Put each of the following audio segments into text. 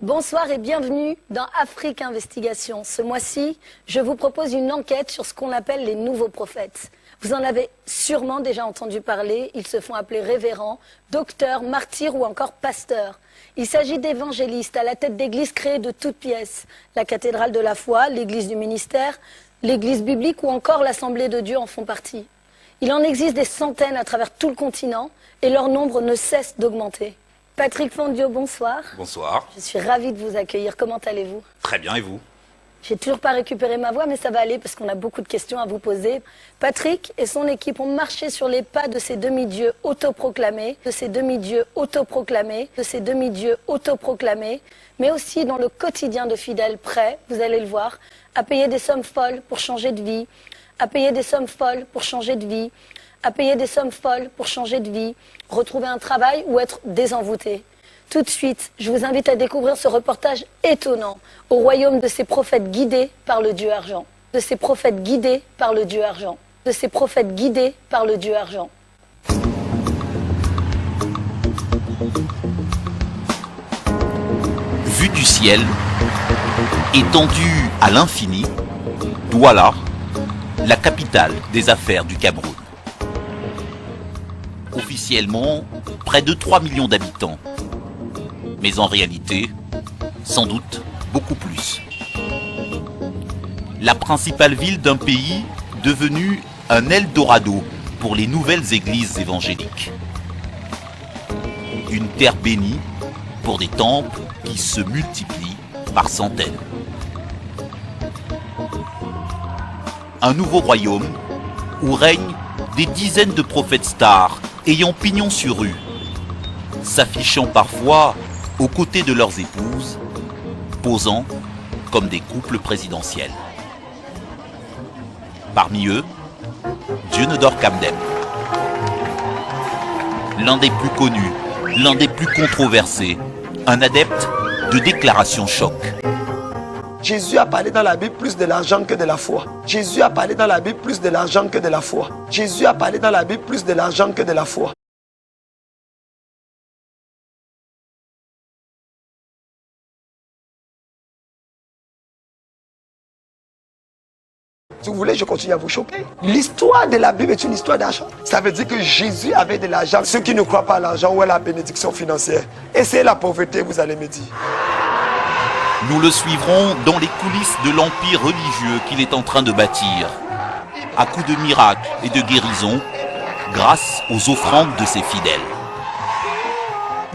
Bonsoir et bienvenue dans Afrique Investigation. Ce mois-ci, je vous propose une enquête sur ce qu'on appelle les nouveaux prophètes. Vous en avez sûrement déjà entendu parler. Ils se font appeler révérends, docteurs, martyrs ou encore pasteurs. Il s'agit d'évangélistes à la tête d'églises créées de toutes pièces. La cathédrale de la foi, l'église du ministère, l'église biblique ou encore l'Assemblée de Dieu en font partie. Il en existe des centaines à travers tout le continent et leur nombre ne cesse d'augmenter. Patrick Fondio, bonsoir. Bonsoir. Je suis ravie de vous accueillir. Comment allez-vous? Très bien, et vous? J'ai toujours pas récupéré ma voix, mais ça va aller parce qu'on a beaucoup de questions à vous poser. Patrick et son équipe ont marché sur les pas de ces demi-dieux autoproclamés, mais aussi dans le quotidien de fidèles prêts, vous allez le voir, à payer des sommes folles pour changer de vie, à payer des sommes folles pour changer de vie, à payer des sommes folles pour changer de vie, retrouver un travail ou être désenvoûté. Tout de suite, je vous invite à découvrir ce reportage étonnant au royaume de ces prophètes guidés par le Dieu argent. De ces prophètes guidés par le Dieu argent. De ces prophètes guidés par le Dieu argent. Vue du ciel, étendue à l'infini, Douala, la capitale des affaires du Cameroun. Officiellement, près de 3 millions d'habitants. Mais en réalité, sans doute beaucoup plus. La principale ville d'un pays devenu un Eldorado pour les nouvelles églises évangéliques. Une terre bénie pour des temples qui se multiplient par centaines. Un nouveau royaume où règnent des dizaines de prophètes stars ayant pignon sur rue, s'affichant parfois aux côtés de leurs épouses, posant comme des couples présidentiels. Parmi eux, Dionodore Kamdem. L'un des plus connus, l'un des plus controversés, un adepte de déclarations choc. Jésus a parlé dans la Bible plus de l'argent que de la foi. Jésus a parlé dans la Bible plus de l'argent que de la foi. Jésus a parlé dans la Bible plus de l'argent que de la foi. Si vous voulez, je continue à vous choquer. L'histoire de la Bible est une histoire d'argent. Ça veut dire que Jésus avait de l'argent. Ceux qui ne croient pas à l'argent ou à la bénédiction financière, essayez la pauvreté, vous allez me dire. Nous le suivrons dans les coulisses de l'empire religieux qu'il est en train de bâtir, à coups de miracles et de guérisons, grâce aux offrandes de ses fidèles.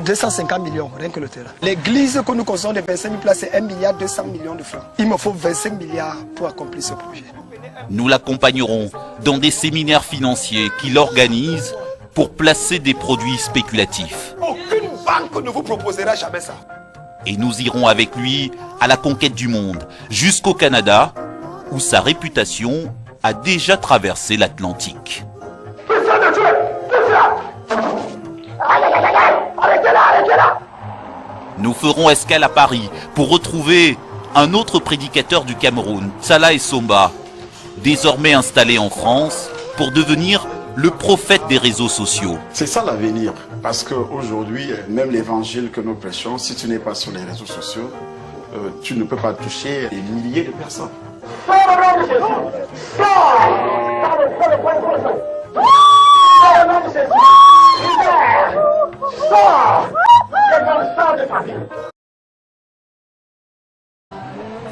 250 millions, rien que le terrain. L'église que nous construisons de 25 000 places, c'est 1 milliard 200 millions de francs. Il me faut 25 milliards pour accomplir ce projet. Nous l'accompagnerons dans des séminaires financiers qu'il organise pour placer des produits spéculatifs. Aucune banque ne vous proposera jamais ça. Et nous irons avec lui à la conquête du monde, jusqu'au Canada, où sa réputation a déjà traversé l'Atlantique. Nous ferons escale à Paris pour retrouver un autre prédicateur du Cameroun, Salah Essomba, désormais installé en France pour devenir le prophète des réseaux sociaux. C'est ça l'avenir, parce qu'aujourd'hui, même l'évangile que nous prêchons, si tu n'es pas sur les réseaux sociaux, tu ne peux pas toucher des milliers de personnes.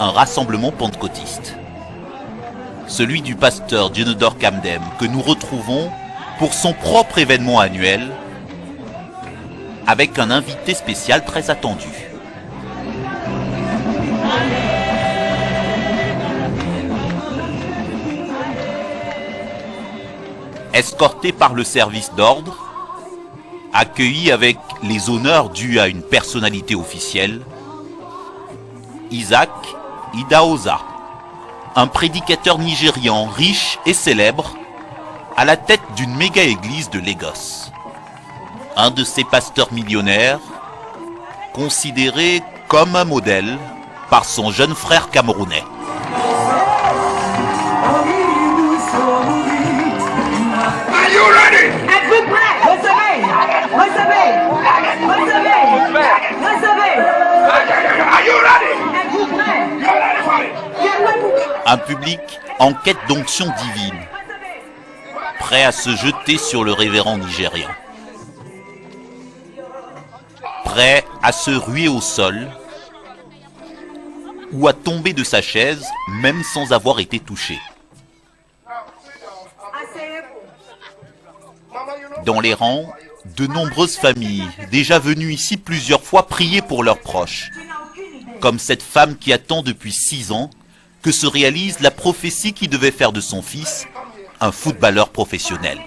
Un rassemblement pentecôtiste. Celui du pasteur Dionodore Kamdem que nous retrouvons pour son propre événement annuel avec un invité spécial très attendu. Escorté par le service d'ordre, accueilli avec les honneurs dus à une personnalité officielle, Isaac Idahosa, un prédicateur nigérian riche et célèbre, à la tête d'une méga-église de Lagos. Un de ces pasteurs millionnaires, considéré comme un modèle par son jeune frère camerounais. Are you ready? Êtes-vous prêts? Recevez! Recevez! Recevez! Recevez! Are you ready? Êtes-vous prêts? Un public en quête d'onction divine, prêt à se jeter sur le révérend nigérian, prêt à se ruer au sol ou à tomber de sa chaise même sans avoir été touché. Dans les rangs, de nombreuses familles, déjà venues ici plusieurs fois prier pour leurs proches, comme cette femme qui attend depuis 6 ans que se réalise la prophétie qui devait faire de son fils un footballeur professionnel.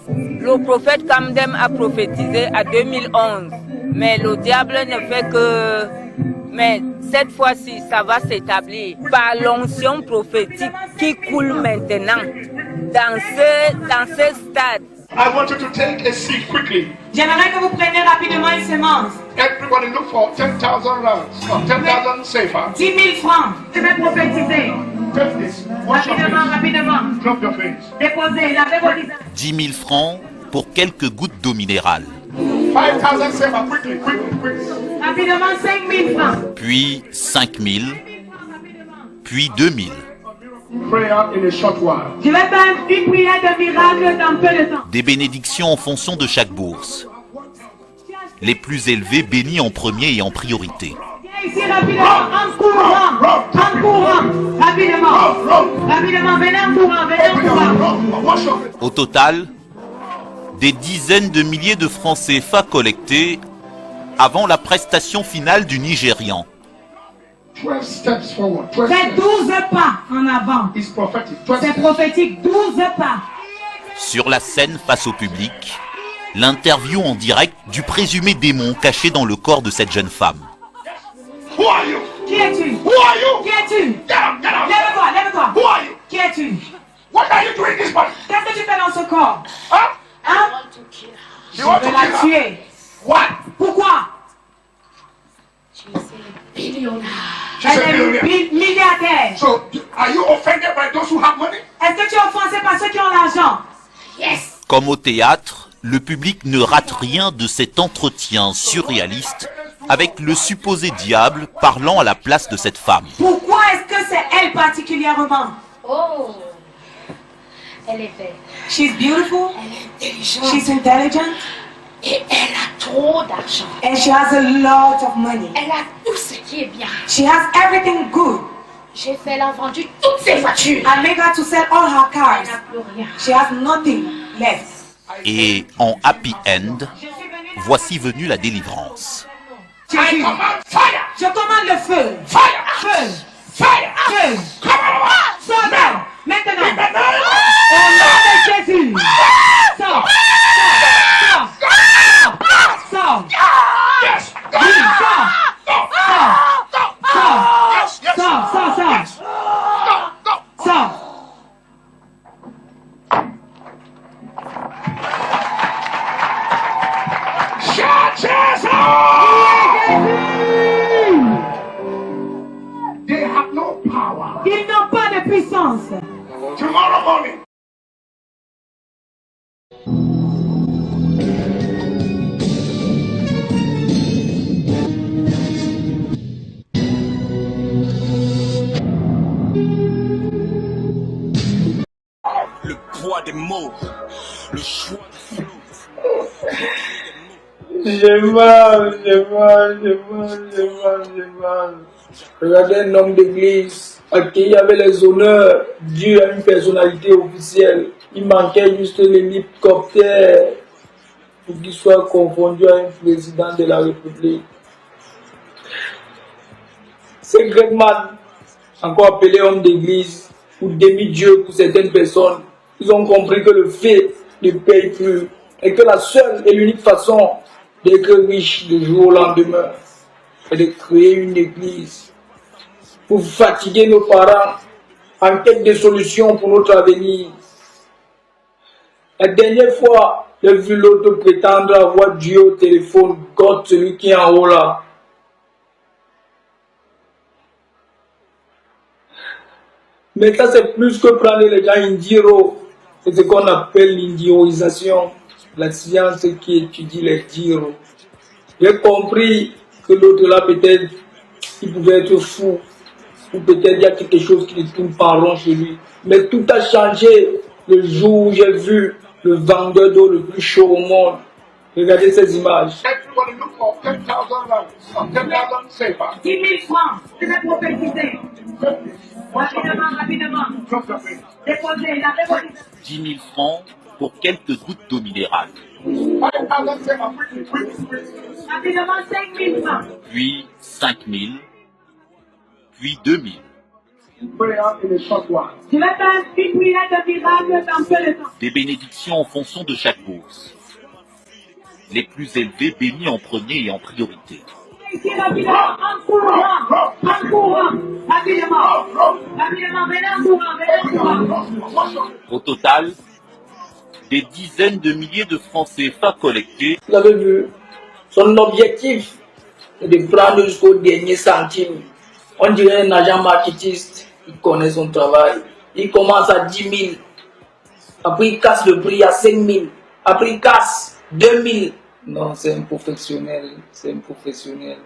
Le prophète Kamdem a prophétisé à 2011, mais le diable ne fait que... Mais cette fois-ci, ça va s'établir par l'onction prophétique qui coule maintenant dans ce stade. I want you to take a seat quickly. J'aimerais que vous preniez rapidement une semence. Everybody look for 10,000 rounds, or 10,000 safer. 10 000 francs. Je vais prophétiser. Take this. Wash your Rapidement, face. rapidement. Drop your face. Déposez, lavez vos visages. 10 000 francs pour quelques gouttes d'eau minérale. 5,000 safer. Quickly, quickly, quickly. Rapidement, 5 000 francs. Puis 5 000, puis 2 000. Prayer in a short while. Je vais faire une prière de miracle dans peu de temps. Des bénédictions en fonction de chaque bourse. Les plus élevés bénis en premier et en priorité. Viens ici rapidement, en courant. En courant. Rapidement. Rapidement, venez en courant, venez en courant. Wash your face. Au total, des dizaines de milliers de francs CFA collectés avant la prestation finale du Nigérian. 12 steps forward. 12 Faites 12 pas en avant. It's prophetic. 12 C'est steps. prophétique, 12 pas. Sur la scène face au public, l'interview en direct du présumé démon caché dans le corps de cette jeune femme. Who are you? Qui es-tu? Who are you? Qui es-tu? Get up, get up. Lève-toi, lève-toi. Who are you? Qui es-tu? What are you doing in this body? Qu'est-ce que tu fais dans ce corps? Huh? Hein? You want Je to vais la kill her? tuer. What? Pourquoi? Millionnaire. She's a Elle est millionaire. milliardaire. So, are you offended by those who have money? Est-ce que tu es offensé par ceux qui ont l'argent? Yes. Comme au théâtre, le public ne rate rien de cet entretien surréaliste avec le supposé diable parlant à la place de cette femme. Pourquoi est-ce que c'est elle particulièrement? Oh, elle est belle. She's beautiful. Elle est intelligente. She's intelligent. Et elle a trop d'argent. And she has a lot of money. Elle a tout ce qui est bien. She has everything good. J'ai fait, elle a vendu toutes ses voitures. I made her to sell all her cars. Elle n'a plus rien. She has nothing left. Et en happy end, voici venue la délivrance. Jésus, I command fire. je commande le feu. Fire. Feu. Fire. Feu. Come on. Sors maintenant. In the name Au nom de Jésus. Sors. Sors. Sors. Sors. Yes. Oui, sors. Sors. Yes. Yes. Sors. Sors. Sors. Go. Sors. Shout Jesus! They have no power. Ils n'ont pas de puissance. Tomorrow morning. Le poids des mots, le choix des flots. J'ai mal, j'ai mal, j'ai mal, j'ai mal, j'ai mal. Regardez un homme d'église accueilli avec les honneurs dus à une personnalité officielle. Il manquait juste l'hélicoptère pour qu'il soit confondu à un président de la République. C'est Gregman, encore appelé homme d'église ou demi-dieu pour certaines personnes. Ils ont compris que le fait ne paye plus et que la seule et l'unique façon d'être riche du jour au lendemain est de créer une église pour fatiguer nos parents en quête de solutions pour notre avenir. La dernière fois, j'ai vu l'autre prétendre avoir Dieu au téléphone, God, celui qui est en haut là. Mais ça, c'est plus que prendre les gens indiro. C'est ce qu'on appelle l'indiroisation, la science qui étudie les diros. J'ai compris que l'autre là, peut-être, il pouvait être fou. Ou peut-être il y a quelque chose qui ne tourne pas en rond chez lui. Mais tout a changé le jour où j'ai vu le vendeur d'eau le plus chaud au monde. Regardez ces images. Everybody look for 10,000 rounds or 10,000 safer. 10 000 francs. Je vais prophétiser. Rapidement, rapidement. Drop the thing. Déposez la révolution. 10 000 francs pour quelques gouttes d'eau minérale. 5,000 safer. Quickly, quickly, quickly. Rapidement, 5 000 francs. Puis 5 000, puis 2 000. Prayer in a short while. Je vais faire une prière de miracle dans peu de temps. Des bénédictions en fonction de chaque bourse. Les plus élevés bénis en premier et en priorité. Ici, rapidement, en courant, en courant, rapidement, rapidement, venez en courant. Au total, des dizaines de milliers de francs CFA collectés. Vous avez vu, son objectif est de prendre jusqu'au dernier centime. On dirait un agent marketiste, il connaît son travail. Il commence à 10 000, après il casse le prix à 5 000, après il casse 2 000. Non, c'est un professionnel, c'est un professionnel.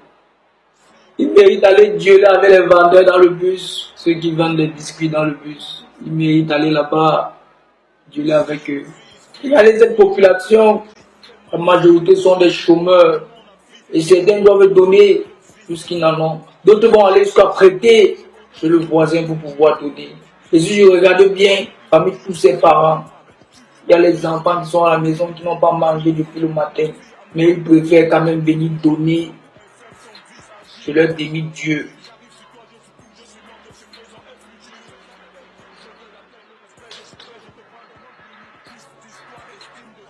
Il mérite d'aller Dieu là avec les vendeurs dans le bus, ceux qui vendent des biscuits dans le bus. Il mérite d'aller là-bas, Dieu là avec eux. Regardez cette population, la majorité sont des chômeurs. Et certains doivent donner plus qu'ils n'en ont. D'autres vont aller jusqu'à prêter chez le voisin pour pouvoir donner. Et si je regarde bien, parmi tous ces parents, il y a les enfants qui sont à la maison qui n'ont pas mangé depuis le matin. Mais ils préfèrent quand même venir donner chez leur demi-dieu.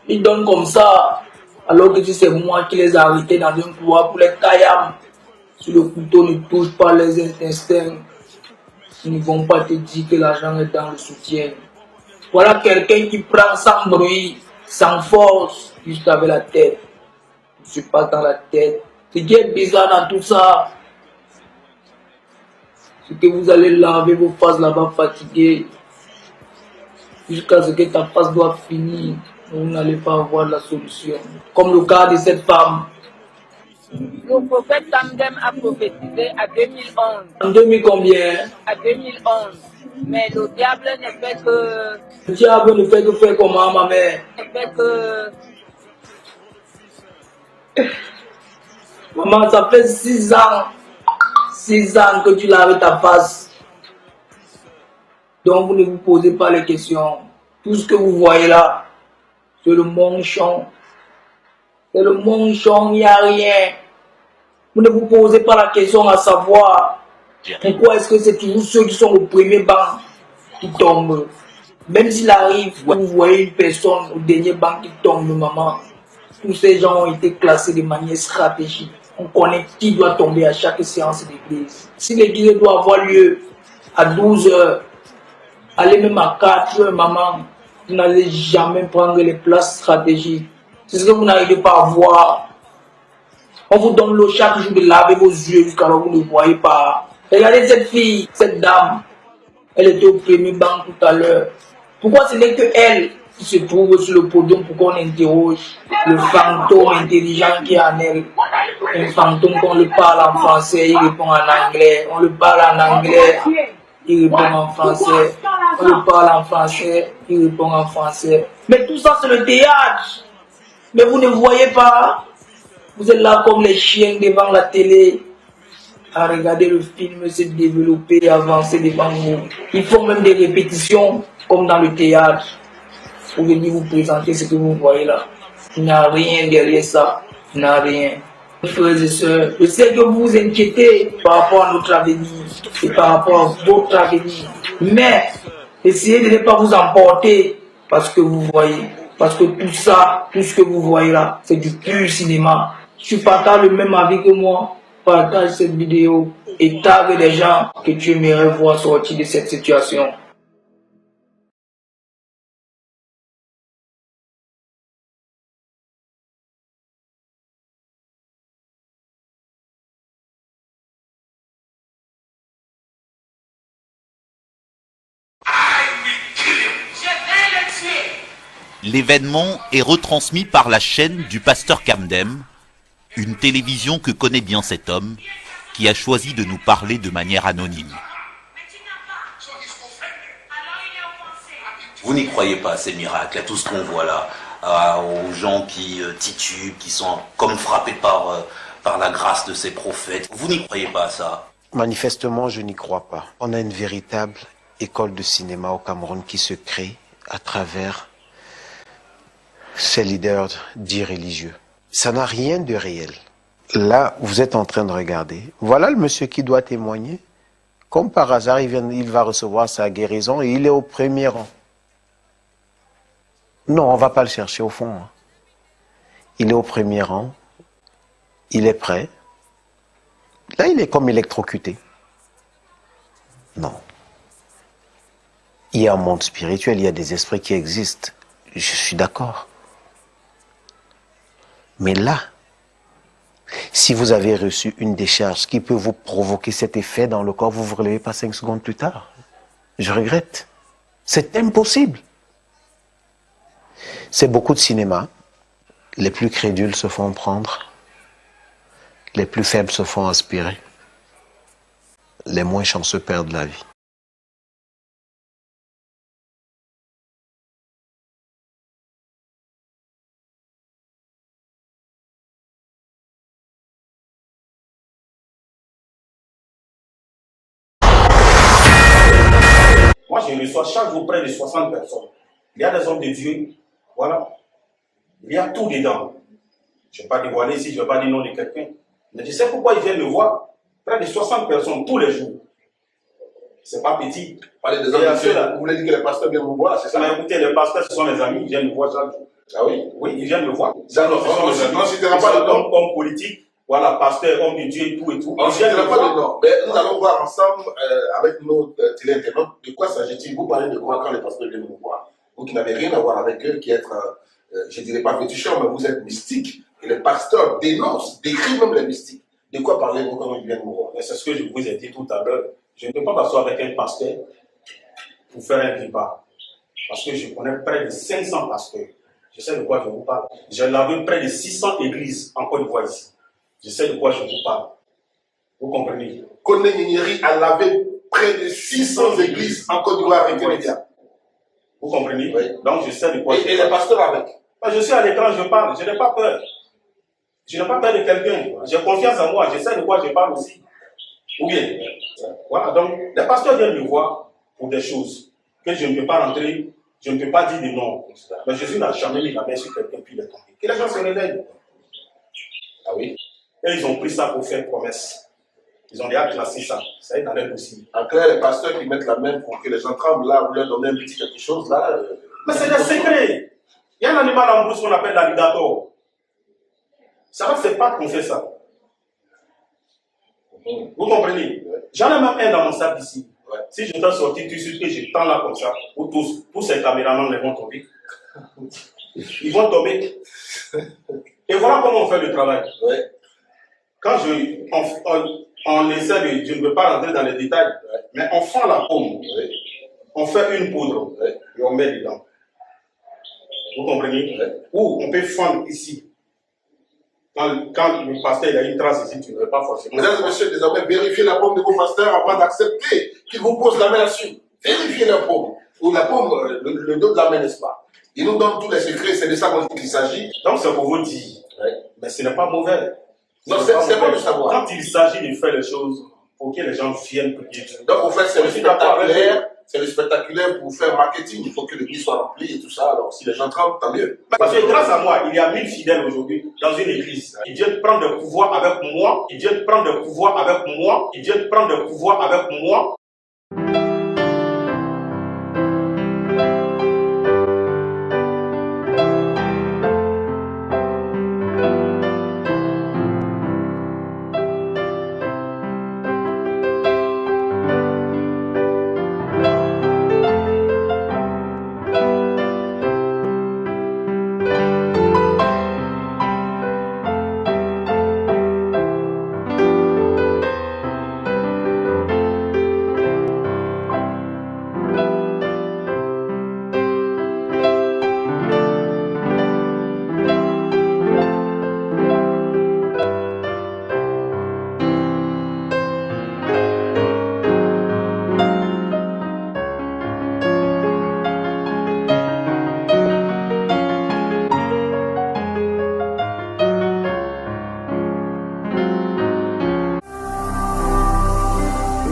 Ils donnent comme ça, alors que si c'est moi qui les ai arrêtés dans un couloir pour les caillam. Si le couteau ne touche pas les intestins, ils ne vont pas te dire que l'argent est dans le soutien. Voilà quelqu'un qui prend sans bruit, sans force, juste avec la tête. Il se passe dans la tête. Ce qui est bizarre dans tout ça, c'est que vous allez laver vos faces là-bas fatiguées jusqu'à ce que ta face doit finir. Vous n'allez pas avoir la solution. Comme le cas de cette femme. Le prophète Kamdem a prophétisé à 2011. En 2000 combien? À 2011. Mais le diable ne fait que... Le diable ne fait que faire comment, ma mère? Ne fait que... Maman, ça fait 6 ans. 6 ans que tu laves ta face. Donc vous ne vous posez pas les questions. Tout ce que vous voyez là, c'est le manchon. C'est le manchon, il n'y a rien. Vous ne vous posez pas la question à savoir pourquoi est-ce que c'est toujours ceux qui sont au premier banc qui tombent. Même s'il arrive, vous voyez une personne au dernier banc qui tombe, maman. Tous ces gens ont été classés de manière stratégique. On connaît qui doit tomber à chaque séance d'église. Si l'église doit avoir lieu à 12 h, allez même à 4 h, maman, vous n'allez jamais prendre les places stratégiques. C'est ce que vous n'arrivez pas à voir. On vous donne l'eau chaque jour de laver vos yeux jusqu'à là vous ne voyez pas. Regardez cette fille, cette dame. Elle était au premier banc tout à l'heure. Pourquoi ce n'est que elle qui se trouve sur le podium pour qu'on interroge le fantôme intelligent qui est en elle? Un fantôme qu'on le parle en français, il répond en anglais. On le parle en anglais, il répond en français. On le parle en français, il répond en français. Mais tout ça c'est le théâtre. Mais vous ne voyez pas. Vous êtes là comme les chiens devant la télé à regarder le film se développer, avancer devant vous. Ils font même des répétitions comme dans le théâtre pour venir vous présenter ce que vous voyez là. Il n'y a rien derrière ça. Il n'y a rien. Frères et sœurs, je sais que vous vous inquiétez par rapport à notre avenir et par rapport à votre avenir. Mais essayez de ne pas vous emporter parce que vous voyez. Parce que tout ça, tout ce que vous voyez là, c'est du pur cinéma. Si tu partages le même avis que moi, partage cette vidéo et tague les gens que tu aimerais voir sortir de cette situation. L'événement est retransmis par la chaîne du pasteur Kamdem, une télévision que connaît bien cet homme, qui a choisi de nous parler de manière anonyme. Vous n'y croyez pas à ces miracles, à tout ce qu'on voit là, aux gens qui titubent, qui sont comme frappés par la grâce de ces prophètes. Vous n'y croyez pas à ça? Manifestement, je n'y crois pas. On a une véritable école de cinéma au Cameroun qui se crée à travers ces leaders dits religieux. Ça n'a rien de réel. Là, vous êtes en train de regarder. Voilà le monsieur qui doit témoigner. Comme par hasard, il va recevoir sa guérison et il est au premier rang. Non, on ne va pas le chercher au fond. Il est au premier rang. Il est prêt. Là, il est comme électrocuté. Non. Il y a un monde spirituel, il y a des esprits qui existent. Je suis d'accord. Mais là, si vous avez reçu une décharge qui peut vous provoquer cet effet dans le corps, vous ne vous relevez pas 5 secondes plus tard. Je regrette. C'est impossible. C'est beaucoup de cinéma. Les plus crédules se font prendre. Les plus faibles se font aspirer. Les moins chanceux perdent la vie. Moi, je reçois chaque jour près de 60 personnes. Il y a des hommes de Dieu, voilà. Il y a tout dedans. Je ne vais pas dévoiler ici, je ne vais pas dire le nom de quelqu'un. Mais tu sais pourquoi ils viennent me voir? Près de 60 personnes tous les jours. C'est pas petit. Parlez des hommes de Dieu. Vous voulez dire que les pasteurs viennent me voir, c'est ça? Mais écoutez, les pasteurs, ce sont mes amis, ils viennent me voir chaque jour. Ah oui? Oui, ils viennent me voir. D'accord, on ne citera pas de nom. Comme politique, voilà, pasteur, homme de Dieu et tout et tout. On ne citera pas de nom. Mais nous allons voir ensemble, avec nos téléinternautes, de quoi s'agit-il? Vous parlez de quoi quand les pasteurs viennent nous voir? Vous qui n'avez rien à voir avec eux, qui êtes, je ne dirais pas féticheurs, mais vous êtes mystiques. Et les pasteurs dénoncent, décrivent même les mystiques. De quoi parlez-vous quand il vient de mourir? Mais c'est ce que je vous ai dit tout à l'heure. Je ne peux pas m'asseoir avec un pasteur pour faire un débat. Parce que je connais près de 500 pasteurs. Je sais de quoi je vous parle. J'ai lavé près de 600 églises en Côte d'Ivoire ici. Je sais de quoi je vous parle. Vous comprenez? Koné Nyeri a lavé près de 600 églises en Côte d'Ivoire avec les médias. Vous comprenez? Oui. Donc je sais de quoi je parle. Et les pasteurs avec? Je suis à l'écran, je parle. Je n'ai pas peur. Je n'ai pas peur de quelqu'un. J'ai confiance en moi. Je sais de quoi je parle aussi. Ou bien, voilà. Donc, les pasteurs viennent me voir pour des choses que je ne peux pas rentrer, je ne peux pas dire de non. Mais Jésus n'a jamais mis la main sur quelqu'un puis il est tombé. Que les gens se réveillent. Ah oui? Et ils ont pris ça pour faire promesse. Ils ont déjà classé ça. Ça est dans leur dossier. En clair, les pasteurs qui mettent la main pour que les gens tremblent, là, vous leur donnez un petit quelque chose, là. Mais c'est des secrets. Il y a un animal en brousse qu'on appelle l'alligator. Ça va, c'est pas qu'on fait ça. Vous comprenez? J'en ai même un dans mon sac ici. Si je dois sortir tout de suite et je tends là comme ça, où tous ces caméramans vont tomber. Ils vont tomber. Et voilà comment on fait le travail. Quand on essaie de, je ne veux pas rentrer dans les détails, mais on fend la paume, on fait une poudre et on met dedans. Vous comprenez? Ou on peut fendre ici. Quand le pasteur il a une trace ici, tu ne veux pas forcément. Mesdames et messieurs, désormais, vérifiez la paume de vos pasteurs avant d'accepter qu'ils vous posent la main là-dessus. Vérifiez la paume. Ou la paume, le dos de la main, n'est-ce pas? Ils nous donnent tous les secrets, c'est de ça qu'il s'agit. Donc c'est pour vous dire, mais ce n'est pas mauvais. Non, c'est bon de savoir. Quand il s'agit de faire les choses, pour que les gens viennent prier Dieu. Donc en fait, c'est le spectaculaire. C'est le spectaculaire pour faire marketing. Il faut que l'église soit remplie et tout ça. Alors, si les gens tremblent, tant mieux. Parce que grâce à moi, il y a 1000 fidèles aujourd'hui dans une église. Ils viennent prendre le pouvoir avec moi. Ils viennent prendre le pouvoir avec moi. Ils viennent prendre le pouvoir avec moi.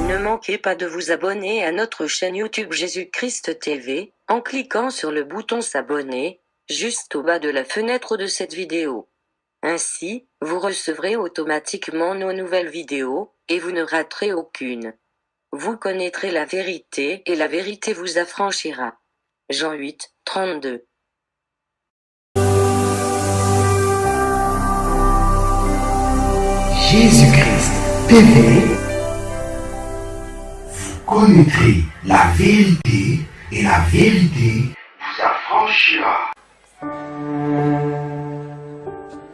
Ne manquez pas de vous abonner à notre chaîne YouTube Jésus-Christ TV, en cliquant sur le bouton s'abonner, juste au bas de la fenêtre de cette vidéo. Ainsi, vous recevrez automatiquement nos nouvelles vidéos, et vous ne raterez aucune. Vous connaîtrez la vérité, et la vérité vous affranchira. Jean 8, 32. Jésus-Christ TV, vous connaîtrez la vérité et la vérité vous affranchira.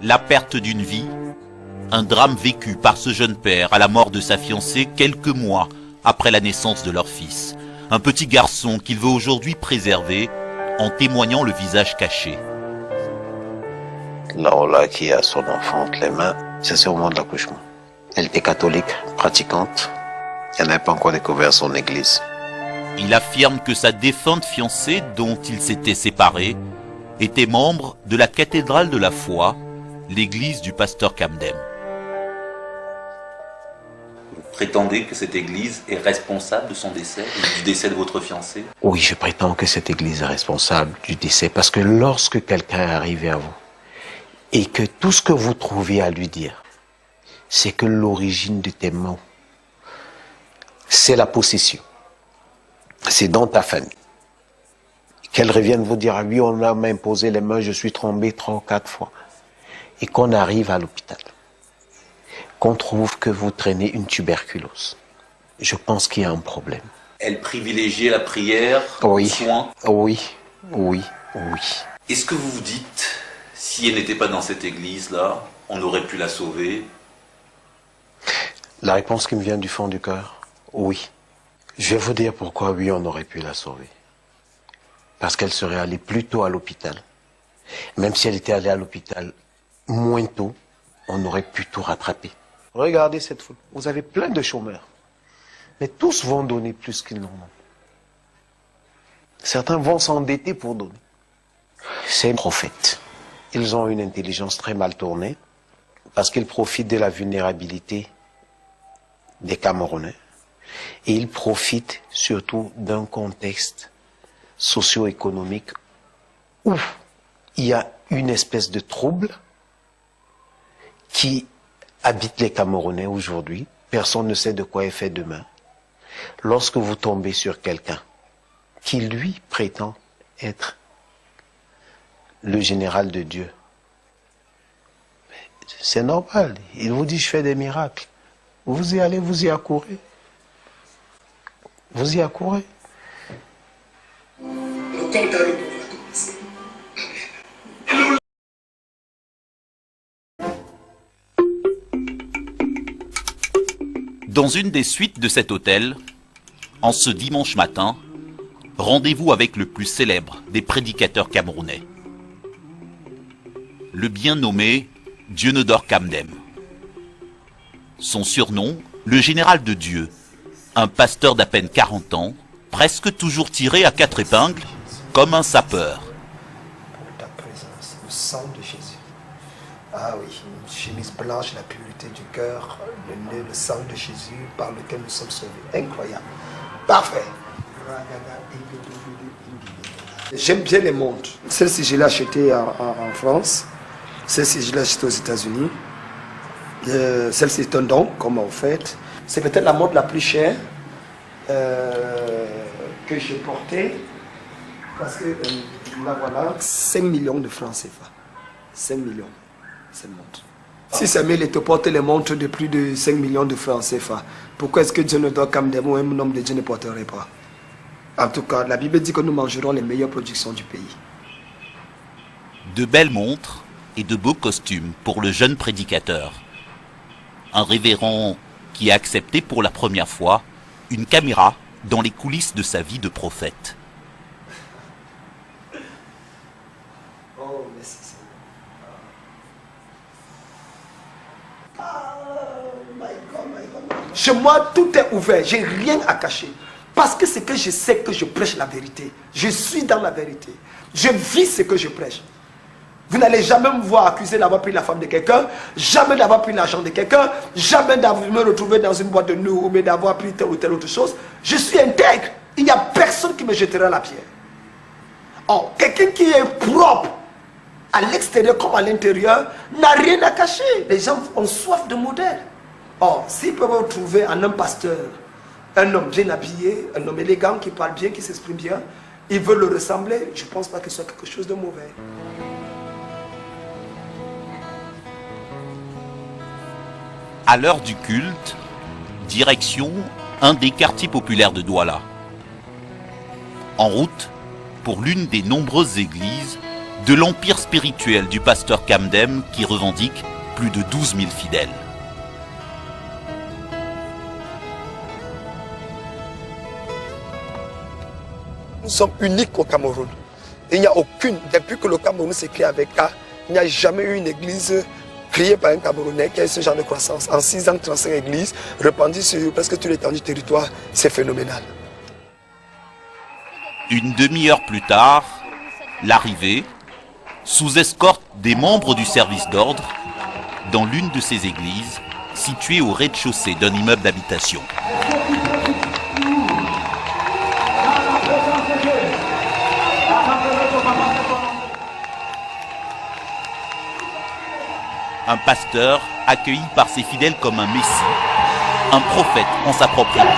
La perte d'une vie, un drame vécu par ce jeune père à la mort de sa fiancée quelques mois après la naissance de leur fils. Un petit garçon qu'il veut aujourd'hui préserver en témoignant le visage caché. Laola qui a son enfant entre les mains, c'est au moment de l'accouchement. Elle était catholique, pratiquante. Elle n'avait pas encore découvert son église. Il affirme que sa défunte fiancée, dont il s'était séparé, était membre de la cathédrale de la foi, l'église du pasteur Kamdem. Vous prétendez que cette église est responsable de son décès et du décès de votre fiancé? Oui, je prétends que cette église est responsable du décès parce que lorsque quelqu'un est arrivé à vous et que tout ce que vous trouviez à lui dire, c'est que l'origine de tes maux, c'est la possession. C'est dans ta famille. Qu'elle revienne vous dire, ah oui, on m'a imposé les mains, je suis tombé 3 ou 4 fois. Et qu'on arrive à l'hôpital, qu'on trouve que vous traînez une tuberculose. Je pense qu'il y a un problème. Elle privilégiait la prière, oui. le soin? Oui. Est-ce que vous vous dites, si elle n'était pas dans cette église-là, on aurait pu la sauver? La réponse qui me vient du fond du cœur, oui. Je vais vous dire pourquoi oui, on aurait pu la sauver. Parce qu'elle serait allée plus tôt à l'hôpital. Même si elle était allée à l'hôpital moins tôt, on aurait pu tout rattraper. Regardez cette foule. Vous avez plein de chômeurs. Mais tous vont donner plus qu'ils n'en ont. Certains vont s'endetter pour donner. C'est un prophète. Ils ont une intelligence très mal tournée parce qu'ils profitent de la vulnérabilité des Camerounais. Et ils profitent surtout d'un contexte socio-économique où il y a une espèce de trouble qui habite les Camerounais aujourd'hui. Personne ne sait de quoi est fait demain. Lorsque vous tombez sur quelqu'un qui, lui, prétend être le général de Dieu, c'est normal. Il vous dit, je fais des miracles. Vous y allez, vous y accourez. Vous y accourez. Dans une des suites de cet hôtel, en ce dimanche matin, rendez-vous avec le plus célèbre des prédicateurs camerounais. Le bien nommé Dieunedor Kamdem. Son surnom, le général de Dieu, un pasteur d'à peine 40 ans, presque toujours tiré à 4 épingles, comme un sapeur. Pour ta présence, le sang de Jésus. Ah oui, une chemise blanche, la pureté du cœur, le nez, le sang de Jésus par lequel nous sommes sauvés. Incroyable. Parfait. J'aime bien les montres. Celle-ci, je l'ai achetée en France. Celle-ci, je l'ai achetée aux États-Unis. Celle-ci est un don, comme en fait. C'est peut-être la montre la plus chère que j'ai portée. Parce que, là, voilà, 5 millions de francs CFA. 5 millions, cette montre. Si Samuel te porte les montres de plus de 5 millions de francs CFA, pourquoi est-ce que Dieunedor Kamdem ou un homme de Dieu ne porterait pas? En tout cas, la Bible dit que nous mangerons les meilleures productions du pays. De belles montres et de beaux costumes pour le jeune prédicateur. Un révérend qui a accepté pour la première fois une caméra dans les coulisses de sa vie de prophète. Oh, merci Seigneur. Chez moi, tout est ouvert. J'ai rien à cacher. Parce que c'est que je sais que je prêche la vérité. Je suis dans la vérité. Je vis ce que je prêche. Vous n'allez jamais me voir accuser d'avoir pris la femme de quelqu'un, jamais d'avoir pris l'argent de quelqu'un, jamais d'avoir me retrouver dans une boîte de nuit ou d'avoir pris telle ou telle autre chose. Je suis intègre. Il n'y a personne qui me jettera la pierre. Oh, quelqu'un qui est propre à l'extérieur comme à l'intérieur n'a rien à cacher. Les gens ont soif de modèles. Or, s'ils peuvent trouver en un pasteur un homme bien habillé, un homme élégant qui parle bien, qui s'exprime bien, ils veulent le ressembler, je ne pense pas que ce soit quelque chose de mauvais. À l'heure du culte, direction un des quartiers populaires de Douala. En route pour l'une des nombreuses églises de l'empire spirituel du pasteur Kamdem qui revendique plus de 12 000 fidèles. Nous sommes uniques au Cameroun. Il n'y a aucune, depuis que le Cameroun s'est créé avec A, il n'y a jamais eu une église créée par un Camerounais qui a ce genre de croissance. En 6 ans, 35 églises répandues sur presque tout l'étendue du territoire, c'est phénoménal. Une demi-heure plus tard, l'arrivée, sous escorte des membres du service d'ordre, dans l'une de ces églises, située au rez-de-chaussée d'un immeuble d'habitation. Un pasteur accueilli par ses fidèles comme un messie, un prophète en sa propre église.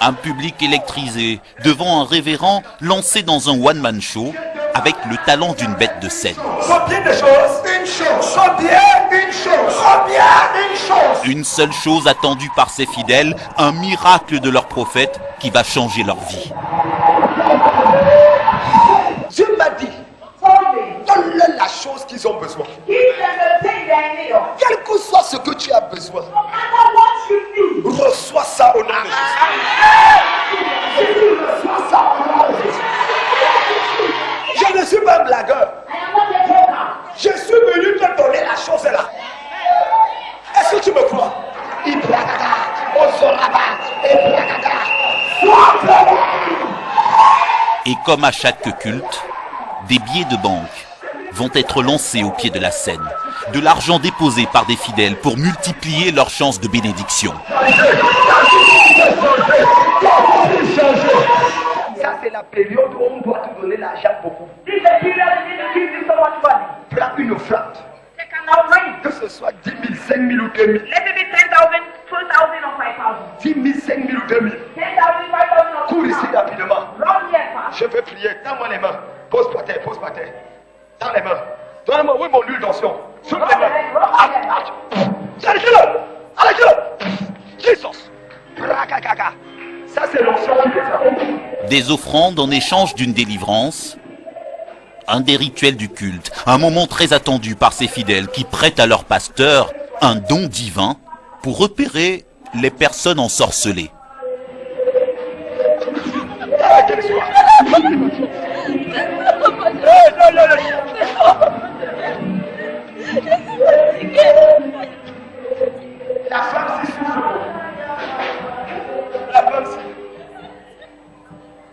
Un public électrisé devant un révérend lancé dans un one-man show avec le talent d'une bête de scène. Combien de choses? Une chose. Combien? Une chose. Combien? Une chose. Une seule chose attendue par ces fidèles, un miracle de leur prophète qui va changer leur vie. Dieu m'a dit, donne-leur la chose qu'ils ont besoin. Quel que soit ce que tu as besoin, reçois ça au nom de Jésus. Reçois ça au nom de Jésus. Je ne suis pas un blagueur. Je suis venu te donner la chose là. Est-ce que tu me crois? Et comme à chaque culte, des billets de banque vont être lancés au pied de la scène. De l'argent déposé par des fidèles pour multiplier leurs chances de bénédiction. Ça, c'est la période où on doit te donner l'argent beaucoup. Prends une offrande. Que ce soit 10 000, 5 000 ou 2 000. 10 000, 5 000 ou 2 000. Cours ici rapidement. Je vais prier. Donne-moi les mains. Pose par terre, pose par terre. Dans les mains. Donne-moi, oui, mon huile d'onction. Sous les mains. Arrêtez-le. Arrêtez-le. Jesus. Ça, c'est l'onction qui fait ça. Des offrandes en échange d'une délivrance. Un des rituels du culte, un moment très attendu par ces fidèles qui prêtent à leur pasteur un don divin pour repérer les personnes ensorcelées. La femme s'y souffre. La femme s'y.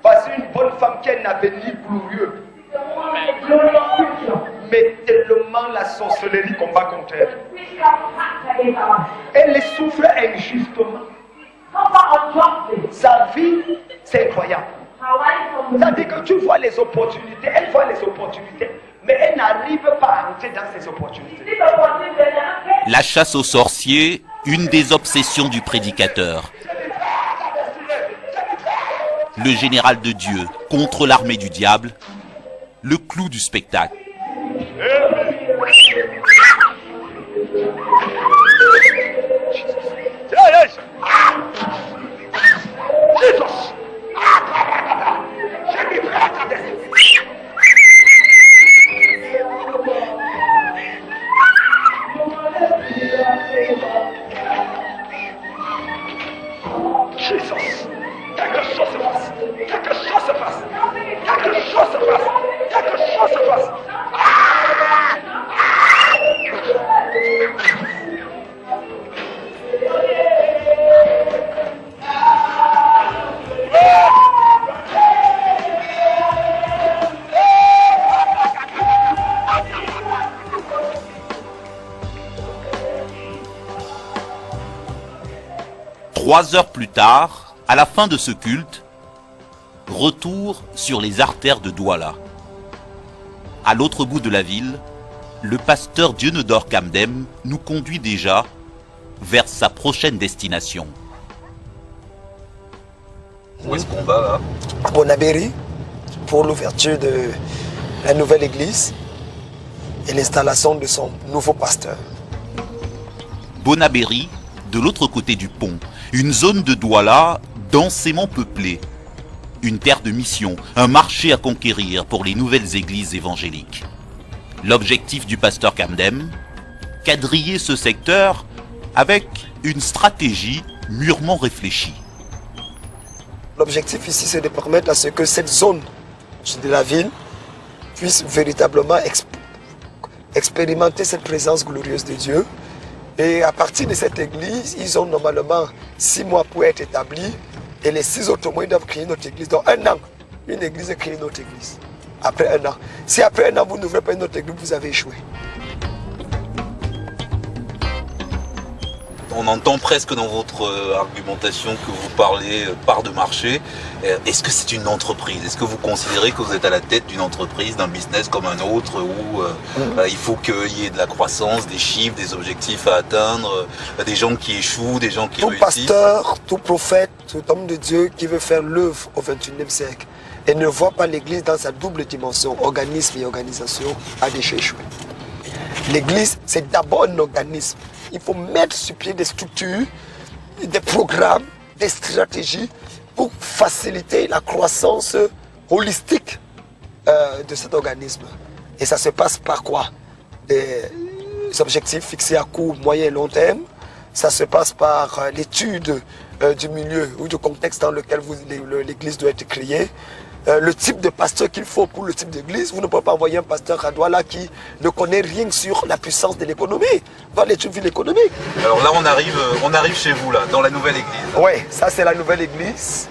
Voici une bonne femme qui a un avenir glorieux. Mais tellement la sorcellerie combat contre elle. Elle souffre injustement. Sa vie, c'est incroyable. C'est-à-dire que tu vois les opportunités, elle voit les opportunités, mais elle n'arrive pas à entrer dans ces opportunités. La chasse aux sorciers, une des obsessions du prédicateur. Le général de Dieu contre l'armée du diable, le clou du spectacle. Trois heures plus tard, à la fin de ce culte, retour sur les artères de Douala. À l'autre bout de la ville, le pasteur Dieunedor Kamdem nous conduit déjà vers sa prochaine destination. Où est-ce qu'on va là? À Bonabéry, pour l'ouverture de la nouvelle église et l'installation de son nouveau pasteur. Bonabéry, de l'autre côté du pont, une zone de Douala densément peuplée. Une terre de mission, un marché à conquérir pour les nouvelles églises évangéliques. L'objectif du pasteur Kamdem, quadriller ce secteur avec une stratégie mûrement réfléchie. L'objectif ici, c'est de permettre à ce que cette zone de la ville puisse véritablement expérimenter cette présence glorieuse de Dieu. Et à partir de cette église, ils ont normalement 6 mois pour être établis. Et les 6 autres mois, ils doivent créer notre église. Donc 1 an, une église crée notre église. Après 1 an. Si après 1 an, vous n'ouvrez pas une autre église, vous avez échoué. On entend presque dans votre argumentation que vous parlez part de marché. Est-ce que c'est une entreprise? Est-ce que vous considérez que vous êtes à la tête d'une entreprise, d'un business comme un autre où il faut qu'il y ait de la croissance, des chiffres, des objectifs à atteindre, des gens qui échouent, des gens qui réussissent? Tout pasteur, tout prophète, tout homme de Dieu qui veut faire l'œuvre au XXIe siècle et ne voit pas l'église dans sa double dimension, organisme et organisation, a déjà échoué. L'église, c'est d'abord un organisme. il faut mettre sur pied des structures, des programmes, des stratégies pour faciliter la croissance holistique de cet organisme. Et ça se passe par quoi? Des objectifs fixés à court, moyen et long terme. Ça se passe par l'étude du milieu ou du contexte dans lequel l'église doit être créée. Le type de pasteur qu'il faut pour le type d'église. Vous ne pouvez pas envoyer un pasteur à Douala qui ne connaît rien sur la puissance de l'économie, dans l'étude de l'économie. Alors là, on arrive chez vous, là, dans la nouvelle église. Oui, ça c'est la nouvelle église.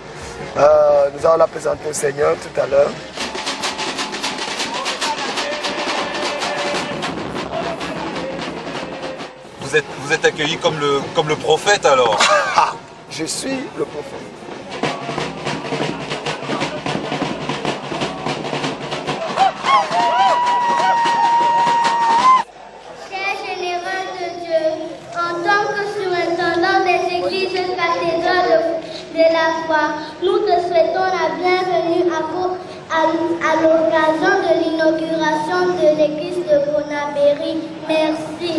Nous allons la présenter au Seigneur tout à l'heure. Vous êtes accueilli comme le prophète alors. Je suis le prophète. Cher général de Dieu, en tant que surintendant des églises cathédrales de la foi, nous te souhaitons la bienvenue à l'occasion de l'inauguration de l'église de Bonabéry. Merci.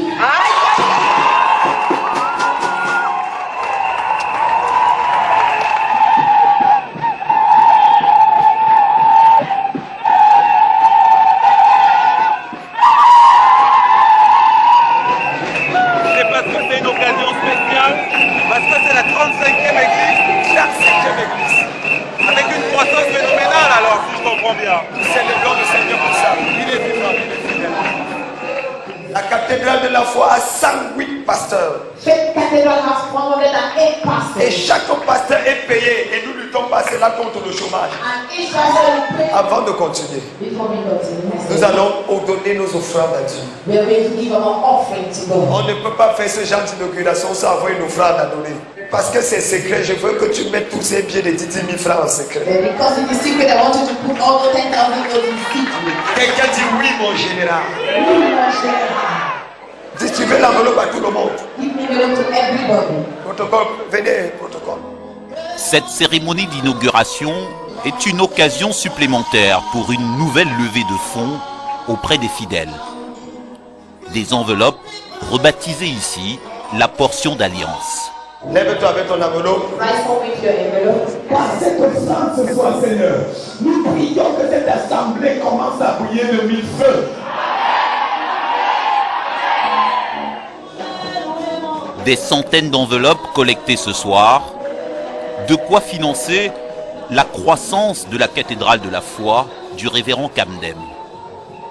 C'est le nom du Seigneur pour ça. Il est vivant, il est fidèle. La cathédrale de la foi a 108 pasteurs. Cette cathédrale has 108 pastors. Et chaque pasteur est payé. Et nous luttons pas cela contre le chômage. Avant de continuer, nous allons donner nos offrandes à Dieu. On ne peut pas faire ce genre d'inauguration sans avoir une offrande à donner. Parce que c'est secret, je veux que tu mettes tous ces billets de 10 000 francs en secret. Quelqu'un dit oui, mon général. Distribuez l'enveloppe à tout le monde. Protocole, venez, protocole. Cette cérémonie d'inauguration est une occasion supplémentaire pour une nouvelle levée de fonds auprès des fidèles. Des enveloppes rebaptisées ici la portion d'alliance. Lève-toi avec ton enveloppe. Par cette offrande ce soir, Seigneur, nous prions que cette assemblée commence à briller de mille feux. Des centaines d'enveloppes collectées ce soir, de quoi financer la croissance de la cathédrale de la foi du révérend Kamdem.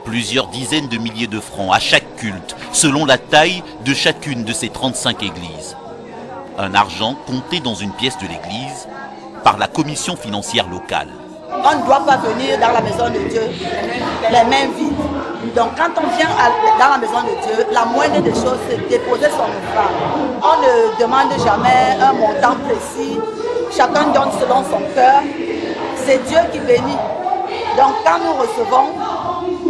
Plusieurs dizaines de milliers de francs à chaque culte, selon la taille de chacune de ces 35 églises. Un argent compté dans une pièce de l'église par la commission financière locale. On ne doit pas venir dans la maison de Dieu les mains vides. Donc quand on vient dans la maison de Dieu, la moindre des choses, c'est déposer son offrande. On ne demande jamais un montant précis. Chacun donne selon son cœur. C'est Dieu qui bénit. Donc quand nous recevons,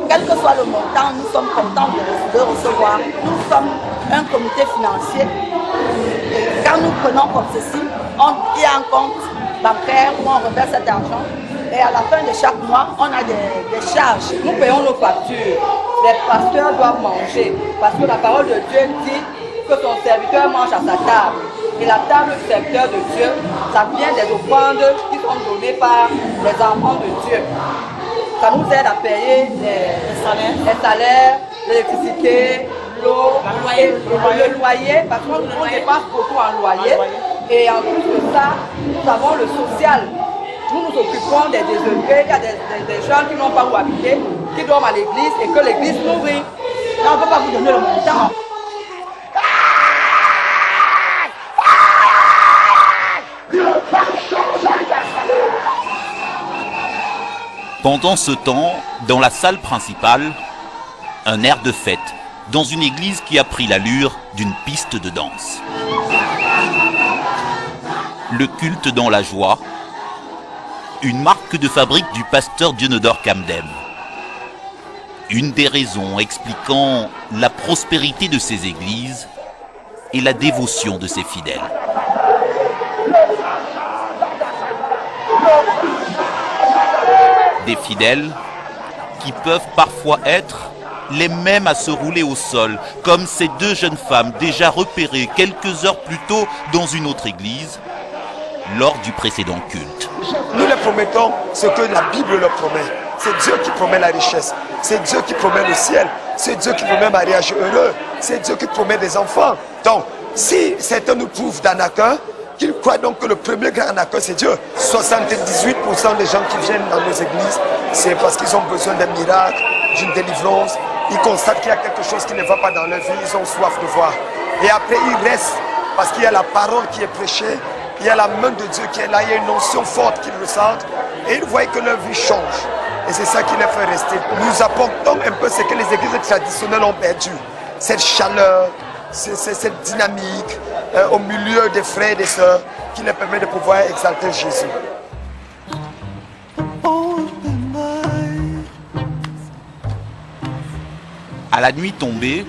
quel que soit le montant, nous sommes contents de recevoir. Nous sommes un comité financier. Et quand nous prenons comme ceci, il y a un compte bancaire où on reverse cet argent. Et à la fin de chaque mois, on a des charges. Nous payons nos factures. Les pasteurs doivent manger. Parce que la parole de Dieu dit que son serviteur mange à sa table. Et la table du serviteur de Dieu, ça vient des offrandes qui sont données par les enfants de Dieu. Ça nous aide à payer les salaires, l'électricité, l'eau, le loyer, parce qu'on dépense beaucoup en loyer. Et en plus de ça, nous avons le social. Nous nous occupons des désœuvrés, il y a des gens qui n'ont pas où habiter, qui dorment à l'église et que l'église nourrit. Là, on ne peut pas vous donner le montant. Pendant ce temps, dans la salle principale, un air de fête, dans une église qui a pris l'allure d'une piste de danse. Le culte dans la joie, une marque de fabrique du pasteur Dionodore Kamdem. Une des raisons expliquant la prospérité de ces églises et la dévotion de ses fidèles. Des fidèles qui peuvent parfois être les mêmes à se rouler au sol, comme ces deux jeunes femmes déjà repérées quelques heures plus tôt dans une autre église, lors du précédent culte. Nous leur promettons ce que la Bible leur promet. C'est Dieu qui promet la richesse, c'est Dieu qui promet le ciel, c'est Dieu qui promet un mariage heureux, c'est Dieu qui promet des enfants. Donc, si certains nous prouvent d'arnaqueurs, qu'ils croient donc que le premier grand arnaqueur c'est Dieu. 78% des gens qui viennent dans nos églises, c'est parce qu'ils ont besoin d'un miracle, d'une délivrance. Ils constatent qu'il y a quelque chose qui ne va pas dans leur vie, ils ont soif de voir. Et après ils restent parce qu'il y a la parole qui est prêchée, il y a la main de Dieu qui est là, il y a une notion forte qu'ils ressentent et ils voient que leur vie change. Et c'est ça qui les fait rester. Nous apportons un peu ce que les églises traditionnelles ont perdu. Cette chaleur, cette dynamique au milieu des frères et des sœurs qui leur permet de pouvoir exalter Jésus. À la nuit tombée,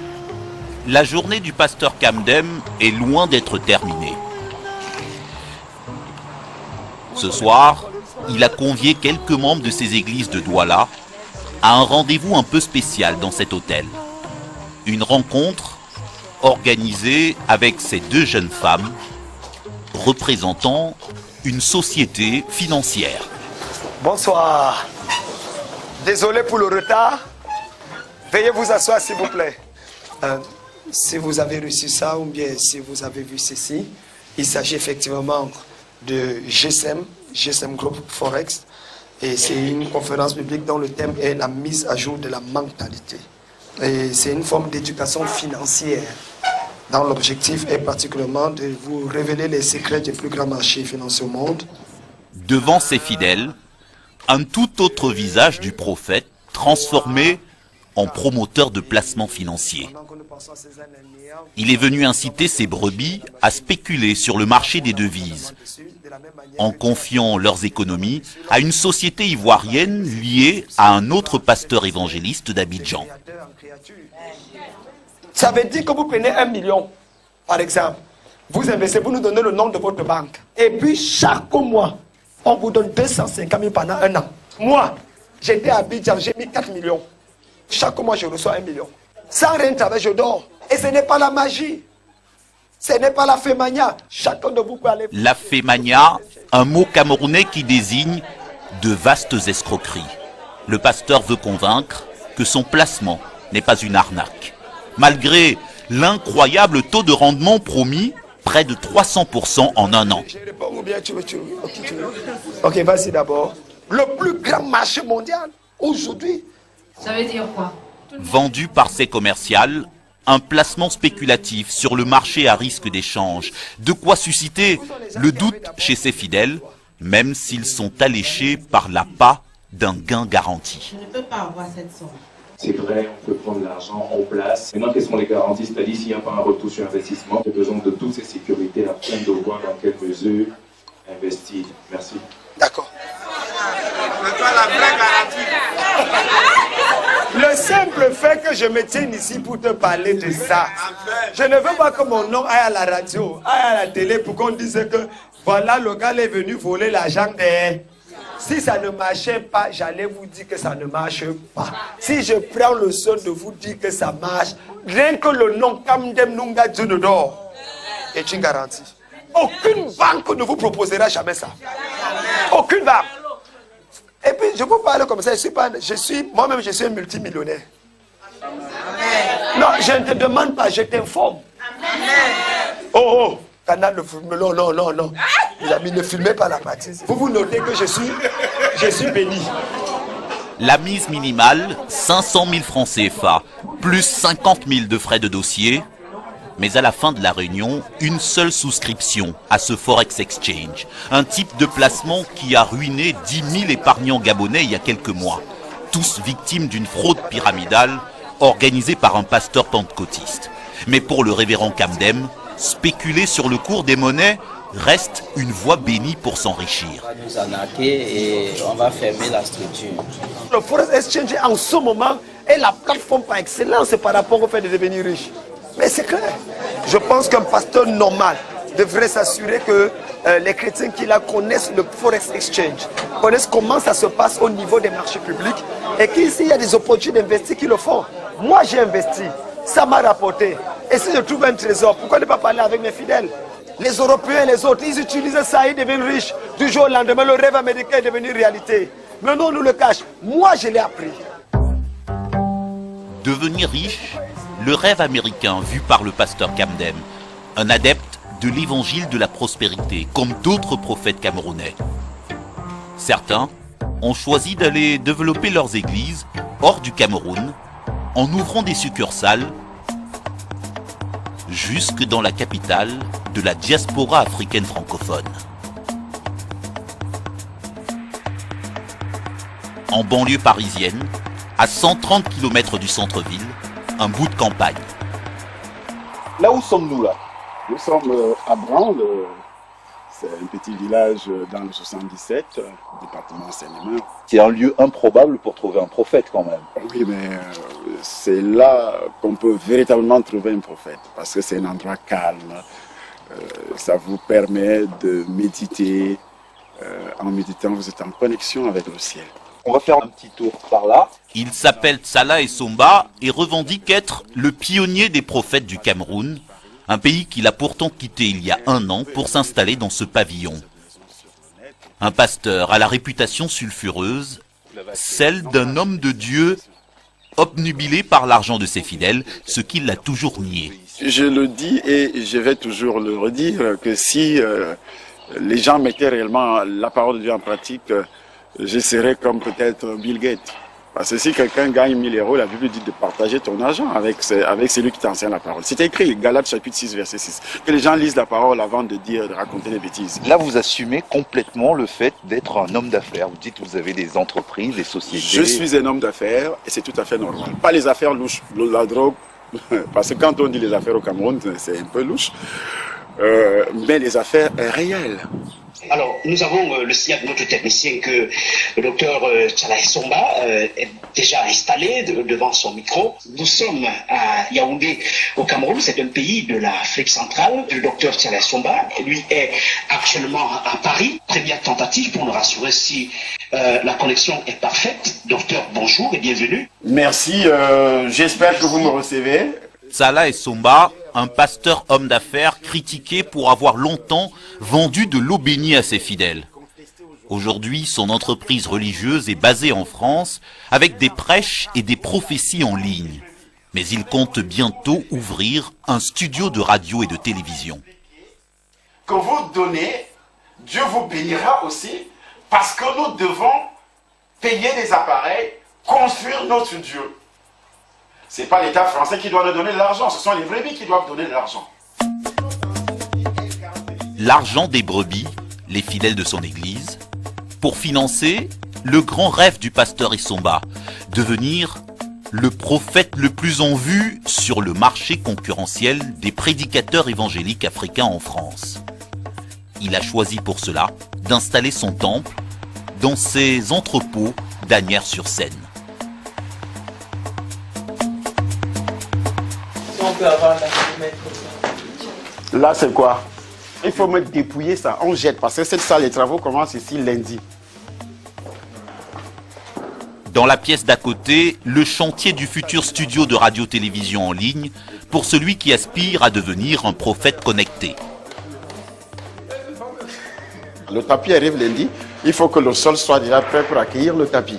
la journée du pasteur Kamdem est loin d'être terminée. Ce soir, il a convié quelques membres de ses églises de Douala à un rendez-vous un peu spécial dans cet hôtel. Une rencontre organisée avec ces deux jeunes femmes représentant une société financière. Bonsoir. Désolé pour le retard. Veuillez vous asseoir s'il vous plaît. Si vous avez reçu ça ou bien si vous avez vu ceci, il s'agit effectivement de GSM Group Forex. Et c'est une conférence publique dont le thème est la mise à jour de la mentalité. Et c'est une forme d'éducation financière dont l'objectif est particulièrement de vous révéler les secrets des plus grands marchés financiers au monde. Devant ses fidèles, un tout autre visage du prophète transformé en promoteur de placements financiers. Il est venu inciter ses brebis à spéculer sur le marché des devises, en confiant leurs économies à une société ivoirienne liée à un autre pasteur évangéliste d'Abidjan. Ça veut dire que vous prenez 1 million, par exemple. Vous investissez, vous nous donnez le nom de votre banque. Et puis chaque mois, on vous donne 250 000 pendant 1 an. Moi, j'étais à Abidjan, j'ai mis 4 millions. Chaque mois, je reçois 1 million. Sans rien travailler, je dors. Et ce n'est pas la magie. Ce n'est pas la fémania. Chacun de vous peut aller... La fémania, un mot camerounais qui désigne de vastes escroqueries. Le pasteur veut convaincre que son placement n'est pas une arnaque. Malgré l'incroyable taux de rendement promis, près de 300% en 1 an. Je réponds ou bien tu veux. Ok, vas-y d'abord. Le plus grand marché mondial, aujourd'hui. Ça veut dire quoi? Vendu par ses commerciales, un placement spéculatif sur le marché à risque d'échange. De quoi susciter le doute chez ses fidèles, même s'ils sont alléchés par l'appât d'un gain garanti. Je ne peux pas avoir cette somme. C'est vrai, on peut prendre l'argent en place. Maintenant, quelles sont les garanties? C'est-à-dire s'il n'y a pas un retour sur investissement, j'ai besoin de toutes ces sécurités afin de voir dans quelle mesure investir. Merci. D'accord. Le simple fait que je me tienne ici pour te parler de ça, je ne veux pas que mon nom aille à la radio, aille à la télé pour qu'on dise que voilà, le gars est venu voler l'argent des... Si ça ne marchait pas, j'allais vous dire que ça ne marche pas. Si je prends le soin de vous dire que ça marche, rien que le nom Kamdem Nunga Djunodor est une garantie. Aucune banque ne vous proposera jamais ça. Aucune banque. Et puis, je vous parle comme ça, moi-même, je suis un multimillionnaire. Non, je ne te demande pas, je t'informe. Oh, canal, non. Les amis, ne filmez pas la partie. Vous notez que je suis béni. La mise minimale, 500 000 francs CFA, plus 50 000 de frais de dossier. Mais à la fin de la réunion, une seule souscription à ce Forex Exchange. Un type de placement qui a ruiné 10 000 épargnants gabonais il y a quelques mois. Tous victimes d'une fraude pyramidale organisée par un pasteur pentecôtiste. Mais pour le révérend Kamdem, spéculer sur le cours des monnaies reste une voie bénie pour s'enrichir. On va nous arnaquer et on va fermer la structure. Le Forex Exchange en ce moment est la plateforme par excellence par rapport au fait de devenir riche. Mais c'est clair. Je pense qu'un pasteur normal devrait s'assurer que les chrétiens qui la connaissent le Forex Exchange, connaissent comment ça se passe au niveau des marchés publics et qu'ici il y a des opportunités d'investir qui le font. Moi j'ai investi, ça m'a rapporté. Et si je trouve un trésor, pourquoi ne pas parler avec mes fidèles? Les Européens, les autres, ils utilisent ça, ils deviennent riches. Du jour au lendemain, le rêve américain est devenu réalité. Mais non, on nous le cache. Moi je l'ai appris. Devenir riche, le rêve américain vu par le pasteur Kamdem, un adepte de l'évangile de la prospérité, comme d'autres prophètes camerounais. Certains ont choisi d'aller développer leurs églises hors du Cameroun, en ouvrant des succursales jusque dans la capitale de la diaspora africaine francophone. En banlieue parisienne, à 130 km du centre-ville, un bout de campagne. Là où sommes-nous là? Nous sommes à Branle, c'est un petit village dans le 77, département Seine-et-Marne. C'est un lieu improbable pour trouver un prophète quand même. Oui, mais c'est là qu'on peut véritablement trouver un prophète, parce que c'est un endroit calme, ça vous permet de méditer, en méditant vous êtes en connexion avec le ciel. On va faire un petit tour par là. Il s'appelle Salah Essomba et revendique être le pionnier des prophètes du Cameroun, un pays qu'il a pourtant quitté il y a 1 an pour s'installer dans ce pavillon. Un pasteur à la réputation sulfureuse, celle d'un homme de Dieu obnubilé par l'argent de ses fidèles, ce qu'il a toujours nié. Je le dis et je vais toujours le redire que si les gens mettaient réellement la parole de Dieu en pratique, je serais comme peut-être Bill Gates. Parce que si quelqu'un gagne 1 000 €, la Bible dit de partager ton argent avec celui qui t'enseigne la parole. C'est écrit, Galates chapitre 6, verset 6. Que les gens lisent la parole avant de raconter des bêtises. Là, vous assumez complètement le fait d'être un homme d'affaires. Vous dites que vous avez des entreprises, des sociétés. Je suis un homme d'affaires et c'est tout à fait normal. Pas les affaires louches, la drogue. Parce que quand on dit les affaires au Cameroun, c'est un peu louche. Mais les affaires réelles. Alors, nous avons le signal de notre technicien que le docteur Salah Essomba est déjà installé devant son micro. Nous sommes à Yaoundé, au Cameroun. C'est un pays de l'Afrique centrale. Le docteur Salah Essomba, lui, est actuellement à Paris. Première tentative pour nous rassurer si la connexion est parfaite. Docteur, bonjour et bienvenue. Merci, j'espère que vous me recevez. Salah Essomba, un pasteur homme d'affaires critiqué pour avoir longtemps vendu de l'eau bénie à ses fidèles. Aujourd'hui, son entreprise religieuse est basée en France avec des prêches et des prophéties en ligne. Mais il compte bientôt ouvrir un studio de radio et de télévision. Que vous donnez, Dieu vous bénira aussi parce que nous devons payer des appareils, construire notre Dieu. Ce n'est pas l'État français qui doit nous donner de l'argent, ce sont les brebis qui doivent donner de l'argent. L'argent des brebis, les fidèles de son église, pour financer le grand rêve du pasteur Essomba, devenir le prophète le plus en vue sur le marché concurrentiel des prédicateurs évangéliques africains en France. Il a choisi pour cela d'installer son temple dans ses entrepôts d'Asnières-sur-Seine. On peut avoir la mettre ça. Là, c'est quoi? Il faut me dépouiller ça, on jette, parce que cette salle, les travaux commencent ici lundi. Dans la pièce d'à côté, le chantier du futur studio de radio-télévision en ligne pour celui qui aspire à devenir un prophète connecté. Le tapis arrive lundi, il faut que le sol soit déjà prêt pour accueillir le tapis.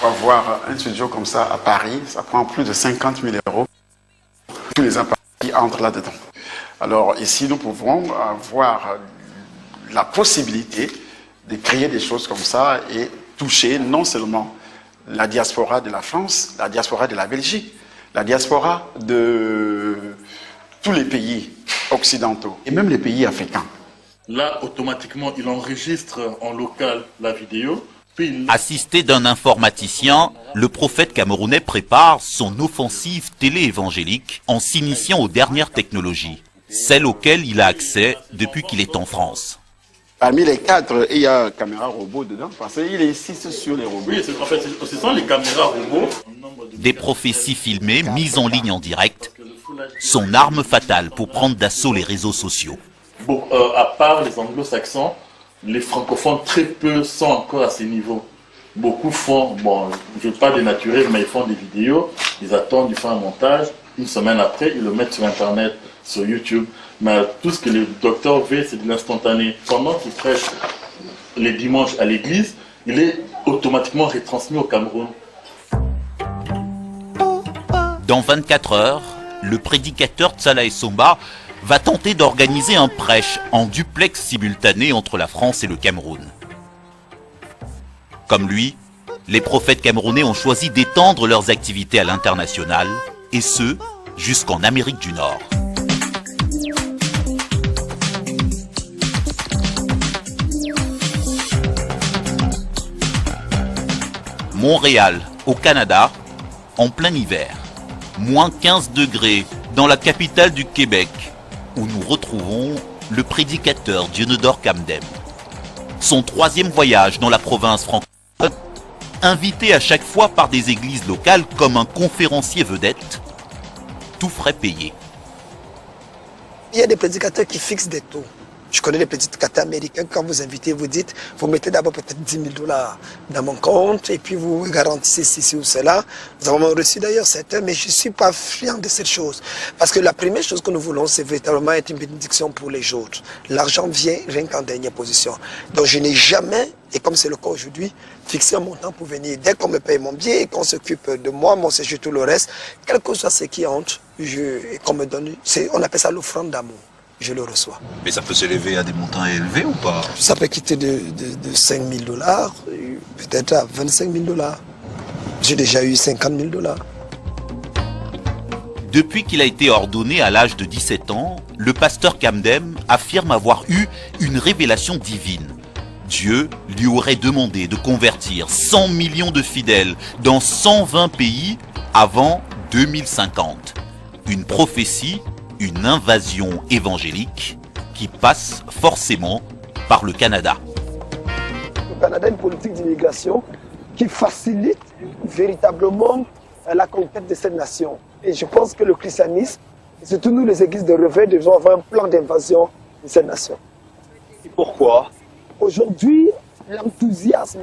Avoir un studio comme ça à Paris, ça prend plus de 50 000 €. Tous les appareils entrent là-dedans. Alors ici, nous pouvons avoir la possibilité de créer des choses comme ça et toucher non seulement la diaspora de la France, la diaspora de la Belgique, la diaspora de tous les pays occidentaux et même les pays africains. Là, automatiquement, il enregistre en local la vidéo. Assisté d'un informaticien, le prophète camerounais prépare son offensive télé-évangélique en s'initiant aux dernières technologies, celles auxquelles il a accès depuis qu'il est en France. Parmi les 4, il y a caméra robot dedans, parce qu'il insiste sur les robots. Oui, en fait, ce sont les caméras robots. Des prophéties filmées, mises en ligne en direct, son arme fatale pour prendre d'assaut les réseaux sociaux. Bon, à part les anglo-saxons, les francophones, très peu sont encore à ce niveau. beaucoup font, bon, je ne veux pas dénaturer, mais ils font des vidéos, ils attendent, ils font un montage, une semaine après, ils le mettent sur Internet, sur YouTube. Mais tout ce que le docteur veut, c'est de l'instantané. Pendant qu'il prêche les dimanches à l'église, il est automatiquement retransmis au Cameroun. Dans 24 heures, le prédicateur Tsalae Somba va tenter d'organiser un prêche en duplex simultané entre la France et le Cameroun. Comme lui, les prophètes camerounais ont choisi d'étendre leurs activités à l'international, et ce, jusqu'en Amérique du Nord. Montréal, au Canada, en plein hiver. Moins 15 degrés dans la capitale du Québec, où nous retrouvons le prédicateur Dionodore Kamdem. Son 3e voyage dans la province francophone, invité à chaque fois par des églises locales comme un conférencier vedette, tout frais payé. Il y a des prédicateurs qui fixent des taux. Je connais des prédicateurs américains, quand vous invitez, vous dites, vous mettez d'abord peut-être 10 000 $ dans mon compte, et puis vous garantissez ceci ou cela. Nous avons reçu d'ailleurs certains, mais je ne suis pas friand de cette chose. Parce que la première chose que nous voulons, c'est véritablement être une bénédiction pour les autres. L'argent vient rien qu'en dernière position. Donc je n'ai jamais, et comme c'est le cas aujourd'hui, fixé un montant pour venir. Dès qu'on me paye mon billet et qu'on s'occupe de moi, mon séjour, tout le reste, quel que soit ce qui entre, qu'on me donne, on appelle ça l'offrande d'amour. Je le reçois. Mais ça peut s'élever à des montants élevés ou pas? Ça peut quitter de 5 000 $, peut-être à 25 000 $. J'ai déjà eu 50 000 $. Depuis qu'il a été ordonné à l'âge de 17 ans, le pasteur Kamdem affirme avoir eu une révélation divine. Dieu lui aurait demandé de convertir 100 millions de fidèles dans 120 pays avant 2050. Une prophétie, une invasion évangélique qui passe forcément par le Canada. Le Canada a une politique d'immigration qui facilite véritablement la conquête de cette nation. Et je pense que le christianisme, et surtout nous les églises de réveil, devons avoir un plan d'invasion de cette nation. Et pourquoi? Aujourd'hui, l'enthousiasme,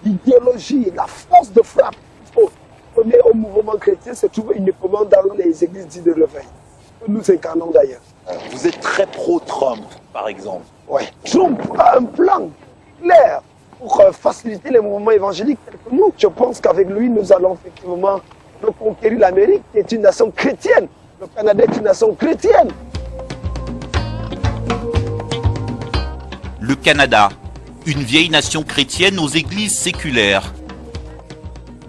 l'idéologie, la force de frappe qu'on est au mouvement chrétien se trouve uniquement dans les églises dites de réveil. Nous incarnons d'ailleurs. Vous êtes très pro-Trump, par exemple. Oui. Trump a un plan clair pour faciliter les mouvements évangéliques tels que nous. Je pense qu'avec lui, nous allons effectivement reconquérir l'Amérique, qui est une nation chrétienne. Le Canada est une nation chrétienne. Le Canada, une vieille nation chrétienne aux églises séculaires,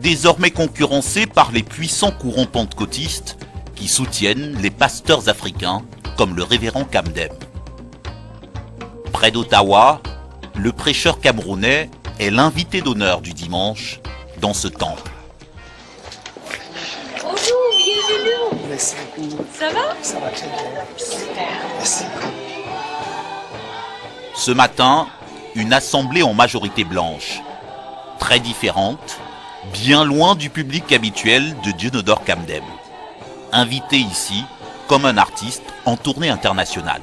désormais concurrencée par les puissants courants pentecôtistes qui soutiennent les pasteurs africains comme le révérend Kamdem. Près d'Ottawa, le prêcheur camerounais est l'invité d'honneur du dimanche dans ce temple. Bonjour, bienvenue. Merci beaucoup. Ça va? Ça va très bien. Super. Merci. Ce matin, une assemblée en majorité blanche, très différente, bien loin du public habituel de Dionodore Kamdem. Invité ici comme un artiste en tournée internationale.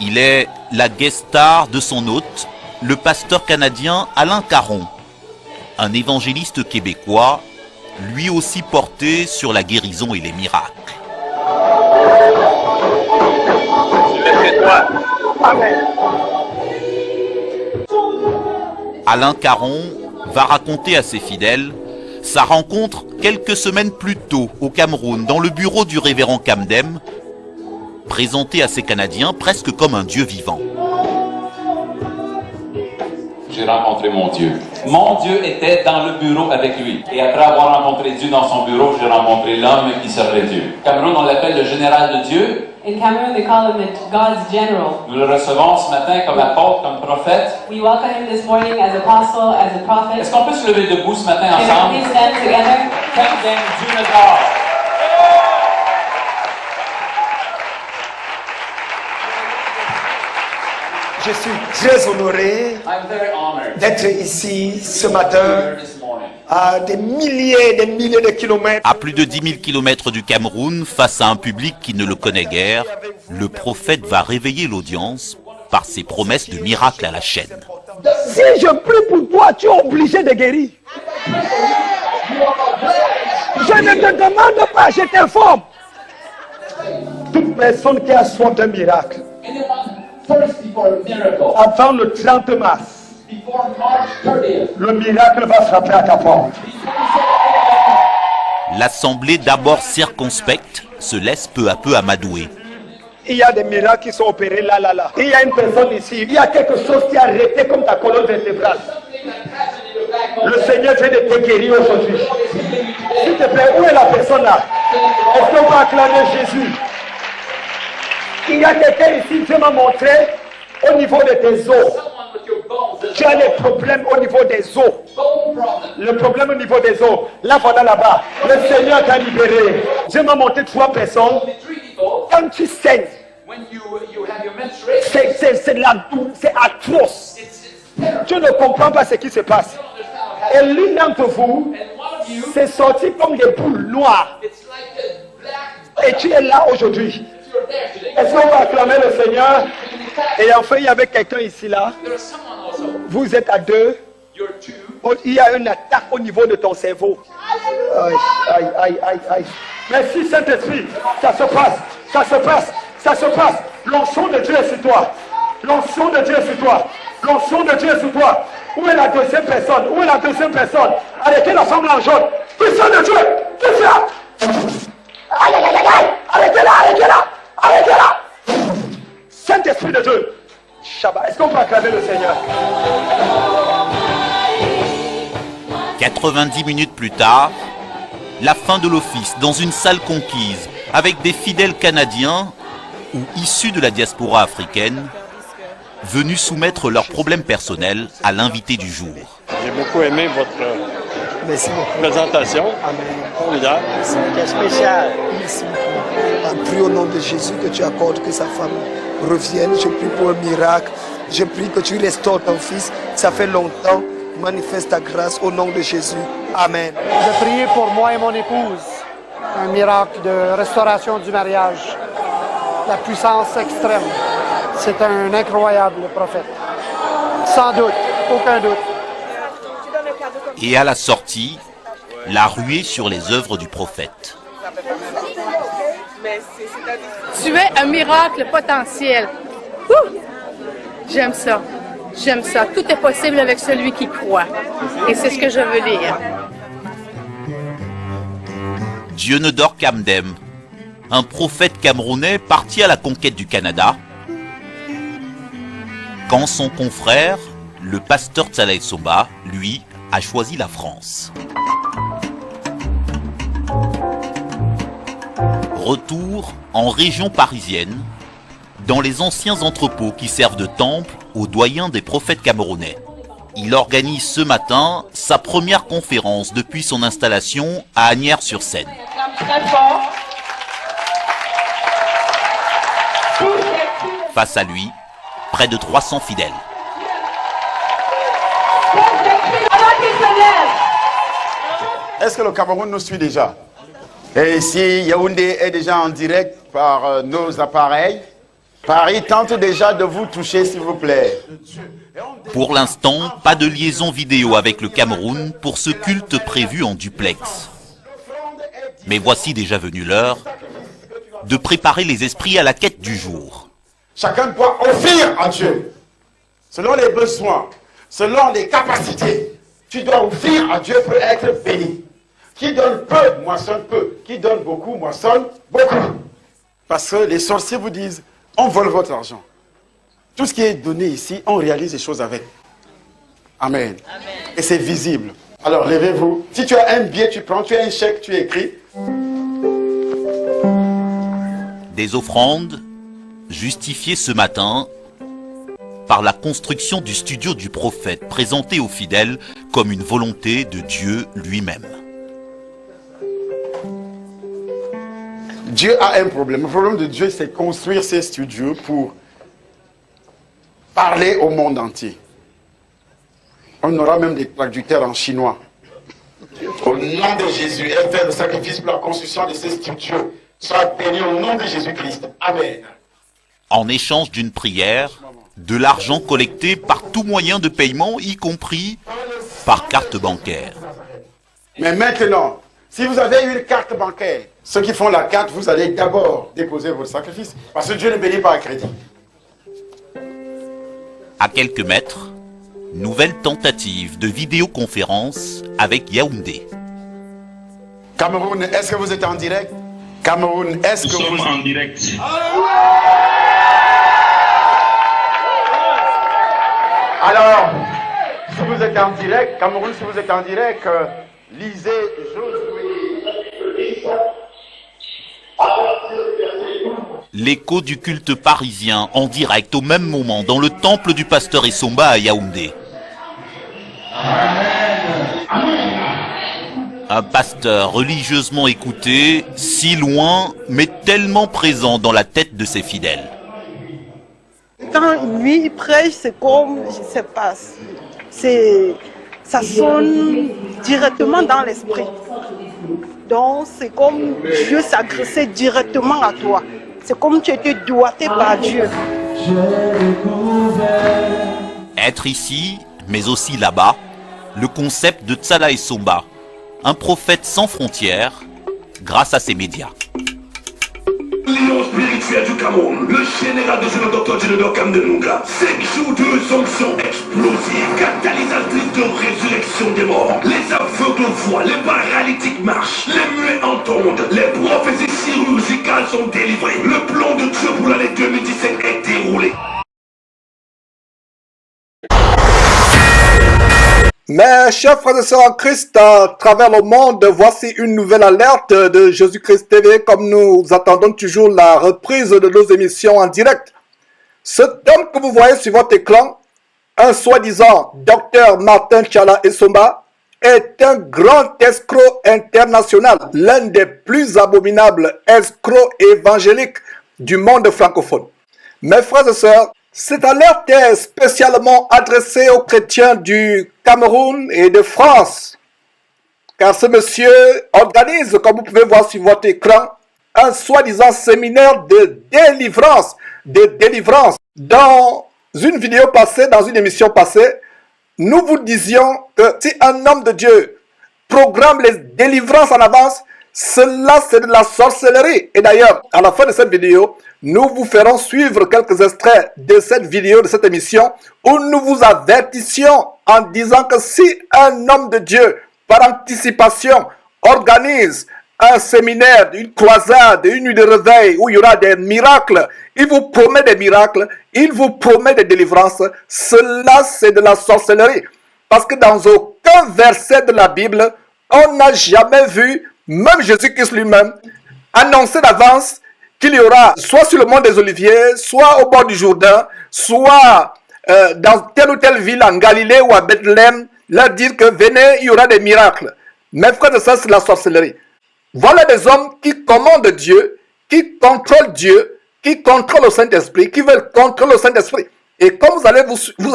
Il est la guest star de son hôte, le pasteur canadien Alain Caron, un évangéliste québécois, lui aussi porté sur la guérison et les miracles. Alain Caron va raconter à ses fidèles sa rencontre quelques semaines plus tôt au Cameroun dans le bureau du révérend Kamdem, présenté à ces Canadiens presque comme un Dieu vivant. J'ai rencontré mon Dieu. Mon Dieu était dans le bureau avec lui. Et après avoir rencontré Dieu dans son bureau, j'ai rencontré l'homme qui servait Dieu. Cameroun, on l'appelle le général de Dieu. In Cameroon, they call him God's general. Nous le recevons ce matin comme apôtre, comme prophète. We welcome him this morning as apostle, as a prophet. Est-ce qu'on peut se lever debout ce matin ensemble? Can we stand together? Kamdem Dionodore. Je suis très honoré d'être ici ce matin à des milliers de kilomètres. À plus de 10 000 kilomètres du Cameroun, face à un public qui ne le connaît guère, le prophète va réveiller l'audience par ses promesses de miracles à la chaîne. Si je prie pour toi, tu es obligé de guérir. Je ne te demande pas, je t'informe. Toute personne qui a soif d'un miracle, avant le 30 mars, le miracle va frapper à ta porte. L'assemblée, d'abord circonspecte, se laisse peu à peu amadouer. Il y a des miracles qui sont opérés là. Il y a une personne ici, il y a quelque chose qui a arrêté comme ta colonne vertébrale. Le Seigneur vient de te guérir aujourd'hui. S'il te plaît, où est la personne là? Est-ce qu'on va acclamer Jésus? Il y a quelqu'un ici, Dieu m'a montré au niveau de tes os. Tu as des problèmes au niveau des os. Le problème au niveau des os. Là, voilà là-bas. Le Seigneur t'a libéré. Dieu m'a montré 3 personnes. Quand tu saignes, c'est de la douleur, c'est atroce. Tu ne comprends pas ce qui se passe. Et l'une d'entre vous, c'est sorti comme des boules noires. Et tu es là aujourd'hui. Est-ce qu'on va acclamer le Seigneur? Et enfin, il y avait quelqu'un ici là. Vous êtes à 2. Il y a une attaque au niveau de ton cerveau. Aïe. Merci Saint-Esprit. Ça se passe. L'onction de Dieu est sur toi. L'onction de Dieu est sur toi. L'onction de Dieu est sur toi. Où est la deuxième personne? Arrêtez la femme en jaune. Puissant de Dieu. Qu'est-ce là? Aïe. Arrêtez-la. Saint-Esprit de Dieu. Shabbat. Est-ce qu'on peut acclamer le Seigneur? 90 minutes plus tard, la fin de l'office dans une salle conquise avec des fidèles canadiens ou issus de la diaspora africaine venus soumettre leurs problèmes personnels à l'invité du jour. J'ai beaucoup aimé votre présentation. Amen. C'est spécial. Merci beaucoup. Je prie au nom de Jésus que tu accordes que sa femme revienne. Je prie pour un miracle. Je prie que tu restaures ton fils. Ça fait longtemps. Manifeste ta grâce au nom de Jésus. Amen. Je prie pour moi et mon épouse. Un miracle de restauration du mariage. La puissance extrême. C'est un incroyable prophète. Sans doute, aucun doute. Et à la sortie, la ruée sur les œuvres du prophète. Tu es un miracle potentiel. Ouh! J'aime ça. Tout est possible avec celui qui croit. Et c'est ce que je veux lire. Dieu ne dort qu'Amdem, un prophète camerounais parti à la conquête du Canada, quand son confrère, le pasteur Tsalaï Somba, lui, a choisi la France. Retour en région parisienne, dans les anciens entrepôts qui servent de temple aux doyens des prophètes camerounais. Il organise ce matin sa première conférence depuis son installation à Asnières-sur-Seine. Face à lui, près de 300 fidèles. Est-ce que le Cameroun nous suit déjà? Et ici, Yaoundé est déjà en direct par nos appareils. Paris tente déjà de vous toucher, s'il vous plaît. Pour l'instant, pas de liaison vidéo avec le Cameroun pour ce culte prévu en duplex. Mais voici déjà venue l'heure de préparer les esprits à la quête du jour. Chacun doit offrir à Dieu, selon les besoins, selon les capacités. Tu dois offrir à Dieu pour être béni. Qui donne peu, moissonne peu. Qui donne beaucoup, moissonne beaucoup. Parce que les sorciers vous disent, on vole votre argent. Tout ce qui est donné ici, on réalise des choses avec. Amen. Amen. Et c'est visible. Alors, levez-vous. Si tu as un billet, tu prends. Tu as un chèque, tu écris. Des offrandes justifiées ce matin par la construction du studio du prophète, présenté aux fidèles comme une volonté de Dieu lui-même. Dieu a un problème. Le problème de Dieu, c'est construire ces studios pour parler au monde entier. On aura même des traducteurs en chinois. Au nom de Jésus, et faire le sacrifice pour la construction de ces studios. Sois béni au nom de Jésus-Christ. Amen. En échange d'une prière, De l'argent collecté par tout moyen de paiement, y compris par carte bancaire. Mais maintenant, si vous avez une carte bancaire, ceux qui font la carte, vous allez d'abord déposer votre sacrifice. Parce que Dieu ne bénit pas à crédit. À quelques mètres, nouvelle tentative de vidéoconférence avec Yaoundé. Cameroun, est-ce que vous êtes en direct? Cameroun, est-ce que Nous sommes en direct. Alors, si vous êtes en direct, Cameroun, si vous êtes en direct, lisez Josué. L'écho du culte parisien en direct au même moment dans le temple du pasteur Essomba à Yaoundé. Un pasteur religieusement écouté, si loin, mais tellement présent dans la tête de ses fidèles. Quand lui il prêche, c'est comme, je ne sais pas, ça sonne directement dans l'esprit. Donc c'est comme Dieu s'adressait directement à toi. C'est comme tu étais doigté par Dieu. Être ici, mais aussi là-bas, le concept de Tsala Essomba, un prophète sans frontières, grâce à ses médias. Lion spirituel du Cameroun, le général de jeune docteur Djinodor Kamdenunga. 5 jours de sanctions explosives, catalysatrices de résurrection des morts. Les aveugles voient, les paralytiques marchent, les muets entendent, les prophéties chirurgicales sont délivrées. Le plan de Dieu pour l'année 2017 est déroulé. Mes chers frères et sœurs en Christ, à travers le monde, voici une nouvelle alerte de Jésus-Christ TV, comme nous attendons toujours la reprise de nos émissions en direct. Cet homme que vous voyez sur votre écran, un soi-disant docteur Martin Tchala Essomba, est un grand escroc international, l'un des plus abominables escrocs évangéliques du monde francophone. Mes frères et sœurs, cette alerte est spécialement adressée aux chrétiens du Cameroun et de France, car ce monsieur organise, comme vous pouvez voir sur votre écran, un soi-disant séminaire de délivrance. Dans une vidéo passée, dans une émission passée, nous vous disions que si un homme de Dieu programme les délivrances en avance, cela c'est de la sorcellerie. Et d'ailleurs, à la fin de cette vidéo, nous vous ferons suivre quelques extraits de cette vidéo, de cette émission, où nous vous avertissions en disant que si un homme de Dieu, par anticipation, organise un séminaire, une croisade, une nuit de réveil, où il y aura des miracles, il vous promet des miracles, il vous promet des délivrances, cela c'est de la sorcellerie. Parce que dans aucun verset de la Bible, on n'a jamais vu, même Jésus-Christ lui-même, annoncer d'avance qu'il y aura soit sur le mont des Oliviers, soit au bord du Jourdain, soit dans telle ou telle ville en Galilée ou à Bethléem, leur dire que venez, il y aura des miracles. Mes frères et sœurs, c'est la sorcellerie. Voilà des hommes qui commandent Dieu, qui contrôlent Dieu, qui contrôlent le Saint-Esprit, qui veulent contrôler le Saint-Esprit. Et comme vous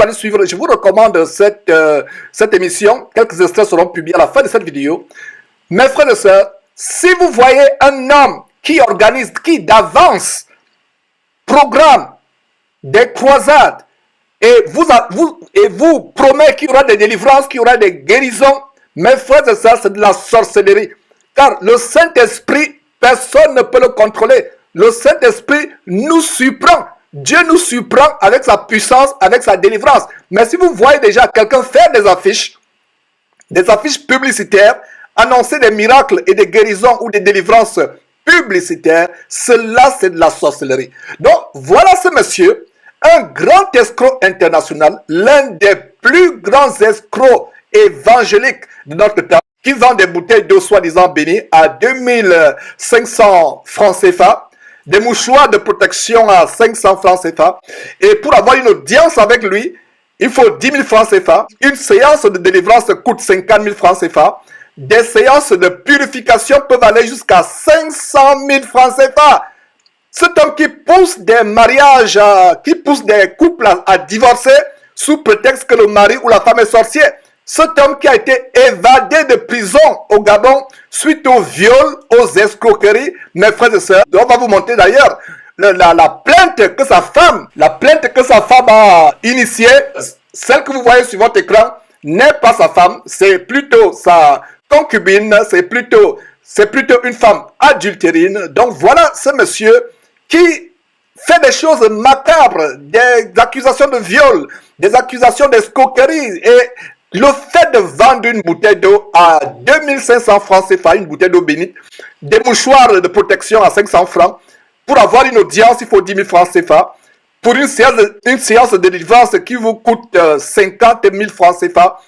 allez suivre, je vous recommande cette émission, quelques extraits seront publiés à la fin de cette vidéo. Mes frères et sœurs, si vous voyez un homme qui organise, qui d'avance programme des croisades et vous promet qu'il y aura des délivrances, qu'il y aura des guérisons, mes frères et sœurs, c'est de la sorcellerie. Car le Saint-Esprit, personne ne peut le contrôler. Le Saint-Esprit nous surprend. Dieu nous surprend avec sa puissance, avec sa délivrance. Mais si vous voyez déjà quelqu'un faire des affiches publicitaires, annoncer des miracles et des guérisons ou des délivrances publicitaires, cela c'est de la sorcellerie. Donc voilà ce monsieur, un grand escroc international, l'un des plus grands escrocs évangéliques de notre temps, qui vend des bouteilles d'eau soi-disant bénies à 2500 francs CFA, des mouchoirs de protection à 500 francs CFA, et pour avoir une audience avec lui, il faut 10 000 francs CFA, une séance de délivrance coûte 50 000 francs CFA, des séances de purification peuvent aller jusqu'à 500 000 francs CFA. Cet homme qui pousse des mariages, qui pousse des couples à divorcer sous prétexte que le mari ou la femme est sorcier. Cet homme qui a été évadé de prison au Gabon suite aux viols, aux escroqueries, mes frères et sœurs. On va vous montrer d'ailleurs la plainte que sa femme a initiée, celle que vous voyez sur votre écran, n'est pas sa femme, c'est plutôt sa concubine, c'est plutôt une femme adultérine. Donc voilà ce monsieur qui fait des choses macabres, des accusations de viol, des accusations d'escroquerie, et le fait de vendre une bouteille d'eau à 2500 francs CFA, une bouteille d'eau bénite, des mouchoirs de protection à 500 francs, pour avoir une audience, il faut 10 000 francs CFA, pour une séance de délivrance qui vous coûte 50 000 francs CFA,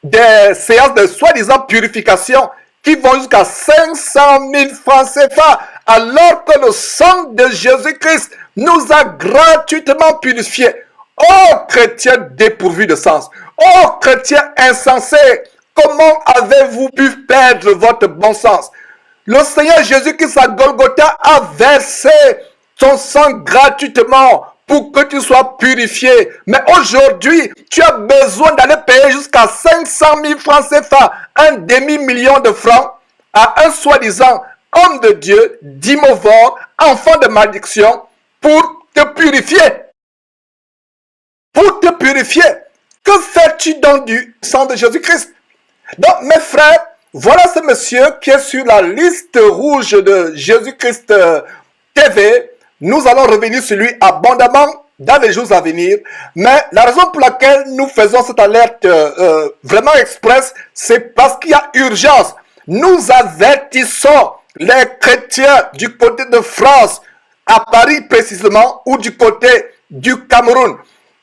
des séances de soi-disant purification qui vont jusqu'à 500 000 francs CFA, alors que le sang de Jésus-Christ nous a gratuitement purifiés. Oh, chrétiens dépourvus de sens! Oh, chrétiens insensés! Comment avez-vous pu perdre votre bon sens? Le Seigneur Jésus-Christ à Golgotha a versé son sang gratuitement pour que tu sois purifié. Mais aujourd'hui, tu as besoin d'aller payer jusqu'à 500 000 francs CFA, un demi-million de francs, à un soi-disant homme de Dieu, dimorphe, enfant de malédiction, pour te purifier. Pour te purifier. Que fais-tu donc du sang de Jésus-Christ? Donc, mes frères, voilà ce monsieur qui est sur la liste rouge de Jésus-Christ TV. Nous allons revenir sur lui abondamment dans les jours à venir. Mais la raison pour laquelle nous faisons cette alerte vraiment express, c'est parce qu'il y a urgence. Nous avertissons les chrétiens du côté de France, à Paris précisément, ou du côté du Cameroun.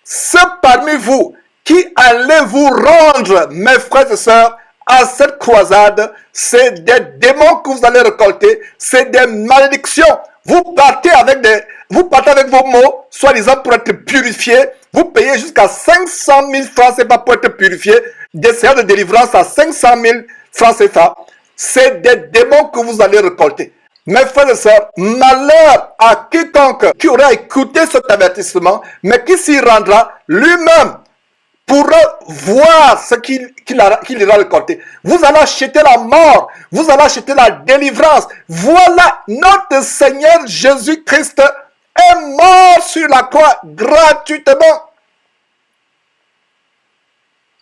Ceux parmi vous qui allez vous rendre, mes frères et sœurs, à cette croisade, c'est des démons que vous allez récolter, c'est des malédictions. Vous partez avec vos mots, soi-disant pour être purifiés. Vous payez jusqu'à 500 000 francs CFA pour être purifié. Des séances de délivrance à 500 000 francs CFA. C'est des démons que vous allez récolter. Mes frères et sœurs, malheur à quiconque qui aura écouté cet avertissement, mais qui s'y rendra lui-même pourra voir ce qu'il ira récolter. Vous allez acheter la mort, vous allez acheter la délivrance. Voilà, notre Seigneur Jésus-Christ est mort sur la croix gratuitement.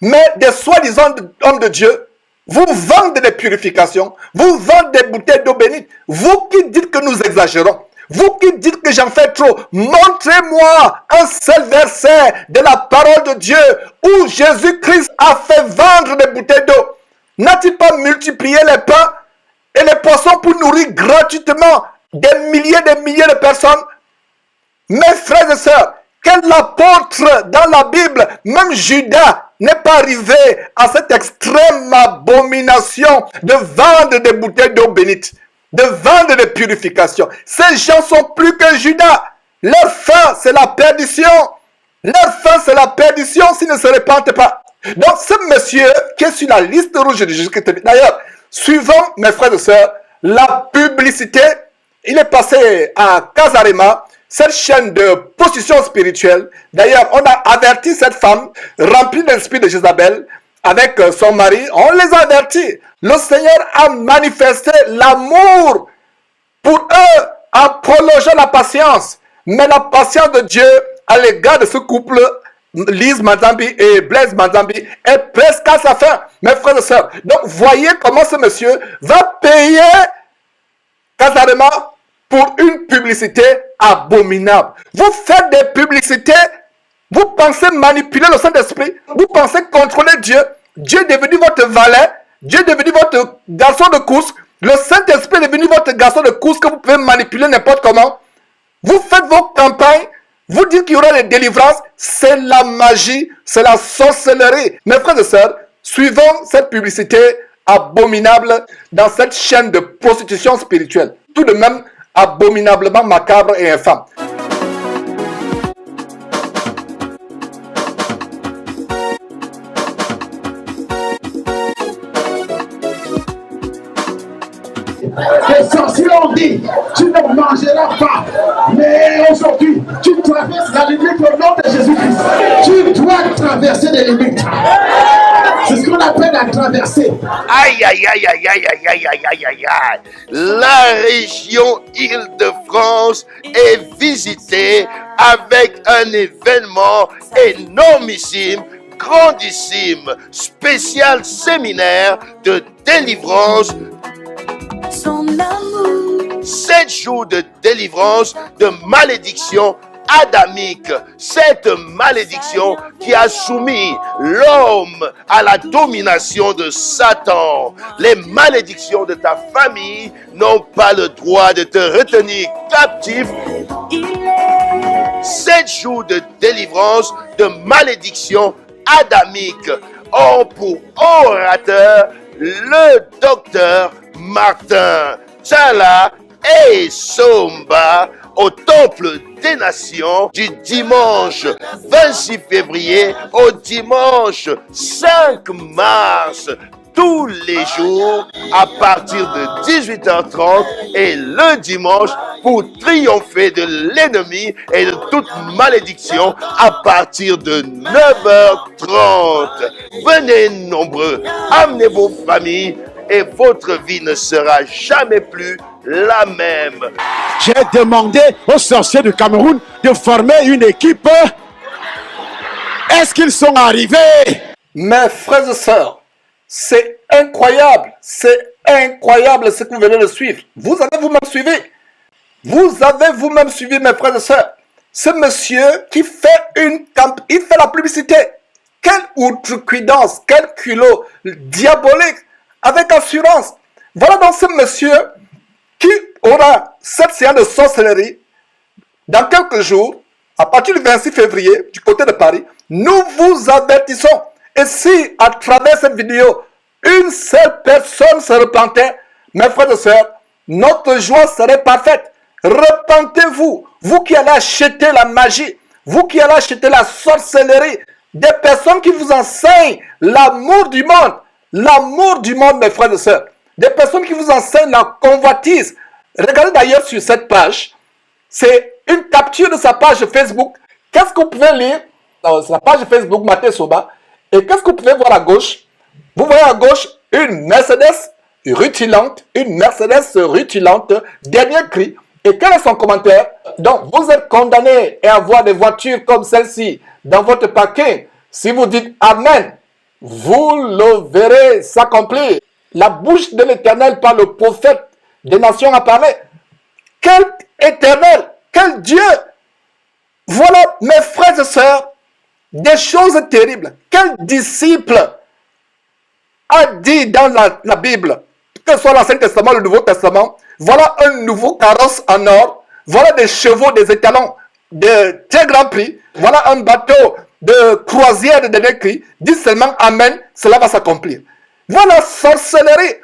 Mais des soi-disant hommes de Dieu, vous vendez des purifications, vous vendez des bouteilles d'eau bénite. Vous qui dites que nous exagérons, vous qui dites que j'en fais trop, montrez-moi un seul verset de la parole de Dieu où Jésus-Christ a fait vendre des bouteilles d'eau. N'a-t-il pas multiplié les pains et les poissons pour nourrir gratuitement des milliers de personnes? Mes frères et sœurs, quel apôtre dans la Bible, même Judas, n'est pas arrivé à cette extrême abomination de vendre des bouteilles d'eau bénite, de vendre des purifications? Ces gens sont plus que Judas. Leur fin, c'est la perdition. Leur fin, c'est la perdition s'ils ne se repentent pas. Donc, ce monsieur qui est sur la liste rouge de Jésus-Christ, d'ailleurs, suivant mes frères et sœurs, la publicité, il est passé à Casarema, cette chaîne de position spirituelle. D'ailleurs, on a averti cette femme remplie de l'esprit de Jézabel avec son mari. On les a avertis. Le Seigneur a manifesté l'amour pour eux en prolongeant la patience. Mais la patience de Dieu à l'égard de ce couple, Lise Manzambi et Blaise Manzambi, est presque à sa fin, mes frères et sœurs. Donc, voyez comment ce monsieur va payer carrément pour une publicité abominable. Vous faites des publicités, vous pensez manipuler le Saint-Esprit, vous pensez contrôler Dieu. Dieu est devenu votre valet, Dieu est devenu votre garçon de course. Le Saint-Esprit est devenu votre garçon de course que vous pouvez manipuler n'importe comment. Vous faites vos campagnes, vous dites qu'il y aura des délivrances, c'est la magie, c'est la sorcellerie. Mes frères et sœurs, suivons cette publicité abominable dans cette chaîne de prostitution spirituelle. Tout de même abominablement macabre et infâme. Les sorciers ont dit, tu ne mangeras pas. Mais aujourd'hui, tu traverses la limite au nom de Jésus-Christ. Tu dois traverser les limites. C'est ce qu'on appelle la traversée. Aïe, aïe, aïe, aïe, aïe, aïe, aïe, aïe, aïe, aïe, aïe. La région Île-de-France est visitée avec un événement énormissime, grandissime, spécial séminaire de délivrance. Son amour. 7 jours de délivrance de malédiction adamique. Cette malédiction qui a soumis l'homme à la domination de Satan. Les malédictions de ta famille n'ont pas le droit de te retenir captif. 7 jours de délivrance de malédiction adamique ont pour orateur le docteur Martin Tchala et Somba au Temple des Nations du dimanche 26 février au dimanche 5 mars. Tous les jours à partir de 18h30 et le dimanche pour triompher de l'ennemi et de toute malédiction à partir de 9h30. Venez nombreux, amenez vos familles et votre vie ne sera jamais plus la même. J'ai demandé aux sorciers du Cameroun de former une équipe. Est-ce qu'ils sont arrivés? Mes frères et sœurs, c'est incroyable ce que vous venez de suivre. Vous avez vous-même suivi. Vous avez vous-même suivi, mes frères et sœurs. Ce monsieur qui fait il fait la publicité. Quelle outrecuidance, quel culot diabolique, avec assurance. Voilà donc ce monsieur qui aura cette séance de sorcellerie dans quelques jours, à partir du 26 février, du côté de Paris. Nous vous avertissons. Et si, à travers cette vidéo, une seule personne se repentait, mes frères et sœurs, notre joie serait parfaite. Repentez-vous, vous qui allez acheter la magie, vous qui allez acheter la sorcellerie, des personnes qui vous enseignent l'amour du monde, mes frères et sœurs, des personnes qui vous enseignent la convoitise. Regardez d'ailleurs sur cette page, c'est une capture de sa page Facebook. Qu'est-ce que vous pouvez lire? C'est la page Facebook Maté Soba. Et qu'est-ce que vous pouvez voir à gauche? Vous voyez à gauche une Mercedes rutilante, dernier cri. Et quel est son commentaire? Donc, vous êtes condamné à avoir des voitures comme celle-ci dans votre parking. Si vous dites Amen, vous le verrez s'accomplir. La bouche de l'Éternel par le prophète des nations a parlé. Quel Éternel, quel Dieu! Voilà, mes frères et sœurs, des choses terribles. Quel disciple a dit dans la Bible, que ce soit l'Ancien Testament, le Nouveau Testament, voilà un nouveau carrosse en or, voilà des chevaux, des étalons de très grand prix, voilà un bateau de croisière de dernier cri, dis seulement Amen, cela va s'accomplir. Voilà sorcellerie.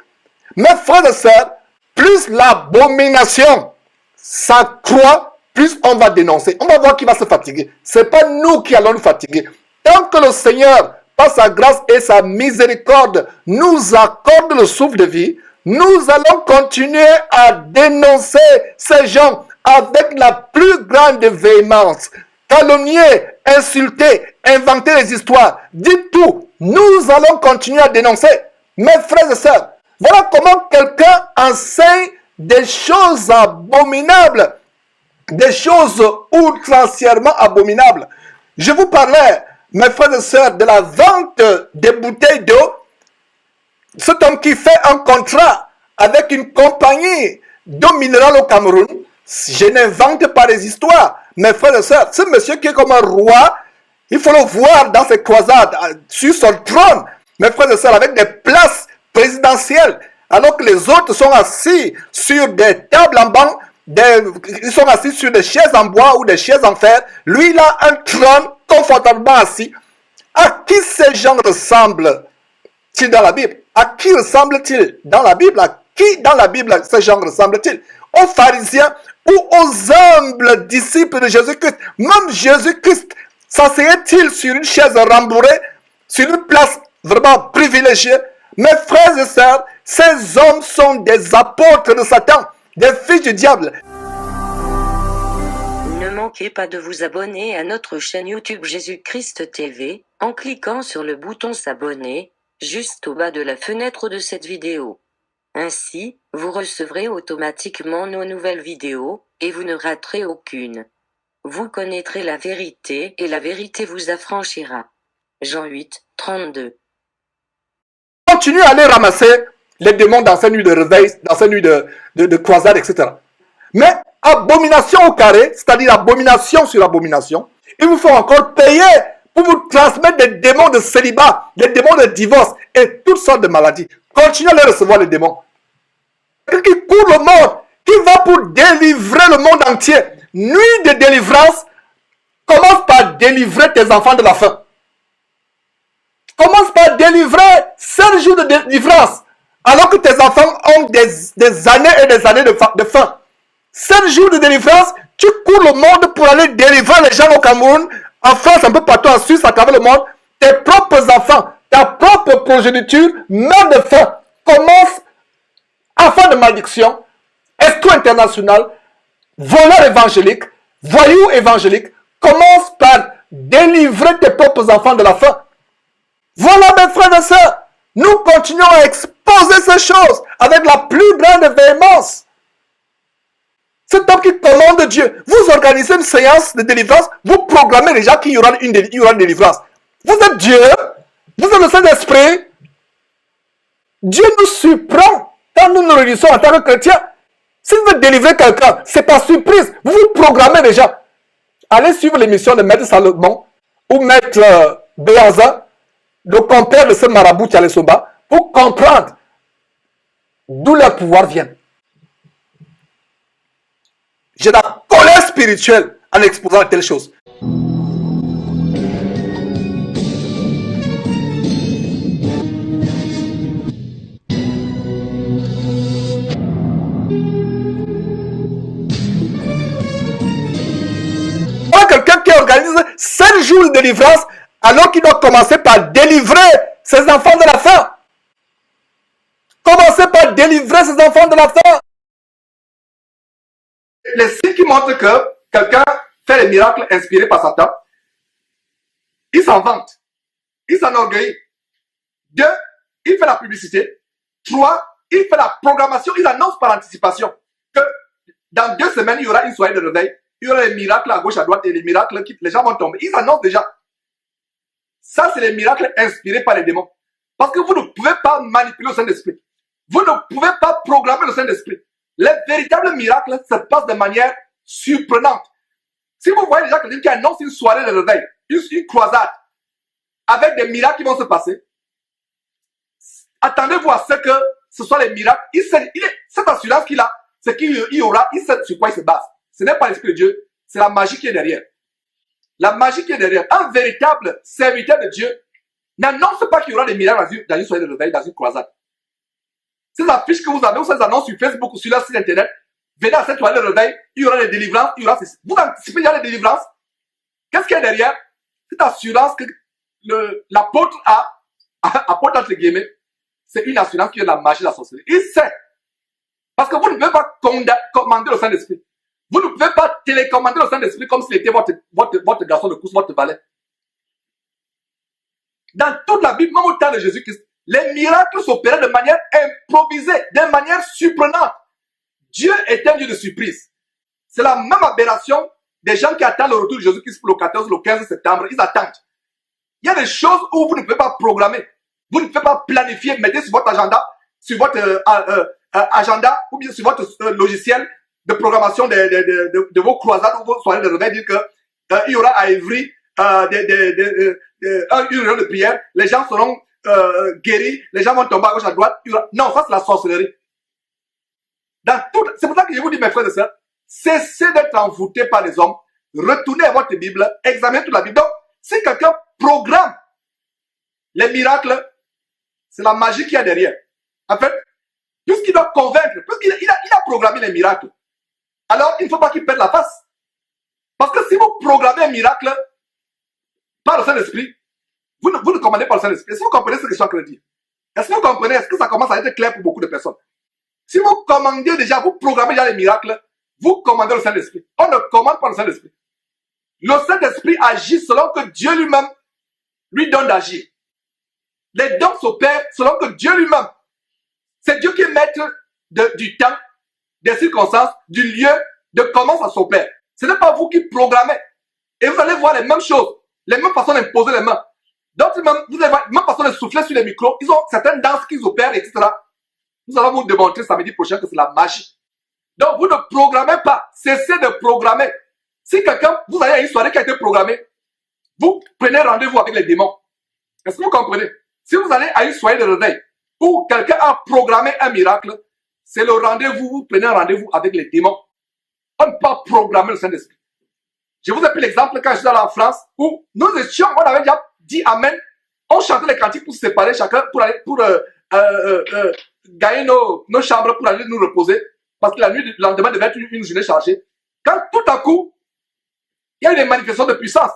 Mes frères et sœurs, plus l'abomination s'accroît, plus on va dénoncer. On va voir qui va se fatiguer. Ce n'est pas nous qui allons nous fatiguer. Tant que le Seigneur, par sa grâce et sa miséricorde, nous accorde le souffle de vie, nous allons continuer à dénoncer ces gens avec la plus grande véhémence. Calomnier, insulter, inventer des histoires, dites tout. Nous allons continuer à dénoncer. Mes frères et sœurs, voilà comment quelqu'un enseigne des choses abominables, des choses outrancièrement abominables. Je vous parlais, mes frères et sœurs, de la vente des bouteilles d'eau. Cet homme qui fait un contrat avec une compagnie d'eau minérale au Cameroun, je n'invente pas des histoires. Mes frères et sœurs, ce monsieur qui est comme un roi, il faut le voir dans ses croisades, sur son trône, mes frères et sœurs, avec des places présidentielles, alors que les autres sont assis sur des tables en banc, ils sont assis sur des chaises en bois ou des chaises en fer. Lui, il a un trône confortablement assis. À qui ces gens ressemblent-ils dans la Bible? À qui ressemblent-ils dans la Bible? À qui dans la Bible ces gens ressemblent-ils? Aux pharisiens ou aux humbles disciples de Jésus-Christ? Même Jésus-Christ s'asseyait-il sur une chaise rembourrée, sur une place vraiment privilégiée? Mes frères et sœurs, ces hommes sont des apôtres de Satan, des fils du diable. Ne manquez pas de vous abonner à notre chaîne YouTube Jésus-Christ TV, en cliquant sur le bouton s'abonner, juste au bas de la fenêtre de cette vidéo. Ainsi, vous recevrez automatiquement nos nouvelles vidéos, et vous ne raterez aucune. Vous connaîtrez la vérité et la vérité vous affranchira. Jean 8, 32. Continue à aller ramasser les démons dans ces nuits de réveil, dans ces nuits de croisade, etc. Mais abomination au carré, c'est-à-dire abomination sur abomination, il vous faut encore payer pour vous transmettre des démons de célibat, des démons de divorce et toutes sortes de maladies. Continuez à les recevoir, les démons. Quelqu'un qui court le monde, qui va pour délivrer le monde entier. Nuit de délivrance, commence par délivrer tes enfants de la faim. Commence par délivrer 5 jours de délivrance, alors que tes enfants ont des années et des années de faim. 5 jours de délivrance, tu cours le monde pour aller délivrer les gens au Cameroun, en France, un peu partout en Suisse, à travers le monde. Tes propres enfants, ta propre progéniture meurt de faim. Commence, enfant de malédiction, escroc international, voleur évangélique, voyou évangélique, commence par délivrer tes propres enfants de la faim. Voilà mes frères et sœurs, nous continuons à exposer ces choses avec la plus grande véhémence. Cet homme qui commande Dieu, vous organisez une séance de délivrance, vous programmez déjà qu'il y aura une délivrance. Vous êtes Dieu, vous êtes le Saint-Esprit. Dieu nous surprend quand nous nous réunissons en tant que chrétiens. Si vous voulez délivrer quelqu'un, c'est par surprise. Vous vous programmez déjà. Allez suivre l'émission de Maître Salomon ou Maître Béanza, le compère de ce marabout Tchalé Somba, pour comprendre d'où leur pouvoir vient. J'ai la colère spirituelle en exposant de telles choses. Quelqu'un qui organise 7 jours de délivrance alors qu'il doit commencer par délivrer ses enfants de la faim. Commencez par délivrer ses enfants de la faim. Les signes qui montrent que quelqu'un fait les miracles inspirés par Satan, il s'en vante, il s'enorgueillit. 2, il fait la publicité. 3, il fait la programmation, il annonce par anticipation que dans 2 semaines, il y aura une soirée de réveil. Il y aura les miracles à gauche, à droite et les miracles qui les gens vont tomber. Ils annoncent déjà. Ça, c'est les miracles inspirés par les démons. Parce que vous ne pouvez pas manipuler le Saint-Esprit. Vous ne pouvez pas programmer le Saint-Esprit. Les véritables miracles se passent de manière surprenante. Si vous voyez déjà quelqu'un qui annonce une soirée de réveil, une croisade, avec des miracles qui vont se passer, attendez-vous à ce que ce soit les miracles. Cette assurance qu'il a, c'est qu'il y aura, il sait sur quoi il se base. Ce n'est pas l'Esprit de Dieu, c'est la magie qui est derrière. La magie qui est derrière. Un véritable serviteur de Dieu n'annonce pas qu'il y aura des miracles dans une soirée de réveil, dans une croisade. Ces affiches que vous avez ou ces annonces sur Facebook ou sur leur site internet, venez à cette soirée de réveil, il y aura des délivrances, il y aura ceci. Vous anticipez déjà les délivrances. Qu'est-ce qu'il y a derrière? Cette assurance que l'apôtre a, apôtre entre guillemets, c'est une assurance qui est la magie de la sorcellerie. Il sait. Parce que vous ne pouvez pas commander le Saint-Esprit. Vous ne pouvez pas télécommander le Saint-Esprit comme s'il était votre garçon de course, votre valet. Dans toute la Bible, même au temps de Jésus-Christ, les miracles s'opéraient de manière improvisée, de manière surprenante. Dieu est un Dieu de surprise. C'est la même aberration des gens qui attendent le retour de Jésus-Christ pour le 14 ou le 15 septembre. Ils attendent. Il y a des choses où vous ne pouvez pas programmer. Vous ne pouvez pas planifier, mettez sur votre agenda, ou bien sur votre logiciel de programmation de vos croisades ou vos soirées de réveil, dire que il y aura à Évry une réunion de prière, les gens seront guéris, les gens vont tomber à gauche à droite. Non, ça c'est la sorcellerie. C'est pour ça que je vous dis, mes frères et sœurs, cessez d'être envoûtés par les hommes, retournez à votre Bible, examinez toute la Bible. Donc, si quelqu'un programme les miracles, c'est la magie qu'il y a derrière. En fait, puisqu'il doit convaincre, puisqu'il a programmé les miracles, alors il ne faut pas qu'il perde la face. Parce que si vous programmez un miracle par le Saint-Esprit, vous ne commandez pas le Saint-Esprit. Est-ce que vous comprenez ce que je suis en train de dire? Est-ce que vous comprenez? Est-ce que ça commence à être clair pour beaucoup de personnes? Si vous commandez déjà, vous programmez déjà les miracles, vous commandez le Saint-Esprit. On ne commande pas le Saint-Esprit. Le Saint-Esprit agit selon que Dieu lui-même lui donne d'agir. Les dons s'opèrent selon que Dieu lui-même, c'est Dieu qui est maître du temps, des circonstances, du lieu, de comment ça s'opère. Ce n'est pas vous qui programmez. Et vous allez voir les mêmes choses, les mêmes façons d'imposer les mains. Donc, vous allez voir les mêmes façons de souffler sur les micros. Ils ont certaines danses qu'ils opèrent, etc. Nous allons vous démontrer samedi prochain que c'est la magie. Donc, vous ne programmez pas. Cessez de programmer. Si quelqu'un, vous allez à une soirée qui a été programmée, vous prenez rendez-vous avec les démons. Est-ce que vous comprenez? Si vous allez à une soirée de réveil où quelqu'un a programmé un miracle, c'est le rendez-vous, vous prenez un rendez-vous avec les démons. On ne peut pas programmer le Saint-Esprit. Je vous ai pris l'exemple quand je suis allé en France où nous étions, on avait déjà dit Amen, on chantait les cantiques pour se séparer chacun, pour aller, pour gagner nos chambres, pour aller nous reposer, parce que la nuit, le lendemain devait être une journée chargée. Quand tout à coup, il y a eu des manifestations de puissance.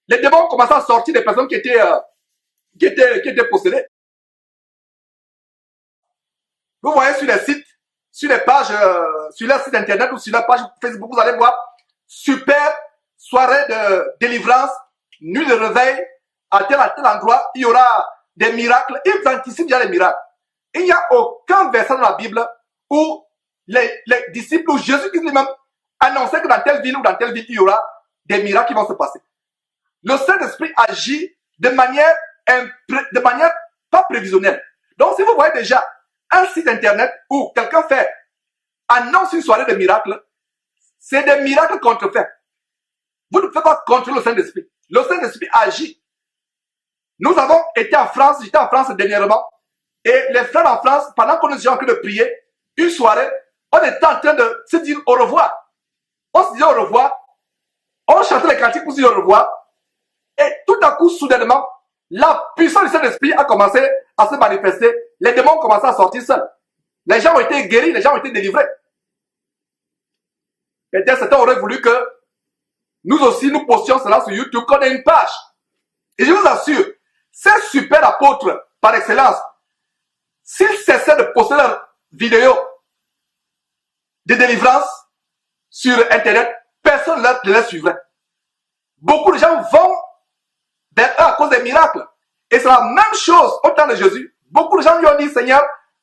Les démons ont commencé à sortir des personnes qui étaient possédées. Vous voyez sur les sites, sur les pages, sur leur site internet ou sur leur page Facebook, vous allez voir super soirée de délivrance, nuit de réveil, à tel endroit, il y aura des miracles. Ils anticipent déjà les miracles. Il n'y a aucun verset dans la Bible où les disciples ou Jésus-Christ lui-même annonçait que dans telle ville ou dans telle ville, il y aura des miracles qui vont se passer. Le Saint-Esprit agit de manière pas prévisionnelle. Donc, si vous voyez déjà un site internet où quelqu'un annonce une soirée de miracles, c'est des miracles contrefaits. Vous ne pouvez pas contrôler le Saint-Esprit. Le Saint-Esprit agit. Nous avons été en France, j'étais en France dernièrement, et les frères en France, pendant qu'on nous étions en train de prier, une soirée, on était en train de se dire au revoir. On se disait au revoir, on chantait les cantiques pour se dire au revoir, et tout à coup, soudainement, la puissance du Saint-Esprit a commencé à se manifester, les démons ont commencé à sortir seuls. Les gens ont été guéris, les gens ont été délivrés. Peut-être certains auraient voulu que nous aussi, nous postions cela sur YouTube, qu'on ait une page. Et je vous assure, ces super apôtres, par excellence, s'ils cessaient de poster leurs vidéos de délivrance sur Internet, personne ne les suivrait. Beaucoup de gens vont vers eux à cause des miracles. Et c'est la même chose au temps de Jésus. Beaucoup de gens lui ont dit, Seigneur,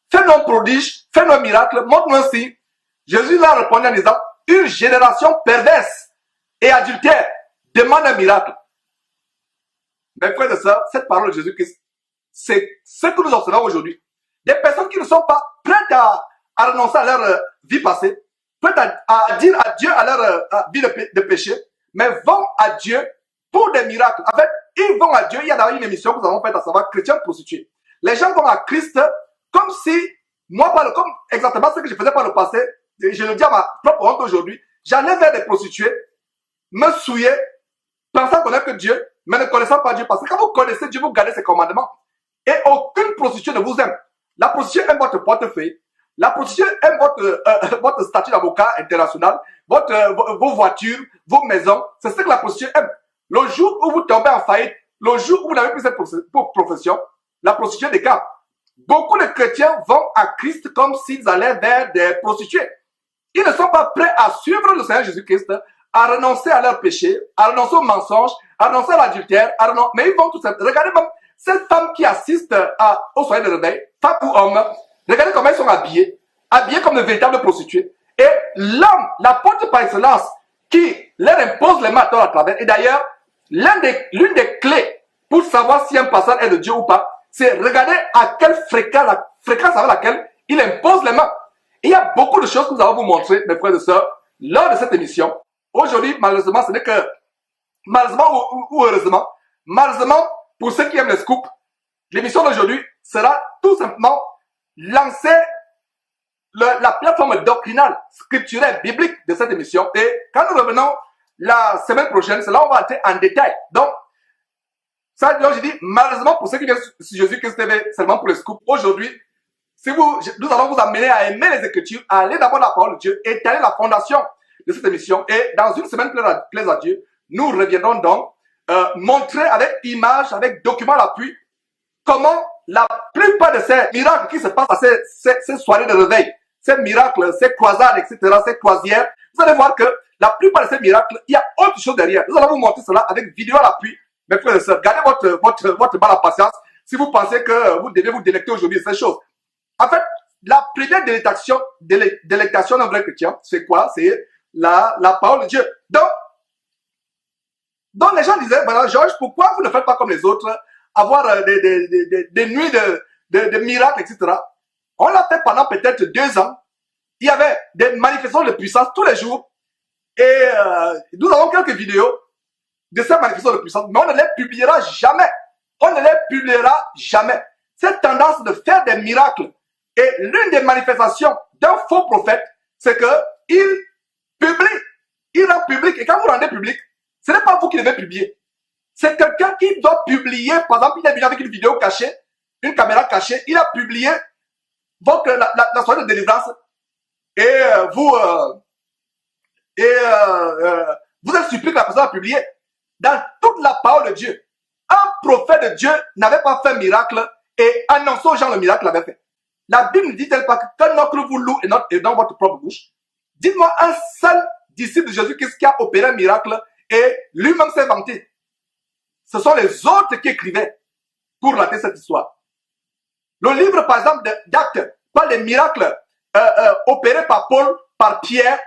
fais-nous un prodige, fais-nous un miracle, montre-nous un signe. Jésus leur a répondu en disant, une génération perverse et adultère demande un miracle. Mais frère de sœurs, cette parole de Jésus-Christ, c'est ce que nous observons aujourd'hui. Des personnes qui ne sont pas prêtes à renoncer à leur vie passée, prêtes à dire adieu à leur vie de péché, mais vont à Dieu pour des miracles. En fait, ils vont à Dieu. Il y a d'ailleurs une émission que nous avons faite à savoir chrétiens prostitués. Les gens vont à Christ comme si, comme exactement ce que je faisais par le passé, et je le dis à ma propre honte aujourd'hui, j'allais vers des prostituées, me souiller, pensant connaître que Dieu, mais ne connaissant pas Dieu. Parce que quand vous connaissez Dieu, vous gardez ses commandements. Et aucune prostituée ne vous aime. La prostituée aime votre portefeuille. La prostituée aime votre statut d'avocat international, vos voitures, vos maisons. C'est ce que la prostituée aime. Le jour où vous tombez en faillite, le jour où vous n'avez plus cette profession, la prostituée décampe. Beaucoup de chrétiens vont à Christ comme s'ils allaient vers des prostituées. Ils ne sont pas prêts à suivre le Seigneur Jésus-Christ, à renoncer à leur péché, à renoncer au mensonge, à renoncer à l'adultère, mais ils vont tout simplement. Regardez même cette femme qui assiste au soirée de réveil, femme ou homme, regardez comment ils sont habillés comme de véritables prostituées. Et l'homme, l'apôtre par excellence, qui leur impose les mains à travers, et d'ailleurs, l'une des clés pour savoir si un passage est de Dieu ou pas, c'est regarder à quelle fréquence, la fréquence avec laquelle il impose les mains. Et il y a beaucoup de choses que nous allons vous montrer, mes frères et sœurs, lors de cette émission. Aujourd'hui, malheureusement, ce n'est que, malheureusement ou heureusement, malheureusement, pour ceux qui aiment les scoops, l'émission d'aujourd'hui sera tout simplement lancer la plateforme doctrinale, scripturelle, biblique de cette émission. Et quand nous revenons la semaine prochaine, c'est là où on va entrer en détail. Donc, ça, donc je dis, malheureusement, pour ceux qui viennent sur Jésus-Christ TV, seulement pour les scoops, aujourd'hui, nous allons vous amener à aimer les Écritures, à aller d'abord la parole de Dieu, étaler la fondation de cette émission. Et dans une semaine plaise à Dieu, nous reviendrons donc montrer avec images, avec documents à l'appui, comment la plupart de ces miracles qui se passent à ces soirées de réveil, ces miracles, ces croisades, etc., ces croisières, vous allez voir que la plupart de ces miracles, il y a autre chose derrière. Nous allons vous montrer cela avec vidéo à l'appui. Mes frères et sœurs, gardez votre balle à patience. si vous pensez que vous devez vous délecter aujourd'hui de ces choses. En fait, la première délectation d'un vrai chrétien, c'est quoi? C'est la parole de Dieu. Donc les gens disaient, voilà, Georges, pourquoi vous ne faites pas comme les autres, avoir des nuits de miracles, etc. On l'a fait pendant peut-être 2 ans. Il y avait des manifestations de puissance tous les jours. Et nous avons quelques vidéos de ces manifestations de puissance, mais on ne les publiera jamais. On ne les publiera jamais. Cette tendance de faire des miracles est l'une des manifestations d'un faux prophète, c'est qu'il publie, il rend public. Et quand vous rendez public, ce n'est pas vous qui devez publier. C'est quelqu'un qui doit publier. Par exemple, il est venu avec une vidéo cachée, une caméra cachée. Il a publié la soirée de délivrance. Et vous êtes supplié que la personne a publié. Dans toute la parole de Dieu, un prophète de Dieu n'avait pas fait miracle et annonçait aux gens le miracle qu'il avait fait. La Bible ne dit-elle pas que notre vous loue et dans votre propre bouche? Dites-moi un seul disciple de Jésus-Christ qui a opéré un miracle et lui-même s'est vanté. Ce sont les autres qui écrivaient pour relater cette histoire. Le livre, par exemple, d'Actes parle des miracles opérés par Paul, par Pierre.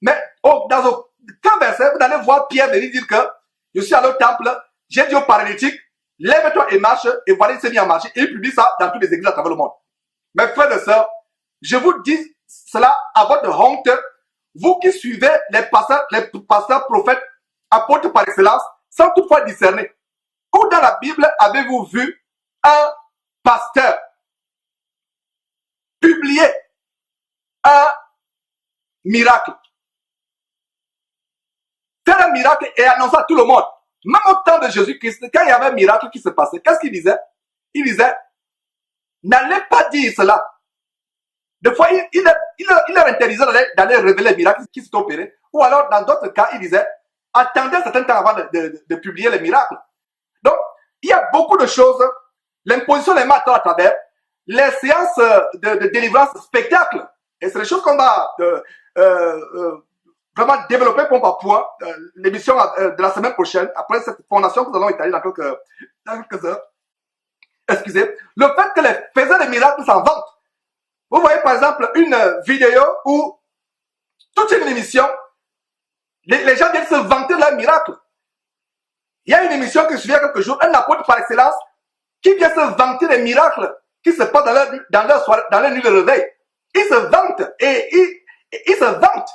Mais dans aucun verset, vous allez voir Pierre venir dire que je suis allé au temple, j'ai dit au paralytique, lève-toi et marche, et voilà, il s'est mis à marcher. Et il publie ça dans toutes les églises à travers le monde. Mes frères et sœurs, je vous dis cela à votre honte, vous qui suivez les pasteurs, prophètes, apôtres par excellence, sans toutefois discerner. Où dans la Bible avez-vous vu un pasteur publier un miracle? Faire un miracle et annoncer à tout le monde. Même au temps de Jésus-Christ, quand il y avait un miracle qui se passait, qu'est-ce qu'il disait? Il disait, n'allez pas dire cela. Des fois, il leur interdisait d'aller révéler les miracles qui s'étaient opérés. Ou alors, dans d'autres cas, il disait, attendez un certain temps avant de publier les miracles. Donc, il y a beaucoup de choses. L'imposition des mains à travers les séances de délivrance spectacle. Et c'est des choses qu'on va vraiment développer point par point. L'émission de la semaine prochaine, après cette fondation que nous allons étaler dans quelques heures. Excusez. Le fait que les faiseurs de miracles s'en vantent. Vous voyez par exemple une vidéo où toute une émission, les gens viennent se vanter de leur miracle. Il y a une émission qui suit il y a quelques jours, un apôtre par excellence, qui vient se vanter des miracles qui se passent dans leur nuit de réveil. Il se vante et il se vante.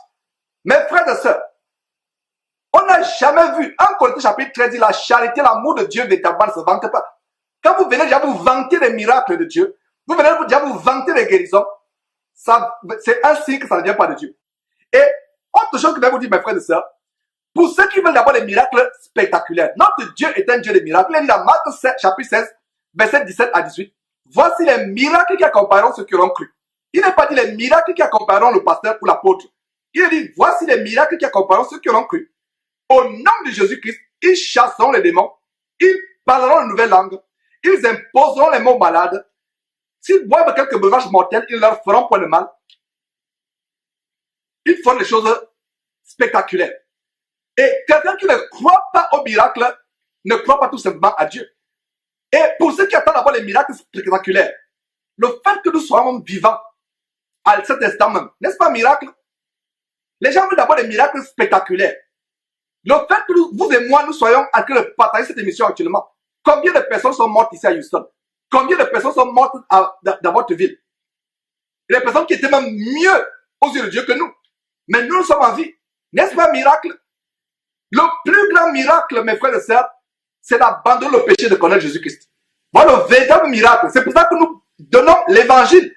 Mes frères et sœurs, on n'a jamais vu, en Corinthiens chapitre 13 dit la charité, l'amour de Dieu véritablement ne se vante pas. Quand vous venez déjà vous vanter des miracles de Dieu, vous venez déjà vous vanter des guérisons, c'est un signe que ça ne vient pas de Dieu. Et autre chose que je vais vous dire, mes frères et sœurs, pour ceux qui veulent d'abord des miracles spectaculaires, notre Dieu est un Dieu de miracles. Il dit dans Marc chapitre 16, verset 17 à 18, voici les miracles qui accompagneront ceux qui auront cru. Il n'a pas dit les miracles qui accompagneront le pasteur ou l'apôtre. Il a dit, voici les miracles qui accompagneront ceux qui auront cru. Au nom de Jésus-Christ, ils chasseront les démons, ils parleront une nouvelle langue, ils imposeront les mots malades. S'ils boivent quelques breuvages mortels, ils leur feront point de mal. Ils font des choses spectaculaires. Et quelqu'un qui ne croit pas au miracle ne croit pas tout simplement à Dieu. Et pour ceux qui attendent d'avoir les miracles spectaculaires, le fait que nous soyons vivants à cet instant même, n'est-ce pas un miracle? Les gens veulent d'abord des miracles spectaculaires. Le fait que vous et moi, nous soyons en train de partager cette émission actuellement, combien de personnes sont mortes ici à Houston? Combien de personnes sont mortes dans votre ville? Il y a des personnes qui étaient même mieux aux yeux de Dieu que nous. Mais nous sommes en vie. N'est-ce pas un miracle? Le plus grand miracle, mes frères et sœurs, c'est d'abandonner le péché de connaître Jésus-Christ. Voilà le véritable miracle. C'est pour ça que nous donnons l'évangile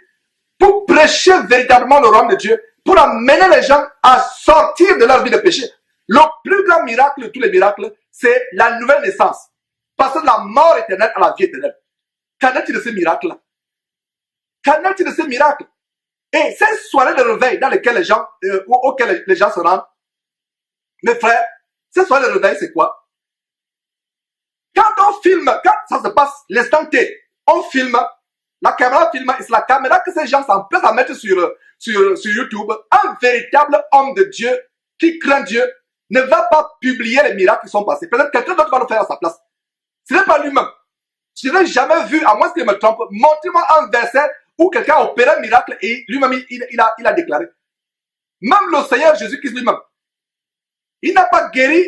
pour prêcher véritablement le royaume de Dieu, pour amener les gens à sortir de leur vie de péché. Le plus grand miracle de tous les miracles, c'est la nouvelle naissance. Passer de la mort éternelle à la vie éternelle. Qu'en est-il de ce miracle-là? Qu'en est-il de ce miracle? Et ces soirées de réveil dans lesquelles auxquelles les gens se rendent, mes frères, ces soirées de réveil, c'est quoi? Quand on filme, quand ça se passe, l'instant T, on filme, la caméra filme, et c'est la caméra que ces gens s'empressent à mettre sur YouTube. Un véritable homme de Dieu qui craint Dieu ne va pas publier les miracles qui sont passés. Peut-être quelqu'un d'autre va le faire à sa place. Ce n'est pas lui-même. Je n'ai jamais vu, à moins qu'il me trompe, montrez-moi un verset où quelqu'un a opéré un miracle et lui-même, il a déclaré. Même le Seigneur Jésus-Christ lui-même, il n'a pas guéri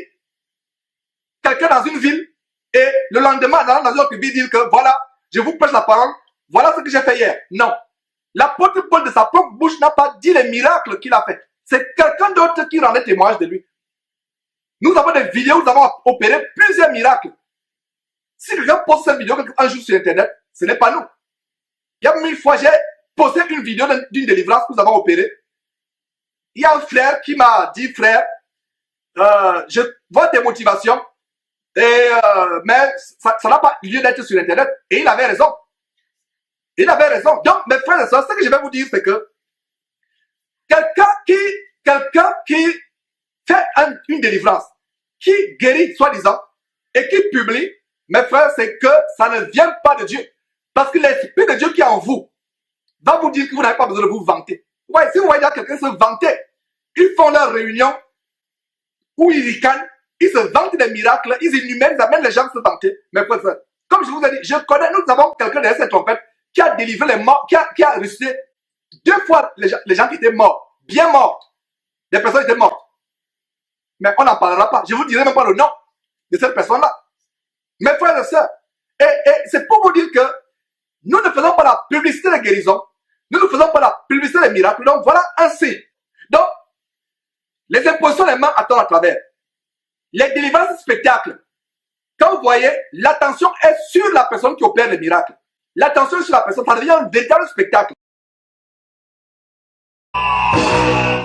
quelqu'un dans une ville et le lendemain, dans une autre ville, dire que voilà, je vous prêche la parole, voilà ce que j'ai fait hier. Non. L'apôtre Paul de sa propre bouche n'a pas dit les miracles qu'il a fait. C'est quelqu'un d'autre qui rendait témoignage de lui. Nous avons des vidéos où nous avons opéré plusieurs miracles. Si quelqu'un poste cette vidéo un jour sur Internet, ce n'est pas nous. Il y a 1000 fois, j'ai posté une vidéo d'une délivrance que nous avons opérée. Il y a un frère qui m'a dit, frère, je vois tes motivations, mais ça n'a pas lieu d'être sur Internet. Et il avait raison. Il avait raison. Donc, mes frères et sœurs, ce que je vais vous dire, c'est que quelqu'un qui fait une délivrance, qui guérit, soi-disant, et qui publie, mes frères, c'est que ça ne vient pas de Dieu. Parce que l'Esprit de Dieu qui est en vous va vous dire que vous n'avez pas besoin de vous vanter. Ouais, si vous voyez quelqu'un se vanter, ils font leur réunion où ils ricanent, ils se vantent des miracles, ils énumèrent, ils amènent les gens à se vanter. Mes frères et sœurs, comme je vous ai dit, je connais, nous avons quelqu'un derrière cette trompette qui a délivré les morts, qui a ressuscité 2 fois les gens qui étaient morts, bien morts. Des personnes étaient mortes. Mais on n'en parlera pas. Je vous dirai même pas le nom de cette personne-là. Mes frères et sœurs, et c'est pour vous dire que nous ne faisons pas la publicité des guérisons, nous ne faisons pas la publicité des miracles, donc voilà un signe. Donc, les impositions des mains attendent à travers. Les délivrances de spectacles, quand vous voyez, l'attention est sur la personne qui opère les miracles. L'attention est sur la personne, ça devient un véritable spectacle.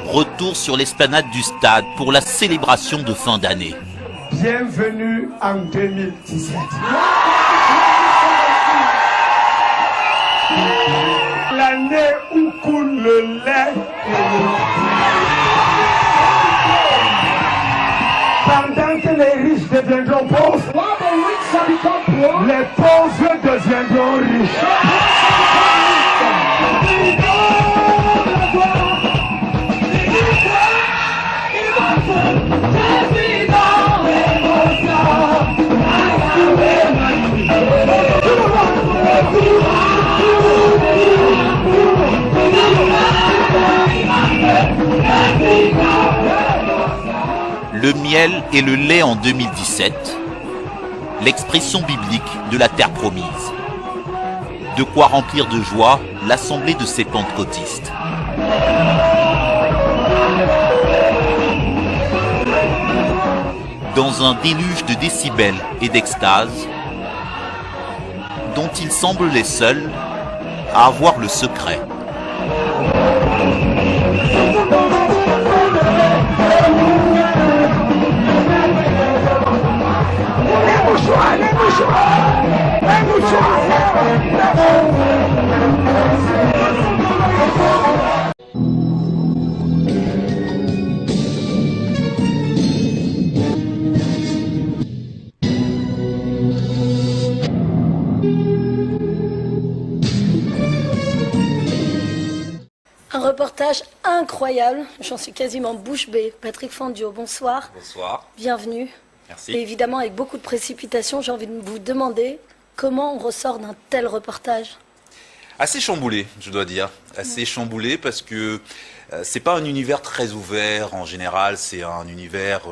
Retour sur l'esplanade du stade pour la célébration de fin d'année. Bienvenue en 2017. L'année où coule le lait et le pendant que les riches deviendront pauvres, les pauvres deviendront riches. Le miel et le lait en 2017, l'expression biblique de la terre promise. De quoi remplir de joie l'assemblée de ces pentecôtistes. Dans un déluge de décibels et d'extase, dont ils semblent les seuls à avoir le secret. Un reportage incroyable, j'en suis quasiment bouche bée. Patrick Fandio, bonsoir. Bonsoir. Bienvenue. Merci. Et évidemment, avec beaucoup de précipitation, j'ai envie de vous demander comment on ressort d'un tel reportage. Assez chamboulé, je dois dire. Assez chamboulé parce que c'est pas un univers très ouvert en général. C'est un univers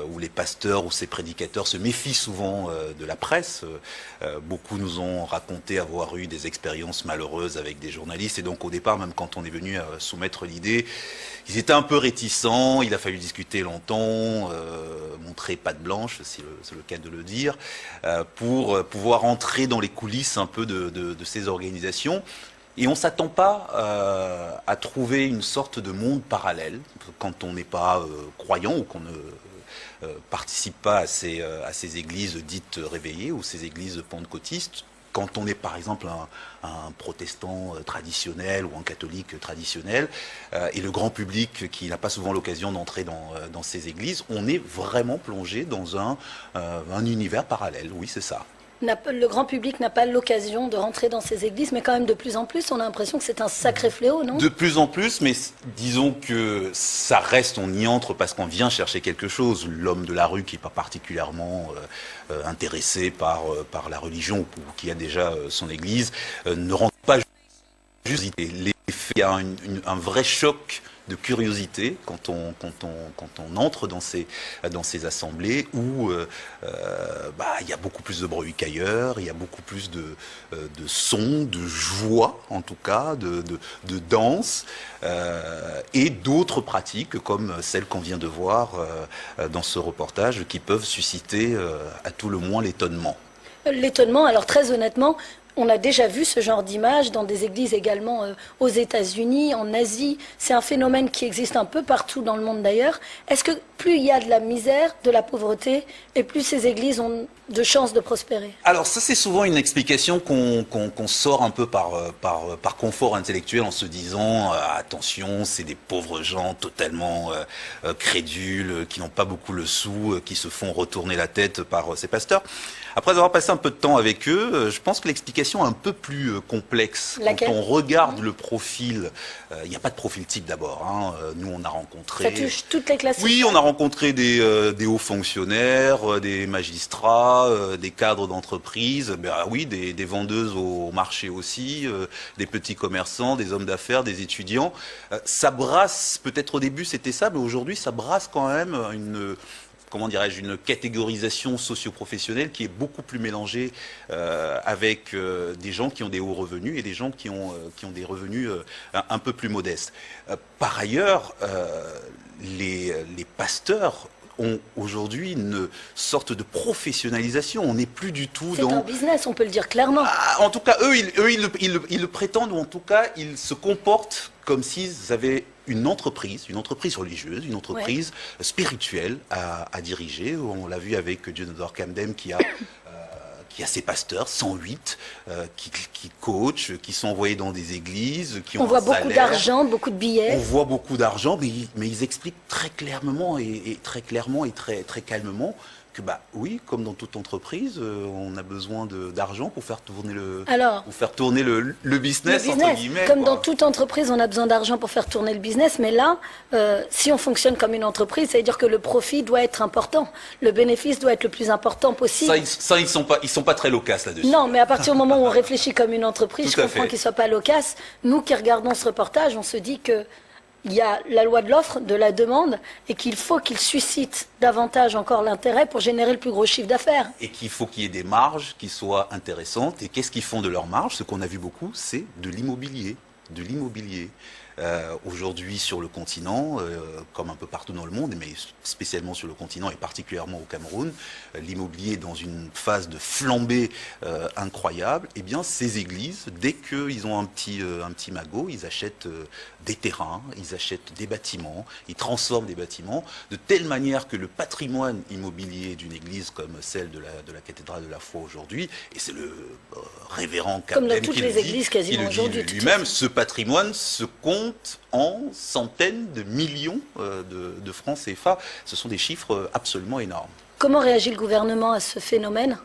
où les pasteurs ou ces prédicateurs se méfient souvent de la presse. Beaucoup nous ont raconté avoir eu des expériences malheureuses avec des journalistes. Et donc au départ, même quand on est venu soumettre l'idée, ils étaient un peu réticents. Il a fallu discuter longtemps, montrer patte blanche, si c'est le cas de le dire, pour pouvoir entrer dans les coulisses un peu de ces organisations. Et on ne s'attend pas à trouver une sorte de monde parallèle quand on n'est pas croyant ou qu'on ne participe pas à ces églises dites réveillées ou ces églises pentecôtistes. Quand on est par exemple un protestant traditionnel ou un catholique traditionnel, et le grand public qui n'a pas souvent l'occasion d'entrer dans ces églises, on est vraiment plongé dans un univers parallèle. Oui, c'est ça. le grand public n'a pas l'occasion de rentrer dans ces églises, mais quand même de plus en plus, on a l'impression que c'est un sacré fléau, non? De plus en plus, mais disons que ça reste, on y entre parce qu'on vient chercher quelque chose. L'homme de la rue qui n'est pas particulièrement intéressé par la religion ou qui a déjà son église ne rentre pas juste. Il y a un vrai choc de curiosité quand on entre dans ces assemblées où il y a beaucoup plus de bruit qu'ailleurs, il y a beaucoup plus de sons, de joie en tout cas, de danse et d'autres pratiques comme celles qu'on vient de voir dans ce reportage qui peuvent susciter à tout le moins l'étonnement. L'étonnement, alors très honnêtement, on a déjà vu ce genre d'image dans des églises également aux États-Unis, en Asie. C'est un phénomène qui existe un peu partout dans le monde d'ailleurs. Est-ce que plus il y a de la misère, de la pauvreté, et plus ces églises ont de chances de prospérer? Alors ça, c'est souvent une explication qu'on sort un peu par confort intellectuel en se disant attention, c'est des pauvres gens totalement crédules, qui n'ont pas beaucoup le sou, qui se font retourner la tête par ces pasteurs. Après avoir passé un peu de temps avec eux, je pense que l'explication est un peu plus complexe. Laquelle? Quand on regarde le profil, il n'y a pas de profil type d'abord. Nous, on a rencontré... Ça touche toutes les classes. Oui, on a rencontré des hauts fonctionnaires, des magistrats, des cadres d'entreprise, oui, des vendeuses au marché aussi, des petits commerçants, des hommes d'affaires, des étudiants. Ça brasse, peut-être au début c'était ça, mais aujourd'hui ça brasse quand même une catégorisation socio-professionnelle qui est beaucoup plus mélangée avec des gens qui ont des hauts revenus et des gens qui ont des revenus un peu plus modestes. Par ailleurs, les pasteurs ont aujourd'hui une sorte de professionnalisation. On n'est plus du tout dans... C'est un business, on peut le dire clairement. En tout cas, eux, ils le prétendent, ou en tout cas, ils se comportent comme s'ils avaient une entreprise religieuse, une entreprise spirituelle à diriger. On l'a vu avec Jonathan Camden qui a ses pasteurs, 108, qui coachent, qui sont envoyés dans des églises, qui ont On voit un beaucoup salaire. d'argent, beaucoup de billets. On voit beaucoup d'argent, mais ils expliquent très clairement et très clairement et très calmement que oui, comme dans toute entreprise, on a besoin d'argent pour faire tourner le business, entre guillemets. Comme dans toute entreprise, on a besoin d'argent pour faire tourner le business, mais là, si on fonctionne comme une entreprise, ça veut dire que le profit doit être important, le bénéfice doit être le plus important possible. Ça ils sont pas très loquaces là-dessus. Non, mais à partir du moment où on réfléchit comme une entreprise, je comprends qu'ils ne soient pas loquaces. Nous qui regardons ce reportage, on se dit que il y a la loi de l'offre, de la demande, et qu'il faut qu'il suscite davantage encore l'intérêt pour générer le plus gros chiffre d'affaires. Et qu'il faut qu'il y ait des marges qui soient intéressantes. Et qu'est-ce qu'ils font de leurs marges? Ce qu'on a vu beaucoup, c'est de l'immobilier. Aujourd'hui sur le continent, comme un peu partout dans le monde, mais spécialement sur le continent et particulièrement au Cameroun, l'immobilier est dans une phase de flambée incroyable. Eh bien, ces églises, dès qu'ils ont un petit magot, ils achètent des terrains, ils achètent des bâtiments, ils transforment des bâtiments de telle manière que le patrimoine immobilier d'une église comme celle de la cathédrale de la foi aujourd'hui, et c'est le révérend Camden qui le dit lui-même, ce patrimoine se compte en centaines de millions de francs CFA. Ce sont des chiffres absolument énormes. Comment réagit le gouvernement à ce phénomène?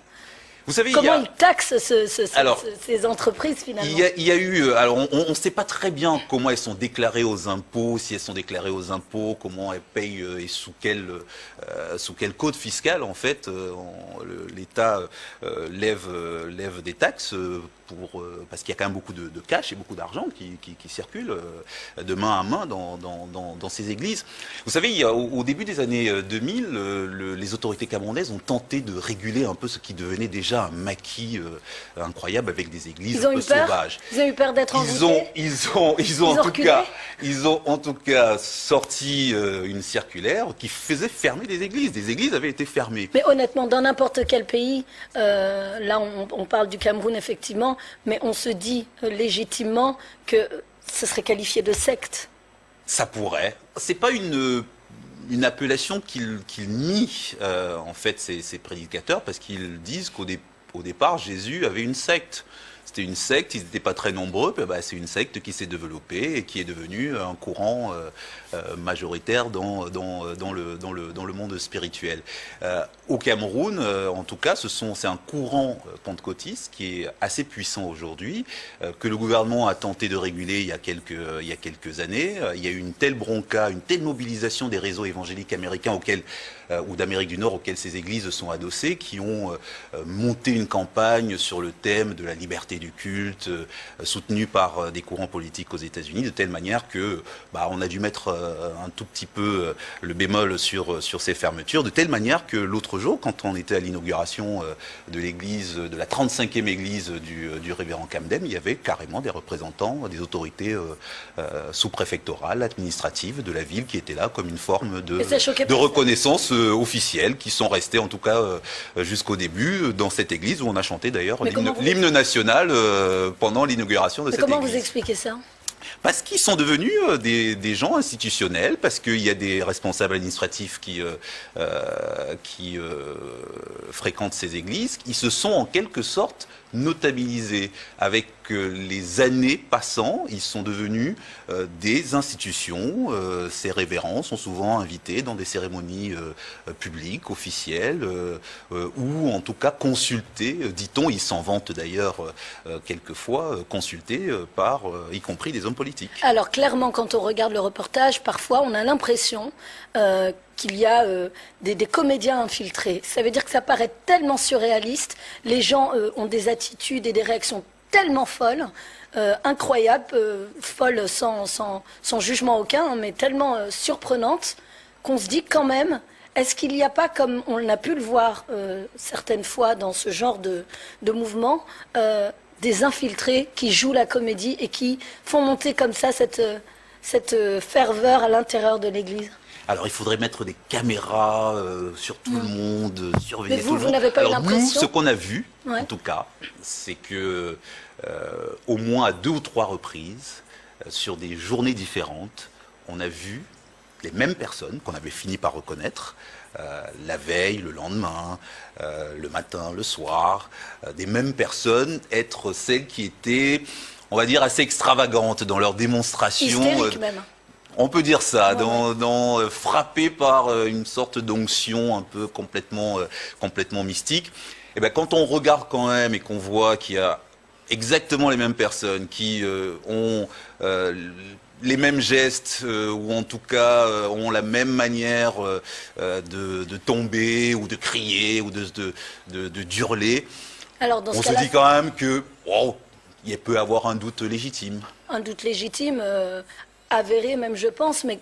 Vous savez, comment il taxe ces entreprises finalement? Il y a eu, alors on ne sait pas très bien comment elles sont déclarées aux impôts, si elles sont déclarées aux impôts, comment elles payent et sous quel code fiscal en fait l'État lève des taxes parce qu'il y a quand même beaucoup de cash et beaucoup d'argent qui circule de main à main dans ces églises. Vous savez, au début des années 2000, les autorités camerounaises ont tenté de réguler un peu ce qui devenait déjà un maquis incroyable avec des églises un peu sauvages. Ils ont eu peur d'être envoûtés. Ils ont en tout cas sorti une circulaire qui faisait fermer des églises. Des églises avaient été fermées. Mais honnêtement, dans n'importe quel pays, là on parle du Cameroun effectivement, mais on se dit légitimement que ce serait qualifié de secte. Ça pourrait. C'est pas une appellation qu'ils nient en fait ces prédicateurs, parce qu'ils disent qu'au départ Jésus avait une secte. C'était une secte, ils n'étaient pas très nombreux, c'est une secte qui s'est développée et qui est devenue un courant majoritaire dans le monde spirituel. Au Cameroun, en tout cas, c'est un courant pentecôtiste qui est assez puissant aujourd'hui, que le gouvernement a tenté de réguler il y a quelques années. Il y a eu une telle bronca, une telle mobilisation des réseaux évangéliques américains ou d'Amérique du Nord auxquels ces églises sont adossées, qui ont monté une campagne sur le thème de la liberté du culte, soutenue par des courants politiques aux États-Unis, de telle manière que on a dû mettre un tout petit peu le bémol sur ces fermetures, de telle manière que l'autre jour, quand on était à l'inauguration de l'église, de la 35e église du révérend Camden, il y avait carrément des représentants des autorités sous-préfectorales, administratives de la ville qui étaient là comme une forme de reconnaissance officielle, qui sont restés en tout cas jusqu'au début dans cette église où on a chanté d'ailleurs l'hymne national pendant l'inauguration de cette église. Comment vous expliquez ça ? Parce qu'ils sont devenus des gens institutionnels, parce qu'il y a des responsables administratifs qui fréquentent ces églises, ils se sont en quelque sorte notabilisés. Avec les années passant, ils sont devenus des institutions. Ces révérends sont souvent invités dans des cérémonies publiques, officielles, ou en tout cas consultés, dit-on, ils s'en vantent d'ailleurs quelquefois, consultés par, y compris des hommes politiques. Alors clairement, quand on regarde le reportage, parfois on a l'impression qu'il y a des comédiens infiltrés. Ça veut dire que ça paraît tellement surréaliste, les gens ont des attitudes et des réactions tellement folles, incroyables, folles sans jugement aucun, mais tellement surprenantes, qu'on se dit quand même, est-ce qu'il n'y a pas, comme on a pu le voir certaines fois dans ce genre de mouvement, des infiltrés qui jouent la comédie et qui font monter comme ça cette ferveur à l'intérieur de l'Église? Alors il faudrait mettre des caméras sur tout le monde, surveiller Mais tout le monde. vous n'avez pas eu Alors nous, l'impression ce qu'on a vu, en tout cas, c'est que au moins à 2 ou 3 reprises, sur des journées différentes, on a vu les mêmes personnes qu'on avait fini par reconnaître, la veille, le lendemain, le matin, le soir, des mêmes personnes être celles qui étaient, on va dire, assez extravagantes dans leur démonstration. Hystériques même. On peut dire ça, frappé par une sorte d'onction un peu complètement mystique. Et bien, quand on regarde quand même et qu'on voit qu'il y a exactement les mêmes personnes qui ont les mêmes gestes ou en tout cas ont la même manière de tomber ou de crier ou d'hurler, on se dit quand même que il peut y avoir un doute légitime. Un doute légitime, avéré même je pense, mais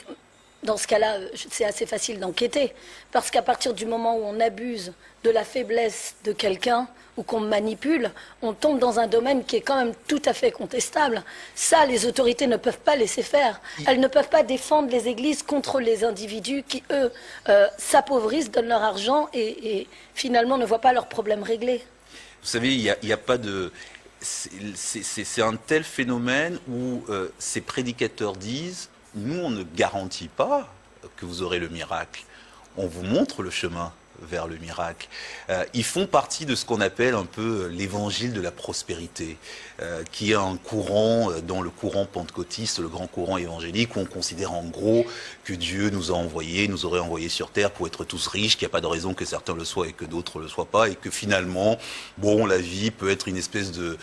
dans ce cas-là, c'est assez facile d'enquêter. Parce qu'à partir du moment où on abuse de la faiblesse de quelqu'un ou qu'on manipule, on tombe dans un domaine qui est quand même tout à fait contestable. Ça, les autorités ne peuvent pas laisser faire. Elles ne peuvent pas défendre les églises contre les individus qui, eux, s'appauvrissent, donnent leur argent et finalement ne voient pas leurs problèmes réglés. Vous savez, il n'y a pas de... C'est un tel phénomène où ces prédicateurs disent « Nous, on ne garantit pas que vous aurez le miracle. On vous montre le chemin vers le miracle. » Ils font partie de ce qu'on appelle un peu l'évangile de la prospérité, qui est un courant, dans le courant pentecôtiste, le grand courant évangélique, où on considère en gros que Dieu nous aurait envoyé sur terre pour être tous riches, qu'il n'y a pas de raison que certains le soient et que d'autres ne le soient pas, et que finalement, la vie peut être une espèce de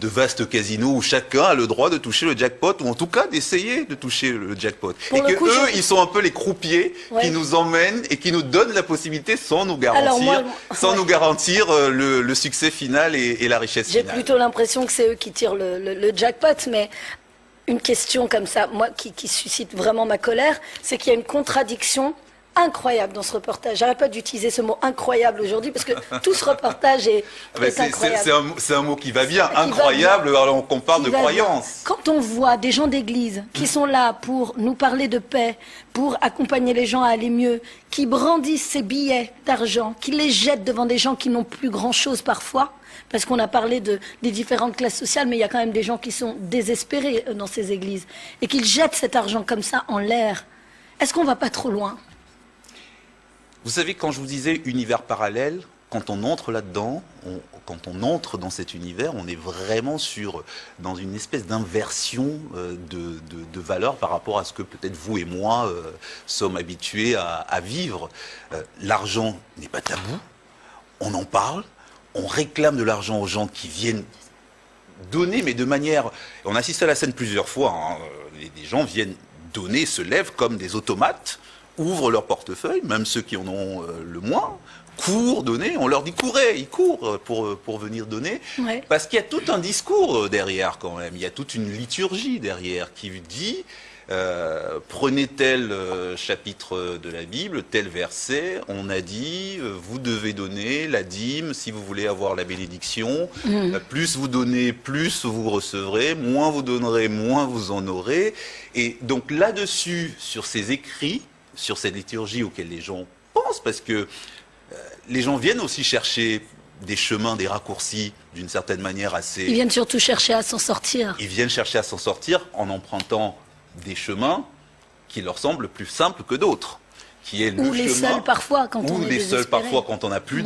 vaste casino où chacun a le droit de toucher le jackpot, ou en tout cas d'essayer de toucher le jackpot. Et que eux, ils sont un peu les croupiers qui nous emmènent et qui nous donnent la possibilité sans nous garantir, le succès final et la richesse finale. J'ai plutôt l'impression que c'est eux qui tirent le jackpot, mais une question comme ça, moi, qui suscite vraiment ma colère, c'est qu'il y a une contradiction incroyable dans ce reportage. J'arrête pas d'utiliser ce mot incroyable aujourd'hui parce que tout ce reportage est incroyable. C'est un mot qui va bien, incroyable, alors qu'on parle de croyance. Quand on voit des gens d'église qui sont là pour nous parler de paix, pour accompagner les gens à aller mieux, qui brandissent ces billets d'argent, qui les jettent devant des gens qui n'ont plus grand-chose parfois, parce qu'on a parlé des différentes classes sociales, mais il y a quand même des gens qui sont désespérés dans ces églises, et qu'ils jettent cet argent comme ça en l'air. Est-ce qu'on ne va pas trop loin ? Vous savez, quand je vous disais univers parallèle, quand on entre là-dedans, quand on entre dans cet univers, on est vraiment dans une espèce d'inversion de valeurs par rapport à ce que peut-être vous et moi sommes habitués à vivre. L'argent n'est pas tabou, on en parle, on réclame de l'argent aux gens qui viennent donner, mais de manière... On assiste à la scène plusieurs fois, hein, les gens viennent donner, se lèvent comme des automates, ouvrent leur portefeuille, même ceux qui en ont le moins, courent donner, on leur dit courez, ils courent pour venir donner, ouais. Parce qu'il y a tout un discours derrière quand même, il y a toute une liturgie derrière qui dit prenez tel chapitre de la Bible, tel verset, on a dit vous devez donner la dîme si vous voulez avoir la bénédiction, plus vous donnez, plus vous recevrez, moins vous donnerez, moins vous en aurez, et donc là-dessus, sur ces écrits, sur cette liturgie auxquels les gens pensent, parce que les gens viennent aussi chercher des chemins, des raccourcis, d'une certaine manière assez... Ils viennent surtout chercher à s'en sortir. Ils viennent chercher à s'en sortir en empruntant des chemins qui leur semblent plus simples que d'autres. Qui est ou les seuls parfois quand on est les désespéré. Seuls parfois quand on n'a plus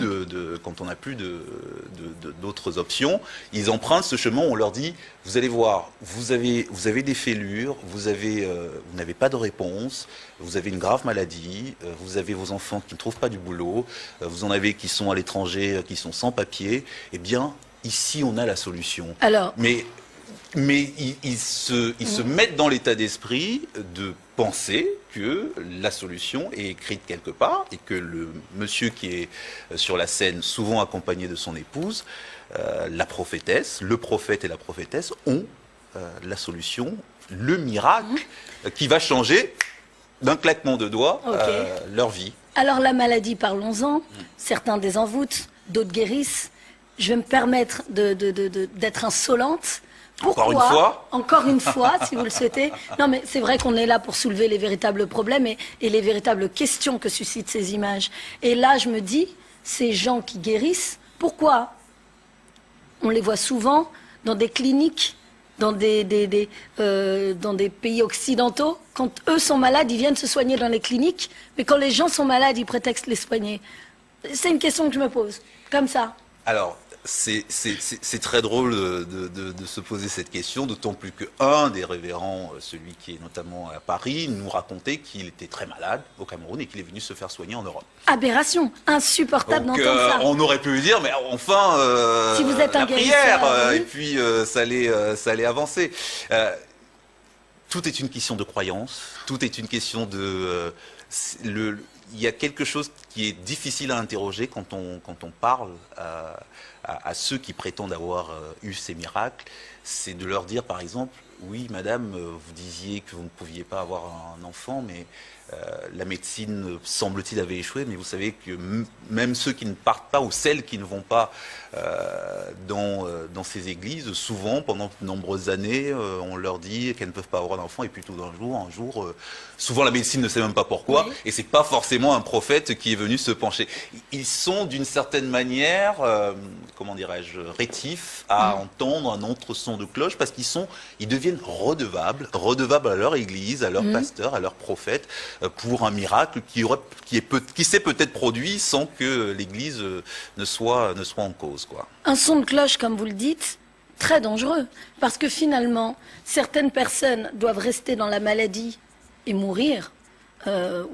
d'autres options, ils empruntent ce chemin où on leur dit vous allez voir, vous avez des fêlures, vous n'avez pas de réponse, vous avez une grave maladie, vous avez vos enfants qui ne trouvent pas du boulot, vous en avez qui sont à l'étranger, qui sont sans papier, eh bien ici on a la solution. Alors, mais ils se mettent dans l'état d'esprit de penser que la solution est écrite quelque part et que le monsieur qui est sur la scène, souvent accompagné de son épouse, la prophétesse, le prophète et la prophétesse ont la solution, le miracle qui va changer d'un claquement de doigts leur vie. Alors la maladie, parlons-en. Certains désenvoûtent, d'autres guérissent. Je vais me permettre d'être insolente. Pourquoi, encore une fois, si vous le souhaitez. Non, mais c'est vrai qu'on est là pour soulever les véritables problèmes et les véritables questions que suscitent ces images. Et là, je me dis, ces gens qui guérissent, pourquoi on les voit souvent dans des cliniques, dans des pays occidentaux. Quand eux sont malades, ils viennent se soigner dans les cliniques, mais quand les gens sont malades, ils prétextent les soigner. C'est une question que je me pose, comme ça. Alors, c'est très drôle de se poser cette question, d'autant plus qu'un des révérends, celui qui est notamment à Paris, nous racontait qu'il était très malade au Cameroun et qu'il est venu se faire soigner en Europe. Aberration, insupportable d'entendre ça. On aurait pu lui dire, mais enfin, si vous êtes un la prière, oui. et puis ça allait avancer. Tout est une question de croyance, tout est une question de... il y a quelque chose qui est difficile à interroger quand on parle à ceux qui prétendent avoir eu ces miracles, c'est de leur dire par exemple, oui madame, vous disiez que vous ne pouviez pas avoir un enfant, mais la médecine, semble-t-il, avait échoué, mais vous savez que même ceux qui ne partent pas ou celles qui ne vont pas dans ces églises, souvent, pendant de nombreuses années, on leur dit qu'elles ne peuvent pas avoir d'enfant, et puis tout d'un jour, souvent la médecine ne sait même pas pourquoi, oui. Et c'est pas forcément un prophète qui est venu se pencher. Ils sont d'une certaine manière, comment dirais-je, rétifs à entendre un autre son de cloche, parce ils deviennent redevables à leur église, à leur pasteur, à leur prophète, pour un miracle qui s'est peut-être produit sans que l'église ne soit en cause, quoi. Un son de cloche, comme vous le dites, très dangereux, parce que finalement, certaines personnes doivent rester dans la maladie et mourir,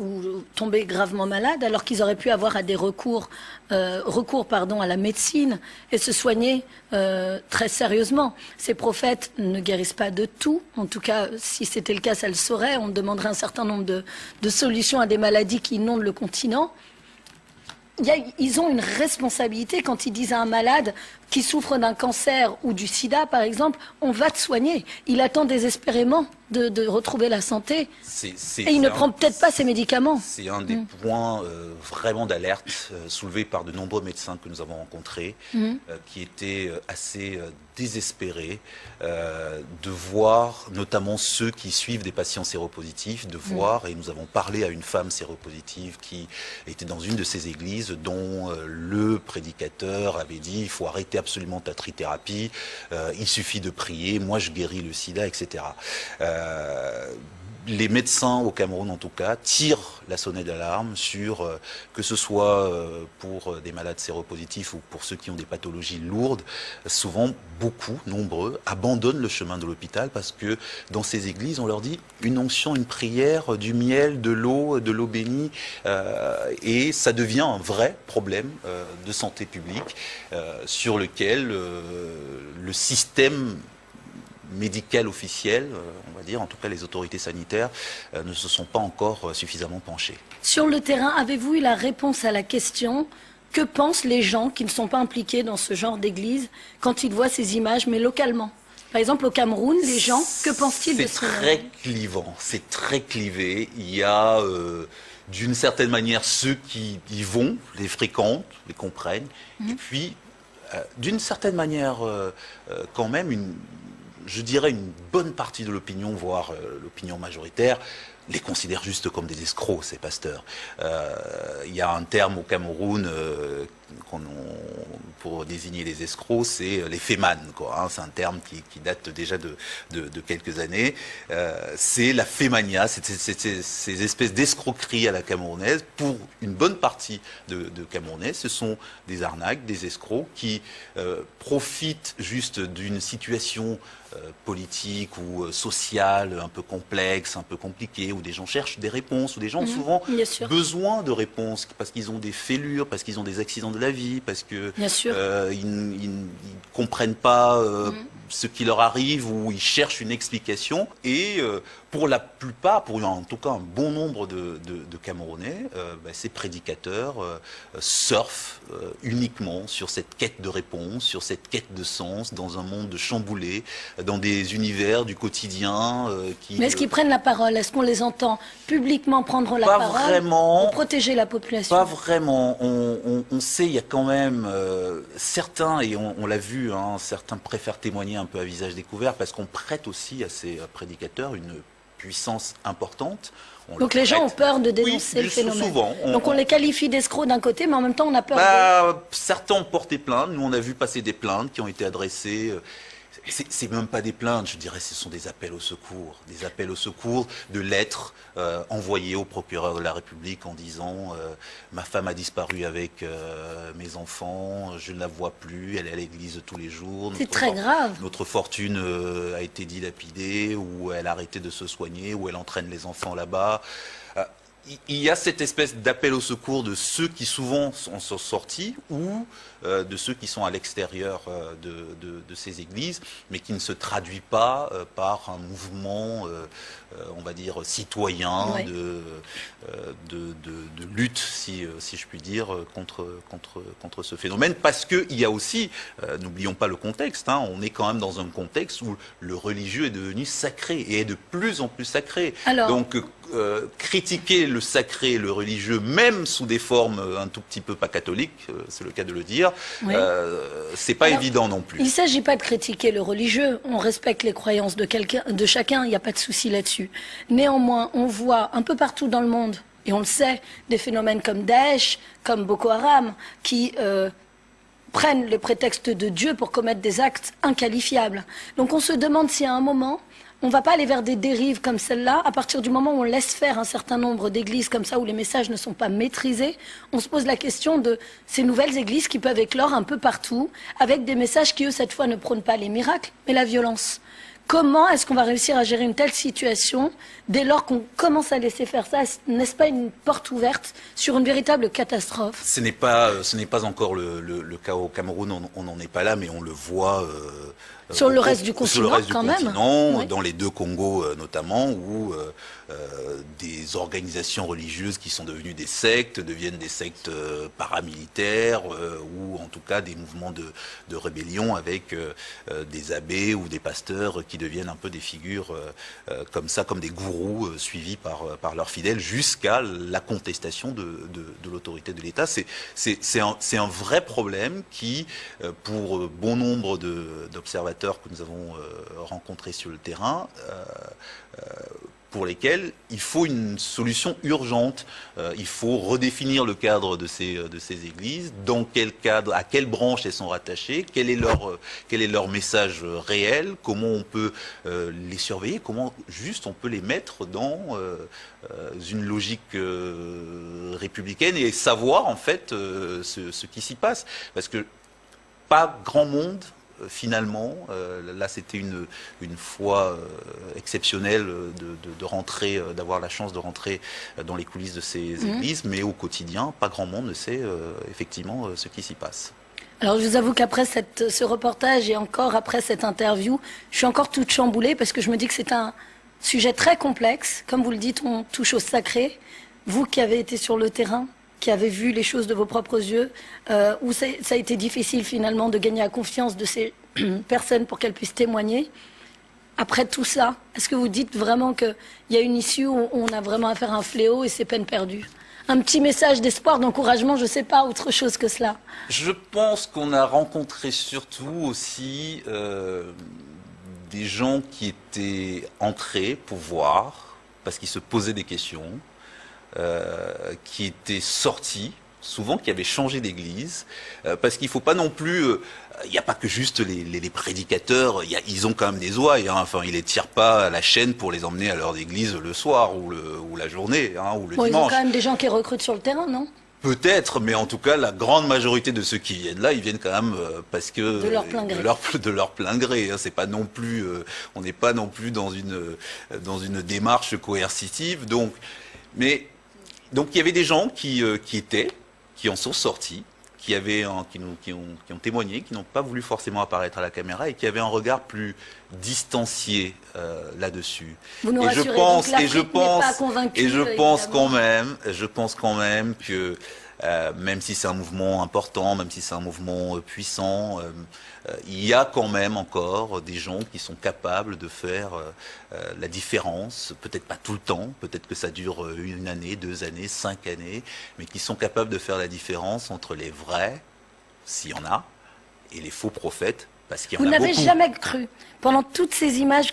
ou tomber gravement malades, alors qu'ils auraient pu avoir des recours à la médecine et se soigner très sérieusement. Ces prophètes ne guérissent pas de tout. En tout cas, si c'était le cas, ça le saurait. On demanderait un certain nombre de solutions à des maladies qui inondent le continent. Ils ont une responsabilité quand ils disent à un malade qui souffre d'un cancer ou du sida, par exemple, on va te soigner. Il attend désespérément de retrouver la santé. Et il ne prend peut-être pas ses médicaments. C'est un des points vraiment d'alerte soulevés par de nombreux médecins que nous avons rencontrés, qui étaient assez désespérés de voir, notamment ceux qui suivent des patients séropositifs, de voir, et nous avons parlé à une femme séropositive qui était dans une de ces églises, dont le prédicateur avait dit il faut arrêter absolument ta trithérapie, il suffit de prier, moi je guéris le sida, etc. les médecins au Cameroun, en tout cas, tirent la sonnette d'alarme sur, que ce soit pour des malades séropositifs ou pour ceux qui ont des pathologies lourdes, souvent, beaucoup, nombreux, abandonnent le chemin de l'hôpital parce que dans ces églises, on leur dit une onction, une prière, du miel, de l'eau bénie, et ça devient un vrai problème de santé publique sur lequel le système médical officiel, on va dire, en tout cas les autorités sanitaires, ne se sont pas encore suffisamment penchées. Sur le terrain, avez-vous eu la réponse à la question que pensent les gens qui ne sont pas impliqués dans ce genre d'église quand ils voient ces images, mais localement? Par exemple, au Cameroun, les gens, que pensent-ils de ce phénomène? C'est très clivant, c'est très clivé. Il y a, d'une certaine manière, ceux qui y vont, les fréquentent, les comprennent, et puis, d'une certaine manière, quand même, je dirais une bonne partie de l'opinion, voire l'opinion majoritaire, les considère juste comme des escrocs, ces pasteurs. Il y a un terme au Cameroun pour désigner les escrocs, c'est les fémanes, quoi. Hein, c'est un terme qui date déjà de quelques années. C'est la fémania, c'est ces espèces d'escroqueries à la camerounaise. Pour une bonne partie de Camerounais, ce sont des arnaques, des escrocs qui profitent juste d'une situation politique ou sociale un peu complexe, un peu compliquée, où des gens cherchent des réponses, où des gens ont souvent besoin de réponses, parce qu'ils ont des fêlures, parce qu'ils ont des accidents de la vie, parce que ils ne comprennent pas ce qui leur arrive, ou ils cherchent une explication. Et pour la plupart, pour en tout cas un bon nombre de Camerounais, ces prédicateurs surfent uniquement sur cette quête de réponse, sur cette quête de sens, dans un monde chamboulé, dans des univers du quotidien. Mais est-ce qu'ils prennent la parole? Est-ce qu'on les entend publiquement prendre la parole vraiment, pour protéger la population? Pas vraiment. On sait, il y a quand même certains, et on l'a vu, hein, certains préfèrent témoigner un peu à visage découvert, parce qu'on prête aussi à ces prédicateurs une puissance importante. Donc les gens ont peur de dénoncer le phénomène. Souvent. Donc on les qualifie d'escrocs d'un côté, mais en même temps on a peur certains ont porté plainte. Nous on a vu passer des plaintes qui ont été adressées. C'est même pas des plaintes, je dirais, ce sont des appels au secours. Des appels au secours de lettres envoyées au procureur de la République en disant ma femme a disparu avec mes enfants, je ne la vois plus, elle est à l'église tous les jours. C'est très grave. Notre fortune a été dilapidée, ou elle a arrêté de se soigner, ou elle entraîne les enfants là-bas. Il y a cette espèce d'appel au secours de ceux qui souvent sont sortis, ou de ceux qui sont à l'extérieur de ces églises, mais qui ne se traduit pas par un mouvement, on va dire, citoyen, de lutte, si je puis dire, contre ce phénomène. Parce qu'il y a aussi, n'oublions pas le contexte, hein, on est quand même dans un contexte où le religieux est devenu sacré, et est de plus en plus sacré. Donc, critiquer le sacré, le religieux, même sous des formes un tout petit peu pas catholiques, c'est le cas de le dire, c'est pas évident non plus. Il ne s'agit pas de critiquer le religieux, on respecte les croyances de chacun, il n'y a pas de souci là-dessus. Néanmoins, on voit un peu partout dans le monde, et on le sait, des phénomènes comme Daesh, comme Boko Haram, qui prennent le prétexte de Dieu pour commettre des actes inqualifiables. Donc on se demande si à un moment, on ne va pas aller vers des dérives comme celle-là. À partir du moment où on laisse faire un certain nombre d'églises comme ça, où les messages ne sont pas maîtrisés, on se pose la question de ces nouvelles églises qui peuvent éclore un peu partout, avec des messages qui, eux, cette fois, ne prônent pas les miracles, mais la violence. Comment est-ce qu'on va réussir à gérer une telle situation dès lors qu'on commence à laisser faire ça? N'est-ce pas une porte ouverte sur une véritable catastrophe? Ce n'est pas encore le cas au Cameroun, on n'en est pas là, mais on le voit... sur le reste du continent, quand même. Dans les deux Congos notamment, où des organisations religieuses qui sont devenues des sectes deviennent des sectes paramilitaires, ou en tout cas des mouvements de rébellion avec des abbés ou des pasteurs qui deviennent un peu des figures comme ça, comme des gourous suivis par leurs fidèles, jusqu'à la contestation de l'autorité de l'État. C'est un vrai problème qui, pour bon nombre d'observateurs que nous avons rencontrés sur le terrain, pour lesquels il faut une solution urgente. Il faut redéfinir le cadre de ces églises, dans quel cadre, à quelle branche elles sont rattachées, quel est leur message réel, comment on peut les surveiller, comment juste on peut les mettre dans une logique républicaine et savoir en fait ce qui s'y passe. Parce que pas grand monde finalement, là c'était une fois exceptionnelle de rentrer, d'avoir la chance de rentrer dans les coulisses de ces églises, mais au quotidien, pas grand monde ne sait effectivement ce qui s'y passe. Alors je vous avoue qu'après ce reportage et encore après cette interview, je suis encore toute chamboulée parce que je me dis que c'est un sujet très complexe. Comme vous le dites, on touche au sacré. Vous qui avez été sur le terrain, qui avez vu les choses de vos propres yeux, où ça a été difficile finalement de gagner la confiance de ces personnes pour qu'elles puissent témoigner. Après tout ça, est-ce que vous dites vraiment qu'il y a une issue où on a vraiment affaire à un fléau et c'est peine perdue? Un petit message d'espoir, d'encouragement, je ne sais pas, autre chose que cela. Je pense qu'on a rencontré surtout aussi des gens qui étaient entrés pour voir, parce qu'ils se posaient des questions, qui étaient sortis, souvent qui avaient changé d'église, parce qu'il ne faut pas non plus... Il n'y a pas que juste les prédicateurs, ils ont quand même des ouailles, hein, enfin ils les tirent pas à la chaîne pour les emmener à leur église le soir ou la journée, hein, ou le dimanche. Ils ont quand même des gens qui recrutent sur le terrain, non? Peut-être, mais en tout cas, la grande majorité de ceux qui viennent là, ils viennent quand même parce que de leur plein gré. De leur plein gré. Hein. C'est pas non plus, on n'est pas non plus dans une démarche coercitive. Donc il y avait des gens qui en sont sortis, qui ont témoigné, qui n'ont pas voulu forcément apparaître à la caméra et qui avaient un regard plus distancié là-dessus. Vous nous rassurez, donc l'Afrique n'est pas convaincue, et je pense quand même que même si c'est un mouvement important, même si c'est un mouvement puissant, il y a quand même encore des gens qui sont capables de faire la différence, peut-être pas tout le temps, peut-être que ça dure 1 année, 2 années, 5 années, mais qui sont capables de faire la différence entre les vrais, s'il y en a, et les faux prophètes, parce qu'il y en a beaucoup. Vous n'avez jamais cru, pendant toutes ces images,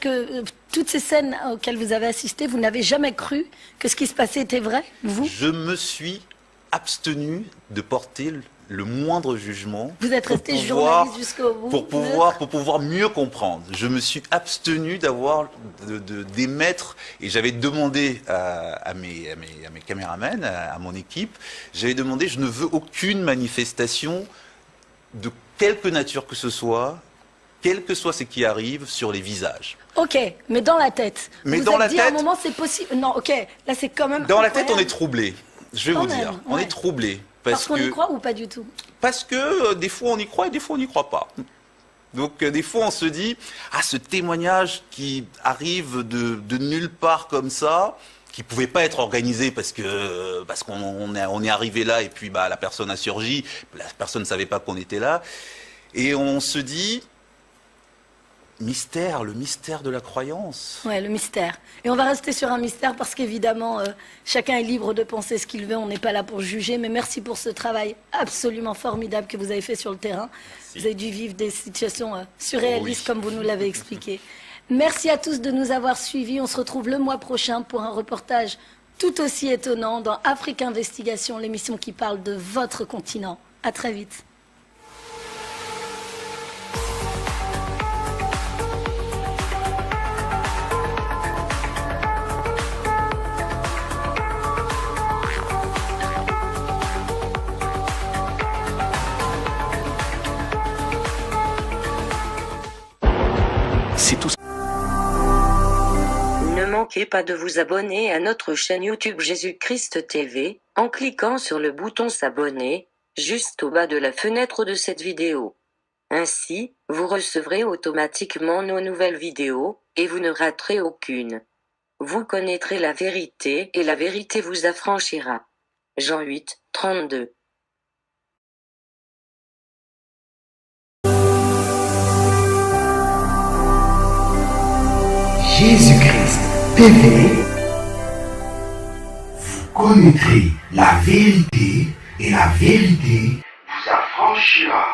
toutes ces scènes auxquelles vous avez assisté, vous n'avez jamais cru que ce qui se passait était vrai, vous? Je me suis abstenu de porter le moindre jugement. Vous êtes resté journaliste jusqu'au bout. Pour pouvoir mieux comprendre. Je me suis abstenu d'émettre, et j'avais demandé à mes caméramans, à mon équipe, j'avais demandé, je ne veux aucune manifestation de quelque nature que ce soit, quel que soit ce qui arrive, sur les visages. Ok, mais dans la tête. Mais vous dans la dit tête, à un moment c'est possible. Non, ok, là c'est quand même. Dans la tête, on est troublé. Je vais Quand vous même, dire, on ouais. est troublé. Parce qu'on y croit ou pas du tout? Parce que des fois on y croit et des fois on n'y croit pas. Donc des fois on se dit, ce témoignage qui arrive de nulle part comme ça, qui pouvait pas être organisé parce qu'on est arrivé là et puis la personne a surgi, la personne ne savait pas qu'on était là, et on se dit, le mystère de la croyance. Ouais, le mystère. Et on va rester sur un mystère parce qu'évidemment, chacun est libre de penser ce qu'il veut. On n'est pas là pour juger. Mais merci pour ce travail absolument formidable que vous avez fait sur le terrain. Merci. Vous avez dû vivre des situations surréalistes comme vous nous l'avez expliqué. Merci à tous de nous avoir suivis. On se retrouve le mois prochain pour un reportage tout aussi étonnant dans Afrique Investigation, l'émission qui parle de votre continent. À très vite. C'est tout. Ne manquez pas de vous abonner à notre chaîne YouTube Jésus-Christ TV, en cliquant sur le bouton s'abonner, juste au bas de la fenêtre de cette vidéo. Ainsi, vous recevrez automatiquement nos nouvelles vidéos, et vous ne raterez aucune. Vous connaîtrez la vérité, et la vérité vous affranchira. Jean 8, 32. Jésus-Christ TV, vous connaîtrez la vérité et la vérité vous affranchira.